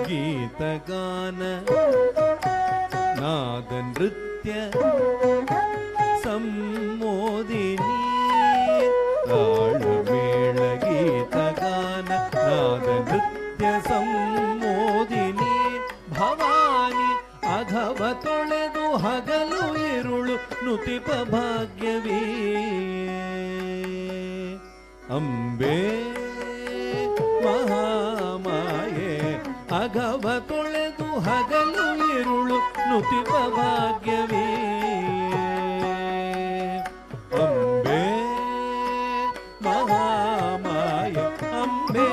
Geeta Gana Nada Nritya Sammodini Talamela Geeta Gana Nada Nritya Sammodini Bhavani ಅಘವ ತೊಳೆದು ಹಗಲು ಇರುಳು ನುತಿಪ ಭಾಗ್ಯವೇ ಅಂಬೆ ಮಹಾಮಾಯೆ ಅಘವ ತೊಳೆದು ಹಗಲು ಇರುಳು ನುತಿಪ ಭಾಗ್ಯವೇ Ambe ಮಹಾಮಾಯೆ Ambe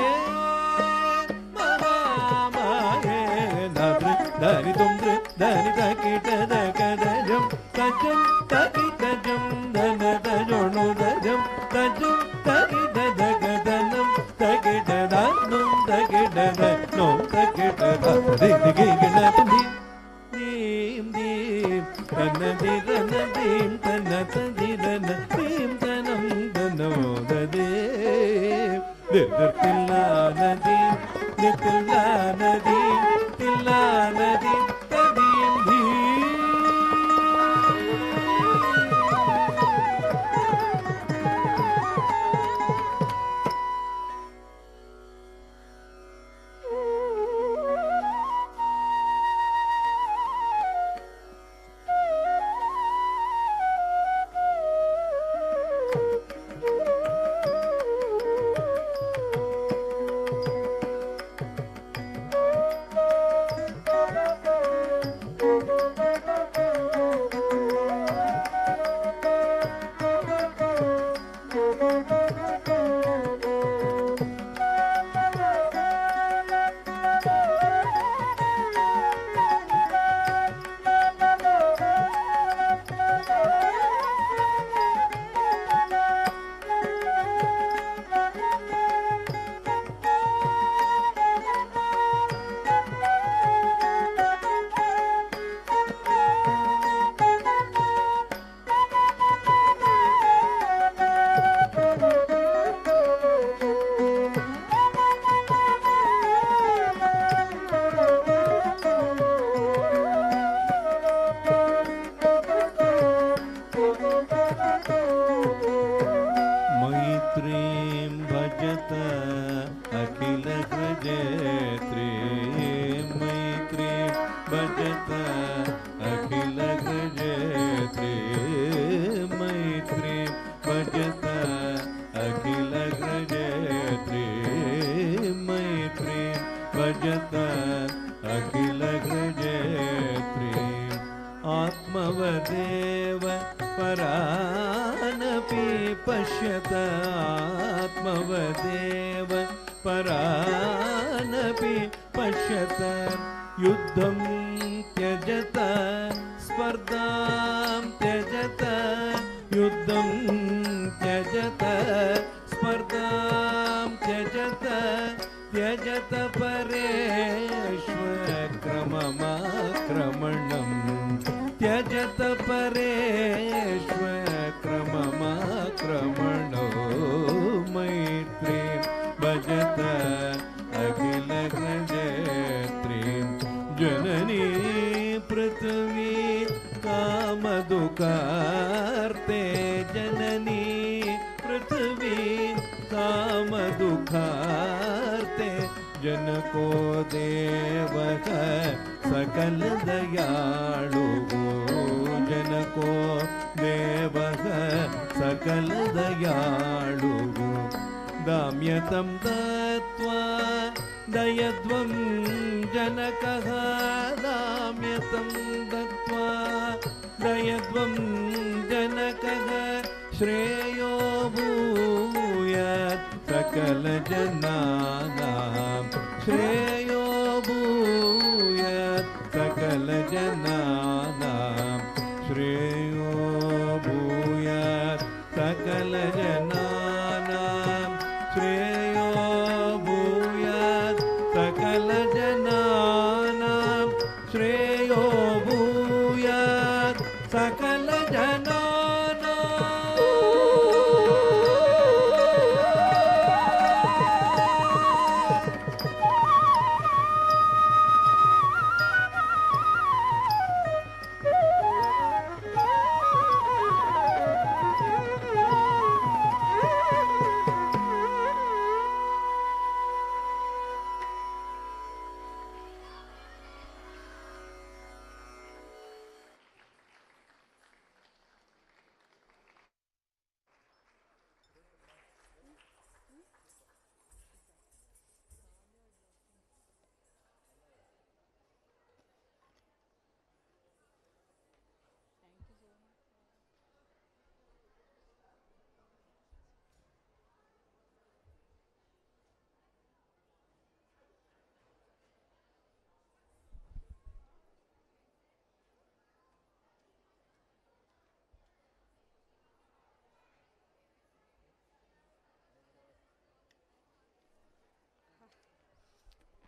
Dani tumdru dani takita dagadajam tajam takita jam danata jonu dajam tajam takita dagadanam takita danum takita danum takita dadigigina tumdim dim dim tanadiradim tanatadiradim tanam danam dadim dir tillanadim nitillanadim Tillanadim tadim dim. आत्मवदेव परानपि पश्यत आत्मवदेव परानपि पश्यत युद्धं त्यजत स्पर्धां स्पर्धां त्यजत युद्धं त्यजत स्पर्धां त्यजत त्यजत परेष्वक्रममाक्रमणं त्यजत परेष्वक्रममाक्रमणो मैत्रीं भजत अखिलग्रजेत्रीं जननी पृथ्वी कामदुःखार्ते जननी पृथ्वी कामदुःखार्ते जनको देवः सकल दयाळुवो जनको देवः सकल दयाळुवो दाम्यतं दत्त्वा दयध्वं जनकः दाम्यतं दत्त्वा दयध्वं जनकः श्रेयो भूयात् सकलजनानां श्रेयो भूयात् सकलजनानां श्रेयो भूयात् सकलजनानां श्रेयो भूयात् सकलजनानां श्रेयो भूयात् सकलजनानां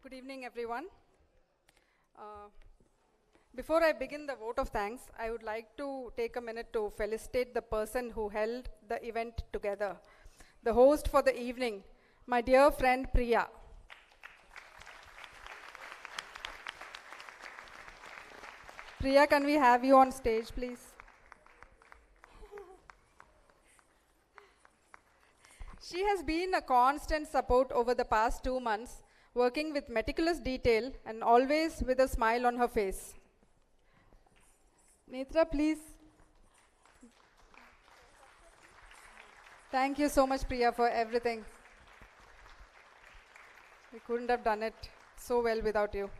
Good evening, everyone. Before I begin the vote of thanks, I would like to take a minute to felicitate the person who held the event together, the host for the evening, my dear friend Priya. Priya, can we have you on stage, please? She has been a constant support over the past 2 months, working with meticulous detail and always with a smile on her face. Netra, please. Thank you so much, Priya, for everything. We couldn't have done it so well without you.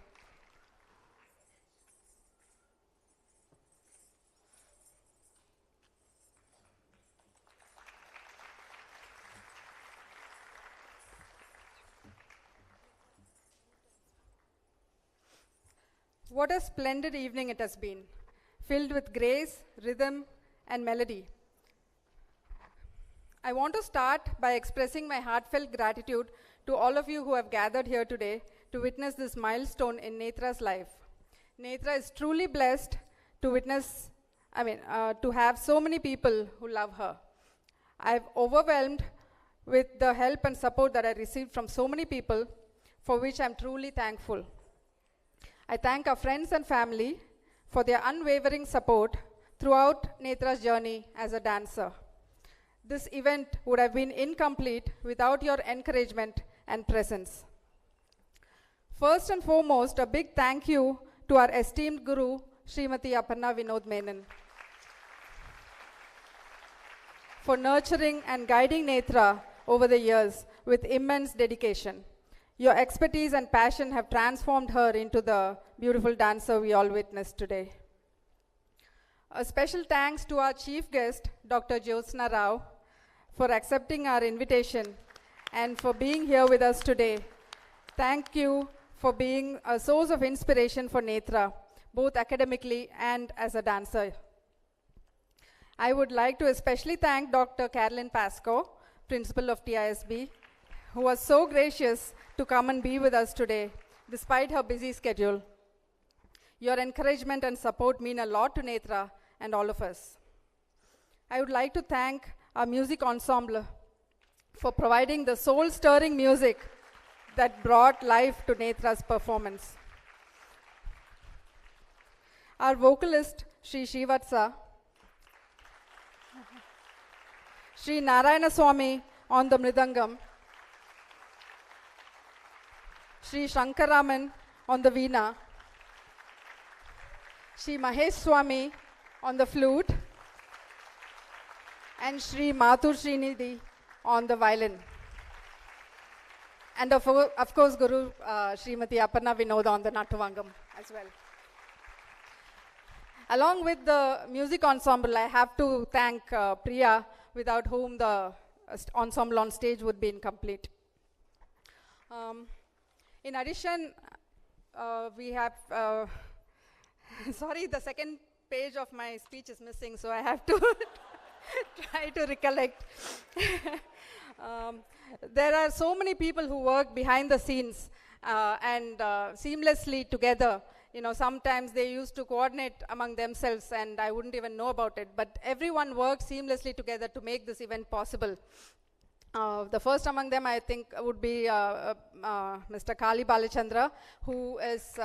What a splendid evening it has been, filled with grace, rhythm, and melody. I want to start by expressing my heartfelt gratitude to all of you who have gathered here today to witness this milestone in Netra's life. Netra is truly blessed to witness, to have so many people who love her. I've overwhelmed with the help and support that I received from so many people, for which I'm truly thankful. I thank our friends and family for their unwavering support throughout Netra's journey as a dancer. This event would have been incomplete without your encouragement and presence. First and foremost, a big thank you to our esteemed guru, Srimati Aparna Vinod Menon, for nurturing and guiding Netra over the years with immense dedication. Your expertise and passion have transformed her into the beautiful dancer we all witnessed today. A special thanks to our chief guest, Dr. Jyotsna Rao, for accepting our invitation and for being here with us today. Thank you for being a source of inspiration for Netra, both academically and as a dancer. I would like to especially thank Dr. Carolyn Pascoe, principal of TISB, who was so gracious to come and be with us today, despite her busy schedule. Your encouragement and support mean a lot to Netra and all of us. I would like to thank our music ensemble for providing the soul-stirring music that brought life to Netra's performance. Our vocalist, Sri Shivatsa, Sri Narayana Swami on the mridangam, Sri Shankaraman on the veena, Sri Mahesh Swami on the flute, and Sri Mathur Srinidhi on the violin. And of course, Guru Srimati Aparna Vinod on the Natavangam as well. Along with the music ensemble, I have to thank Priya, without whom the ensemble on stage would be incomplete. In addition, we have, sorry, the second page of my speech is missing, so I have to try to recollect. There are so many people who work behind the scenes and seamlessly together. You know, sometimes they used to coordinate among themselves and I wouldn't even know about it, but everyone worked seamlessly together to make this event possible. The first among them, I think, would be Mr. Kali Balachandra, who is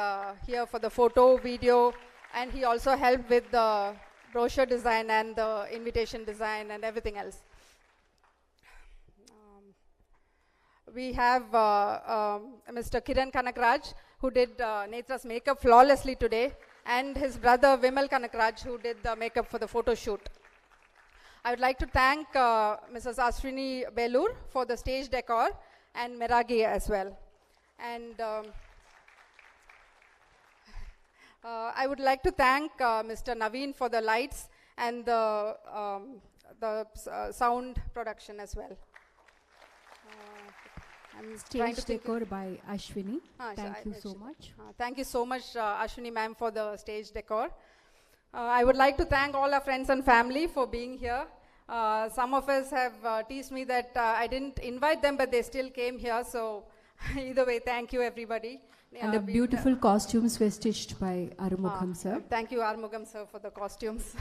here for the photo, video, and he also helped with the brochure design and the invitation design and everything else. We have Mr. Kiran Kanakraj, who did Netra's makeup flawlessly today, and his brother Vimal Kanakraj, who did the makeup for the photo shoot. I would like to thank Mrs. Ashwini Belur for the stage decor and Meragi as well. And I would like to thank Mr. Naveen for the lights and the sound production as well. I'm trying to Stage decor by Ashwini. Thank you so much. Thank you so much, Ashwini ma'am, for the stage decor. I would like to thank all our friends and family for being here. Some of us have teased me that I didn't invite them, but they still came here. So either way, thank you, everybody. And the beautiful costumes were stitched by Arumugham sir. Thank you, Arumugham sir, for the costumes.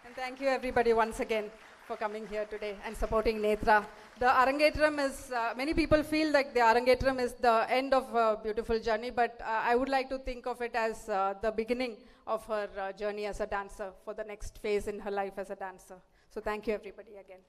And thank you, everybody, once again for coming here today and supporting Netra. The Arangetram is, many people feel like the Arangetram is the end of a beautiful journey, but I would like to think of it as the beginning of her journey as a dancer for the next phase in her life as a dancer. So thank you, everybody, again.